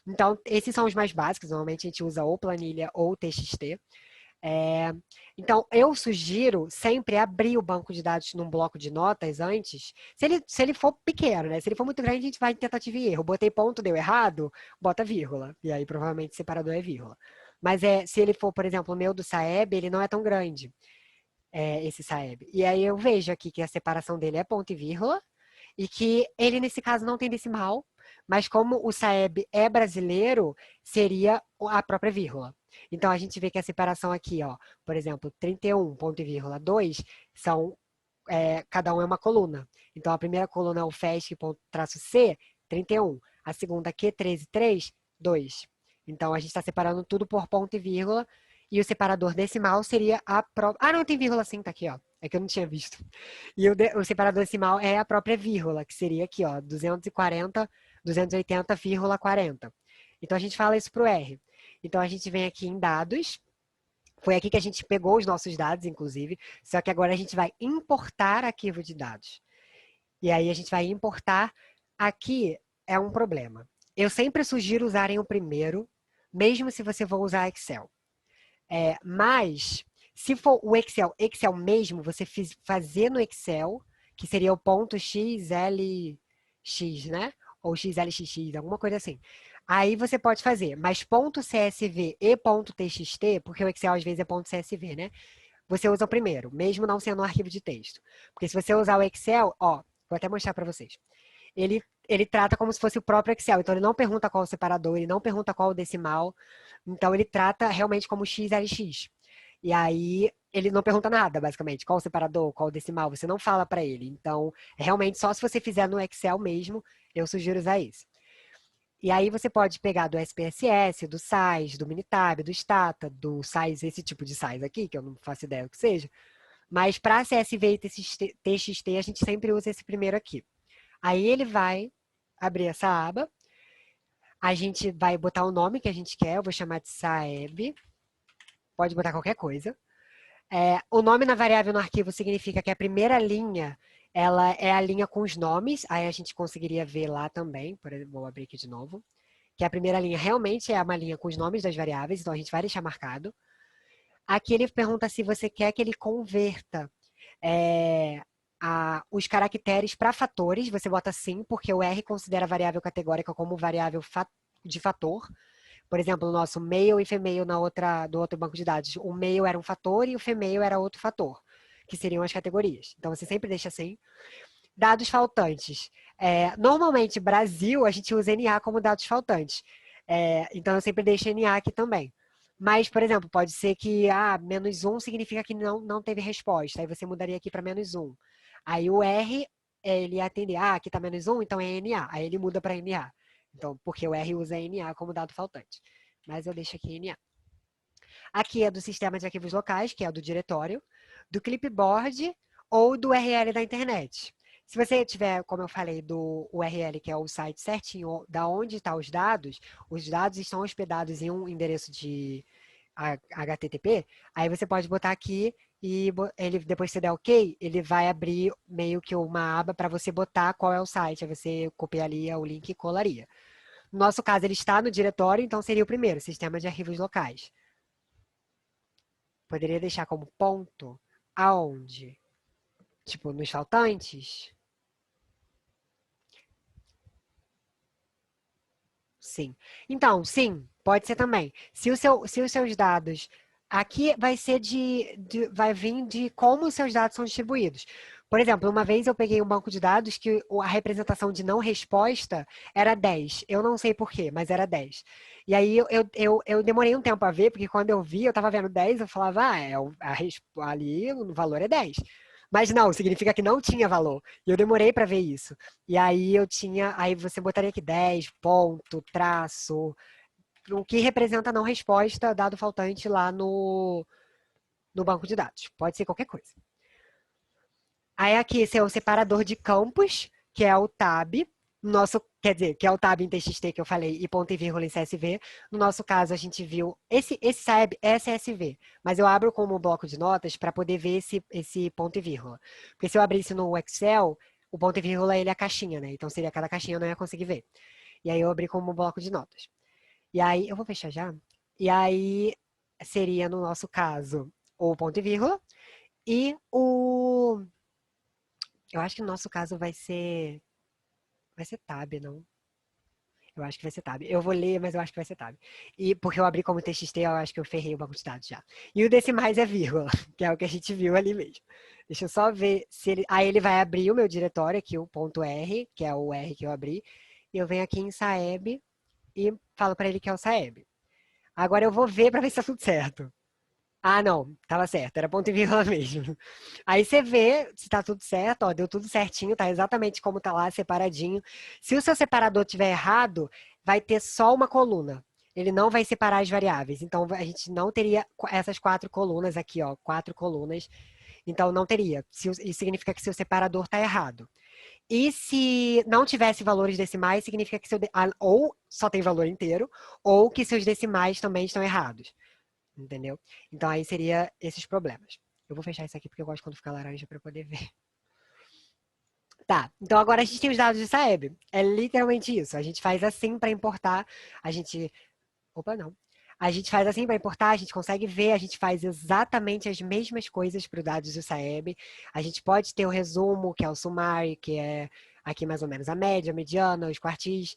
Então, esses são os mais básicos. Normalmente a gente usa ou planilha ou TXT. Então, eu sugiro sempre abrir o banco de dados num bloco de notas antes. Se ele for pequeno, né? Se ele for muito grande, a gente vai em tentativa e erro. Botei ponto, deu errado, bota vírgula. E aí, provavelmente, separador é vírgula. Mas se ele for, por exemplo, o meu do Saeb, ele não é tão grande, esse Saeb. E aí eu vejo aqui que a separação dele é ponto e vírgula, e que ele, nesse caso, não tem decimal, mas como o Saeb é brasileiro, seria a própria vírgula. Então, a gente vê que a separação aqui, ó, por exemplo, 31, ponto e vírgula 2, cada um é uma coluna. Então, a primeira coluna é o FESC, traço C, 31. A segunda, Q13, 3, 2. Então, a gente está separando tudo por ponto e vírgula, e o separador decimal seria a própria... Ah, não, tem vírgula sim, tá aqui, ó. É que eu não tinha visto. E o separador decimal é a própria vírgula, que seria aqui, ó, 280,40. Então, a gente fala isso para o R. Então, a gente vem aqui em dados. Foi aqui que a gente pegou os nossos dados, inclusive. Só que agora a gente vai importar arquivo de dados. E aí, a gente vai importar. Aqui é um problema. Eu sempre sugiro usarem o primeiro, mesmo se você for usar Excel. Mas, se for o Excel mesmo, você fazer no Excel, que seria o ponto XLX, né? Ou XLXX, alguma coisa assim. Aí você pode fazer, mas ponto .csv e ponto .txt, porque o Excel às vezes é ponto .csv, né? Você usa o primeiro, mesmo não sendo um arquivo de texto. Porque se você usar o Excel, ó, vou até mostrar para vocês. Ele trata como se fosse o próprio Excel. Então, ele não pergunta qual o separador, ele não pergunta qual o decimal. Então, ele trata realmente como XLX. E aí, ele não pergunta nada, basicamente. Qual o separador, qual o decimal, você não fala para ele. Então, realmente, só se você fizer no Excel mesmo, eu sugiro usar isso. E aí, você pode pegar do SPSS, do SAS, do Minitab, do Stata, do SAS, esse tipo de SAS aqui, que eu não faço ideia do que seja. Mas para CSV e TXT, a gente sempre usa esse primeiro aqui. Aí ele vai abrir essa aba, a gente vai botar o nome que a gente quer, eu vou chamar de Saeb, pode botar qualquer coisa. O nome na variável no arquivo significa que a primeira linha, ela é a linha com os nomes, aí a gente conseguiria ver lá também, por exemplo, vou abrir aqui de novo, que a primeira linha realmente é uma linha com os nomes das variáveis, então a gente vai deixar marcado. Aqui ele pergunta se você quer que ele converta os caracteres para fatores, você bota sim, porque o R considera a variável categórica como variável de fator. Por exemplo, o nosso male e female do outro banco de dados. O male era um fator e o female era outro fator, que seriam as categorias. Então, você sempre deixa assim. Dados faltantes. Normalmente, Brasil, a gente usa NA como dados faltantes. Então, eu sempre deixo NA aqui também. Mas, por exemplo, pode ser que -1 significa que não teve resposta. Aí você mudaria aqui para -1. Aí o R, ele ia atender, aqui está -1, então é NA. Aí ele muda para NA. Então, porque o R usa NA como dado faltante. Mas eu deixo aqui NA. Aqui é do sistema de arquivos locais, que é o do diretório, do clipboard ou do URL da internet. Se você tiver, como eu falei, do URL, que é o site certinho da onde estão os dados estão hospedados em um endereço de HTTP, aí você pode botar aqui e ele, depois que você der OK, ele vai abrir meio que uma aba para você botar qual é o site. Aí você copiaria o link e colaria. No nosso caso, ele está no diretório, então seria o primeiro, sistema de arquivos locais. Poderia deixar como ponto aonde? Tipo, nos faltantes? Sim. Então, sim, pode ser também. Se os seus dados. Aqui vai ser vai vir de como os seus dados são distribuídos. Por exemplo, uma vez eu peguei um banco de dados que a representação de não resposta era 10. Eu não sei por quê, mas era 10. E aí eu demorei um tempo a ver, porque quando eu vi, eu estava vendo 10, eu falava, ali o valor é 10. Mas não, significa que não tinha valor. E eu demorei para ver isso. E aí aí você botaria aqui 10, ponto, traço, o que representa não resposta, dado faltante lá no banco de dados. Pode ser qualquer coisa. Aí aqui esse é o separador de campos, que é o tab. Quer dizer, que é o tab em TXT que eu falei e ponto e vírgula em CSV. No nosso caso, a gente viu esse tab é CSV, mas eu abro como bloco de notas para poder ver esse ponto e vírgula. Porque se eu abrisse no Excel, o ponto e vírgula ele é a caixinha, né? Então seria cada caixinha, eu não ia conseguir ver. E aí eu abri como bloco de notas. E aí, eu vou fechar já. E aí seria, no nosso caso, o ponto e vírgula. E eu acho que no nosso caso vai ser tab, não? Eu acho que vai ser tab. Eu vou ler, mas eu acho que vai ser tab. E porque eu abri como TXT, eu acho que eu ferrei o banco de dados já. E o decimais é vírgula, que é o que a gente viu ali mesmo. Deixa eu só ver se ele... Aí ele vai abrir o meu diretório aqui, o ponto .r, que é o R que eu abri. E eu venho aqui em Saeb e falo para ele que é o Saeb. Agora eu vou ver para ver se tá tudo certo. Ah, não, tava certo, era ponto e vírgula mesmo. Aí você vê se tá tudo certo, ó, deu tudo certinho, tá exatamente como tá lá, separadinho. Se o seu separador tiver errado, vai ter só uma coluna. Ele não vai separar as variáveis. Então, a gente não teria essas 4 colunas aqui, ó, 4 colunas. Então, não teria. Isso significa que seu separador tá errado. E se não tivesse valores decimais, significa que ou só tem valor inteiro, ou que seus decimais também estão errados. Entendeu? Então aí seria esses problemas. Eu vou fechar isso aqui porque eu gosto quando fica laranja para poder ver. Tá, então agora a gente tem os dados de Saeb. É literalmente isso. A gente faz assim para importar. A gente. Opa, não. A gente faz assim para importar, a gente consegue ver, a gente faz exatamente as mesmas coisas para os dados do Saeb. A gente pode ter o resumo, que é o summary, que é aqui mais ou menos a média, a mediana, os quartis,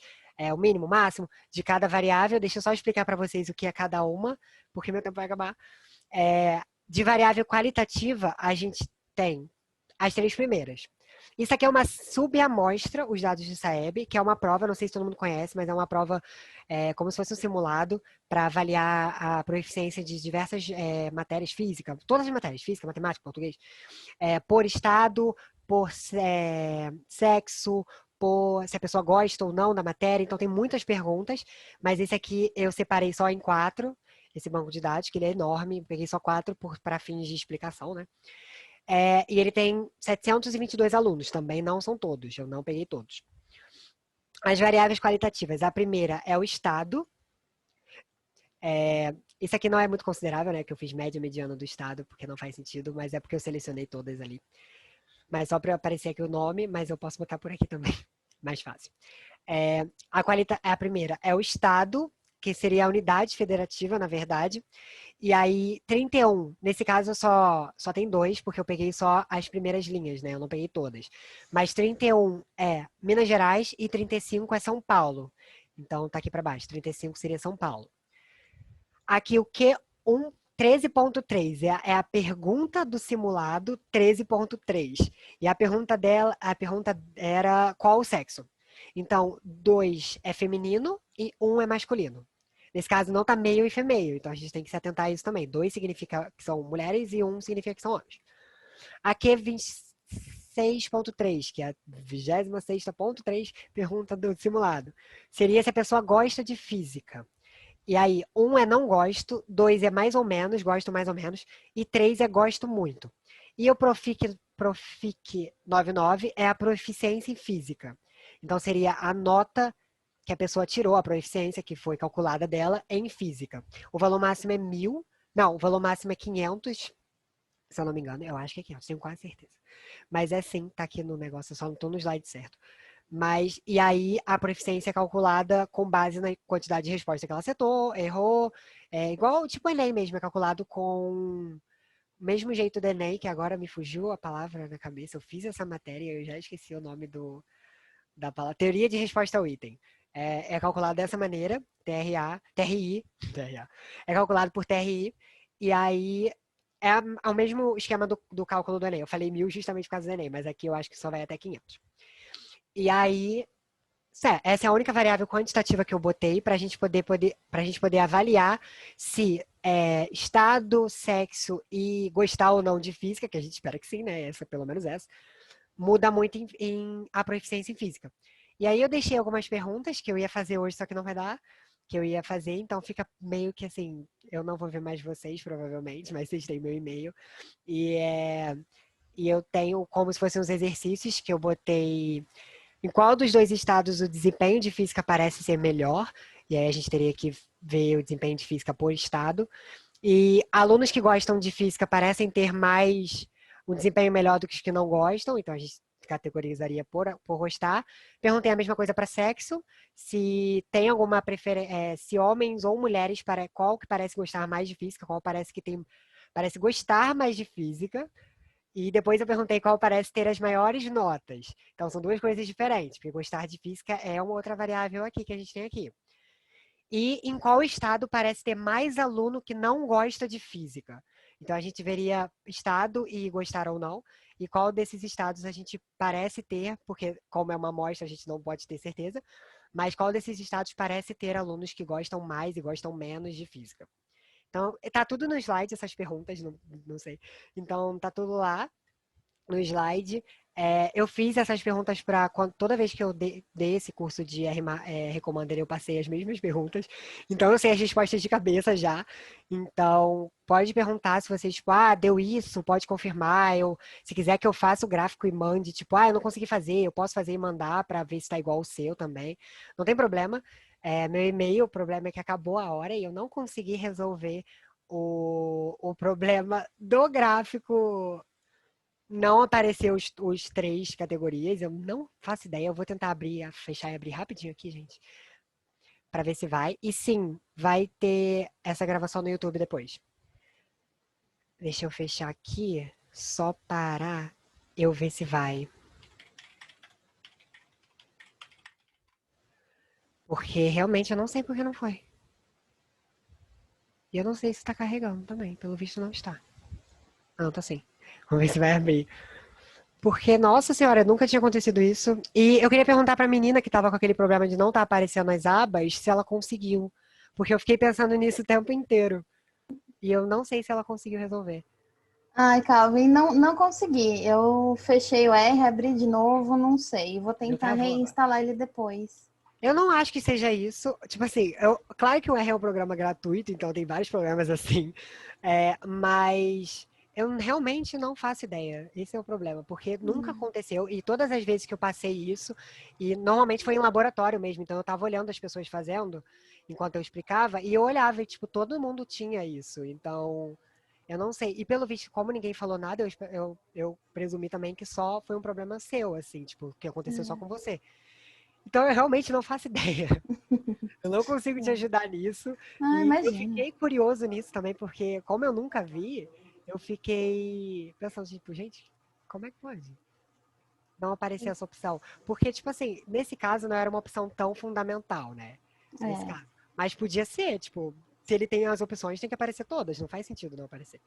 o mínimo, o máximo de cada variável. Deixa eu só explicar para vocês o que é cada uma, porque meu tempo vai acabar. De variável qualitativa, a gente tem as 3 primeiras. Isso aqui é uma subamostra, os dados de Saeb, que é uma prova, não sei se todo mundo conhece, mas é uma prova como se fosse um simulado para avaliar a proficiência de diversas matérias físicas, todas as matérias, física, matemática, português, por estado, por sexo, por se a pessoa gosta ou não da matéria, então tem muitas perguntas, mas esse aqui eu separei só em 4, esse banco de dados, que ele é enorme, peguei só 4 para fins de explicação, né? E ele tem 722 alunos, também não são todos, eu não peguei todos. As variáveis qualitativas, a primeira é o estado. Isso aqui não é muito considerável, né? Que eu fiz média mediana do estado, porque não faz sentido, mas é porque eu selecionei todas ali. Mas só para aparecer aqui o nome, mas eu posso botar por aqui também, mais fácil. A primeira é o estado, que seria a unidade federativa, na verdade. E aí, 31, nesse caso só tem 2, porque eu peguei só as primeiras linhas, né? Eu não peguei todas. Mas 31 é Minas Gerais e 35 é São Paulo. Então, tá aqui para baixo. 35 seria São Paulo. Aqui o Q1, 13.3 é a pergunta do simulado 13.3. E a pergunta era qual o sexo. Então, 2 é feminino e 1 é masculino. Nesse caso, não está meio e femeio, então a gente tem que se atentar a isso também. 2 significa que são mulheres e 1 significa que são homens. Aqui é 26.3, que é a 26.3 pergunta do simulado. Seria se a pessoa gosta de física. E aí, 1 é não gosto, 2 é mais ou menos, gosto mais ou menos, e 3 é gosto muito. E o Profic 99 é a proficiência em física. Então, seria a nota que a pessoa tirou, a proficiência que foi calculada dela em física. O valor máximo é 1.000. Não, o valor máximo é 500, se eu não me engano. Eu acho que é 500, tenho quase certeza. Mas é sim, tá aqui no negócio, eu só não estou no slide certo. E aí a proficiência é calculada com base na quantidade de resposta que ela acertou, errou. Igual tipo o Enem mesmo, é calculado com o mesmo jeito do Enem, que agora me fugiu a palavra na cabeça. Eu fiz essa matéria e eu já esqueci o nome da palavra. Teoria de resposta ao item. É calculado dessa maneira, TRI, TRA. É calculado por TRI, e aí é o mesmo esquema do cálculo do Enem. Eu falei 1.000 justamente por causa do Enem, mas aqui eu acho que só vai até 500. E aí, essa é a única variável quantitativa que eu botei para a gente poder avaliar se estado, sexo e gostar ou não de física, que a gente espera que sim, né? Pelo menos essa, muda muito a proficiência em física. E aí eu deixei algumas perguntas que eu ia fazer hoje, só que não vai dar, que eu ia fazer, então fica meio que assim, eu não vou ver mais vocês, provavelmente, mas vocês têm meu e-mail. E, e eu tenho como se fossem uns exercícios que eu botei em qual dos dois estados o desempenho de física parece ser melhor, e aí a gente teria que ver o desempenho de física por estado. E alunos que gostam de física parecem ter mais um desempenho melhor do que os que não gostam, então a gente categorizaria por gostar. Perguntei a mesma coisa para sexo, se tem alguma preferência, se homens ou mulheres, qual que parece gostar mais de física, qual parece gostar mais de física. E depois eu perguntei qual parece ter as maiores notas. Então são duas coisas diferentes, porque gostar de física é uma outra variável aqui que a gente tem aqui. E em qual estado parece ter mais aluno que não gosta de física. Então a gente veria estado e gostar ou não, e qual desses estados a gente parece ter, porque como é uma amostra a gente não pode ter certeza, mas qual desses estados parece ter alunos que gostam mais e gostam menos de física. Então, tá tudo no slide, essas perguntas, não sei. Então, tá tudo lá no slide. Eu fiz essas perguntas para toda vez que eu dei esse curso de Recommander, eu passei as mesmas perguntas. Então, eu sei as respostas de cabeça já. Então, pode perguntar se vocês, tipo, deu isso, pode confirmar. Se quiser que eu faça o gráfico e mande, tipo, eu não consegui fazer, eu posso fazer e mandar para ver se está igual o seu também. Não tem problema. Meu e-mail, o problema é que acabou a hora e eu não consegui resolver o problema do gráfico não apareceu os três categorias, eu não faço ideia. Eu vou tentar fechar e abrir rapidinho aqui, gente, para ver se vai. E sim, vai ter essa gravação no YouTube depois. Deixa eu fechar aqui, só para eu ver se vai. Porque realmente eu não sei por que não foi. E eu não sei se está carregando também, pelo visto não está. Não, tá sim. Vamos ver se vai abrir. Porque, nossa senhora, nunca tinha acontecido isso. E eu queria perguntar para a menina que estava com aquele problema de não estar aparecendo as abas, se ela conseguiu. Porque eu fiquei pensando nisso o tempo inteiro. E eu não sei se ela conseguiu resolver. Ai, Calvin, não consegui. Eu fechei o R, abri de novo, não sei. Vou Deu tentar travou agora. reinstalar ele depois. Eu não acho que seja isso. Tipo assim, claro que o R é um programa gratuito, então tem vários programas assim. Mas eu realmente não faço ideia. Esse é o problema, porque nunca aconteceu. E todas as vezes que eu passei isso, e normalmente foi em laboratório mesmo, então eu estava olhando as pessoas fazendo enquanto eu explicava, e eu olhava e, tipo, todo mundo tinha isso. Então, eu não sei. E pelo visto, como ninguém falou nada, eu presumi também que só foi um problema seu, assim, tipo, que aconteceu só com você. Então eu realmente não faço ideia. Eu não consigo te ajudar nisso. Ah, E eu imagina. fiquei curioso nisso também, porque como eu nunca vi, eu fiquei pensando, tipo, gente, como é que pode não aparecer essa opção? Porque, tipo assim, nesse caso não era uma opção tão fundamental, né? Nesse É. caso. Mas podia ser, tipo, se ele tem as opções, tem que aparecer todas. Não faz sentido não aparecer.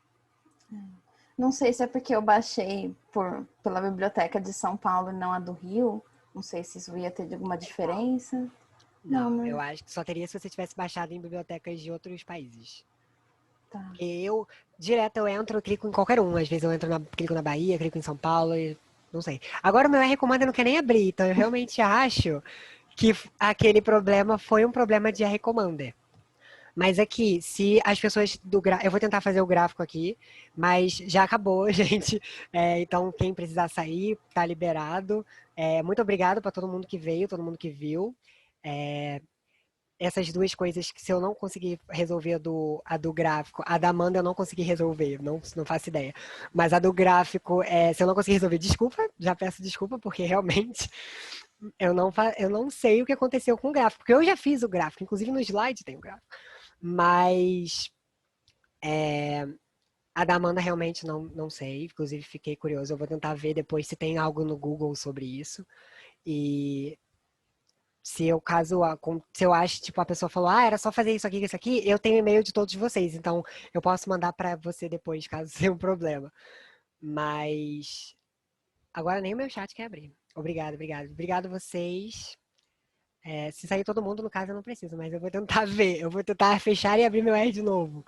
Não sei se é porque eu baixei pela biblioteca de São Paulo e não a do Rio. Não sei se isso ia ter alguma diferença. Não, Não, né? eu acho que só teria se você tivesse baixado em bibliotecas de outros países. Tá. Direto eu entro, eu clico em qualquer um. Às vezes eu clico na Bahia, clico em São Paulo, e não sei. Agora o meu R Commander não quer nem abrir, então eu realmente acho que aquele problema foi um problema de R Commander. Mas aqui, se as pessoas eu vou tentar fazer o gráfico aqui, mas já acabou, gente. Então, quem precisar sair, tá liberado. Muito obrigado para todo mundo que veio, todo mundo que viu. Essas duas coisas que se eu não conseguir resolver a do gráfico, a da Amanda eu não consegui resolver, não faço ideia. Mas a do gráfico, se eu não conseguir resolver, desculpa, já peço desculpa, porque realmente eu não sei o que aconteceu com o gráfico, porque eu já fiz o gráfico, inclusive no slide tem o gráfico. Mas a da Amanda realmente não sei, inclusive fiquei curioso, eu vou tentar ver depois se tem algo no Google sobre isso. E Se eu acho, tipo, a pessoa falou, era só fazer isso aqui, eu tenho e-mail de todos vocês, então eu posso mandar para você depois, caso seja um problema. Mas agora nem o meu chat quer abrir. Obrigado, obrigado. Obrigado vocês. Se sair todo mundo, no caso, eu não preciso, mas eu vou tentar ver. Eu vou tentar fechar e abrir meu R de novo.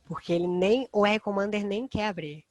Porque ele nem, o R Commander nem quer abrir.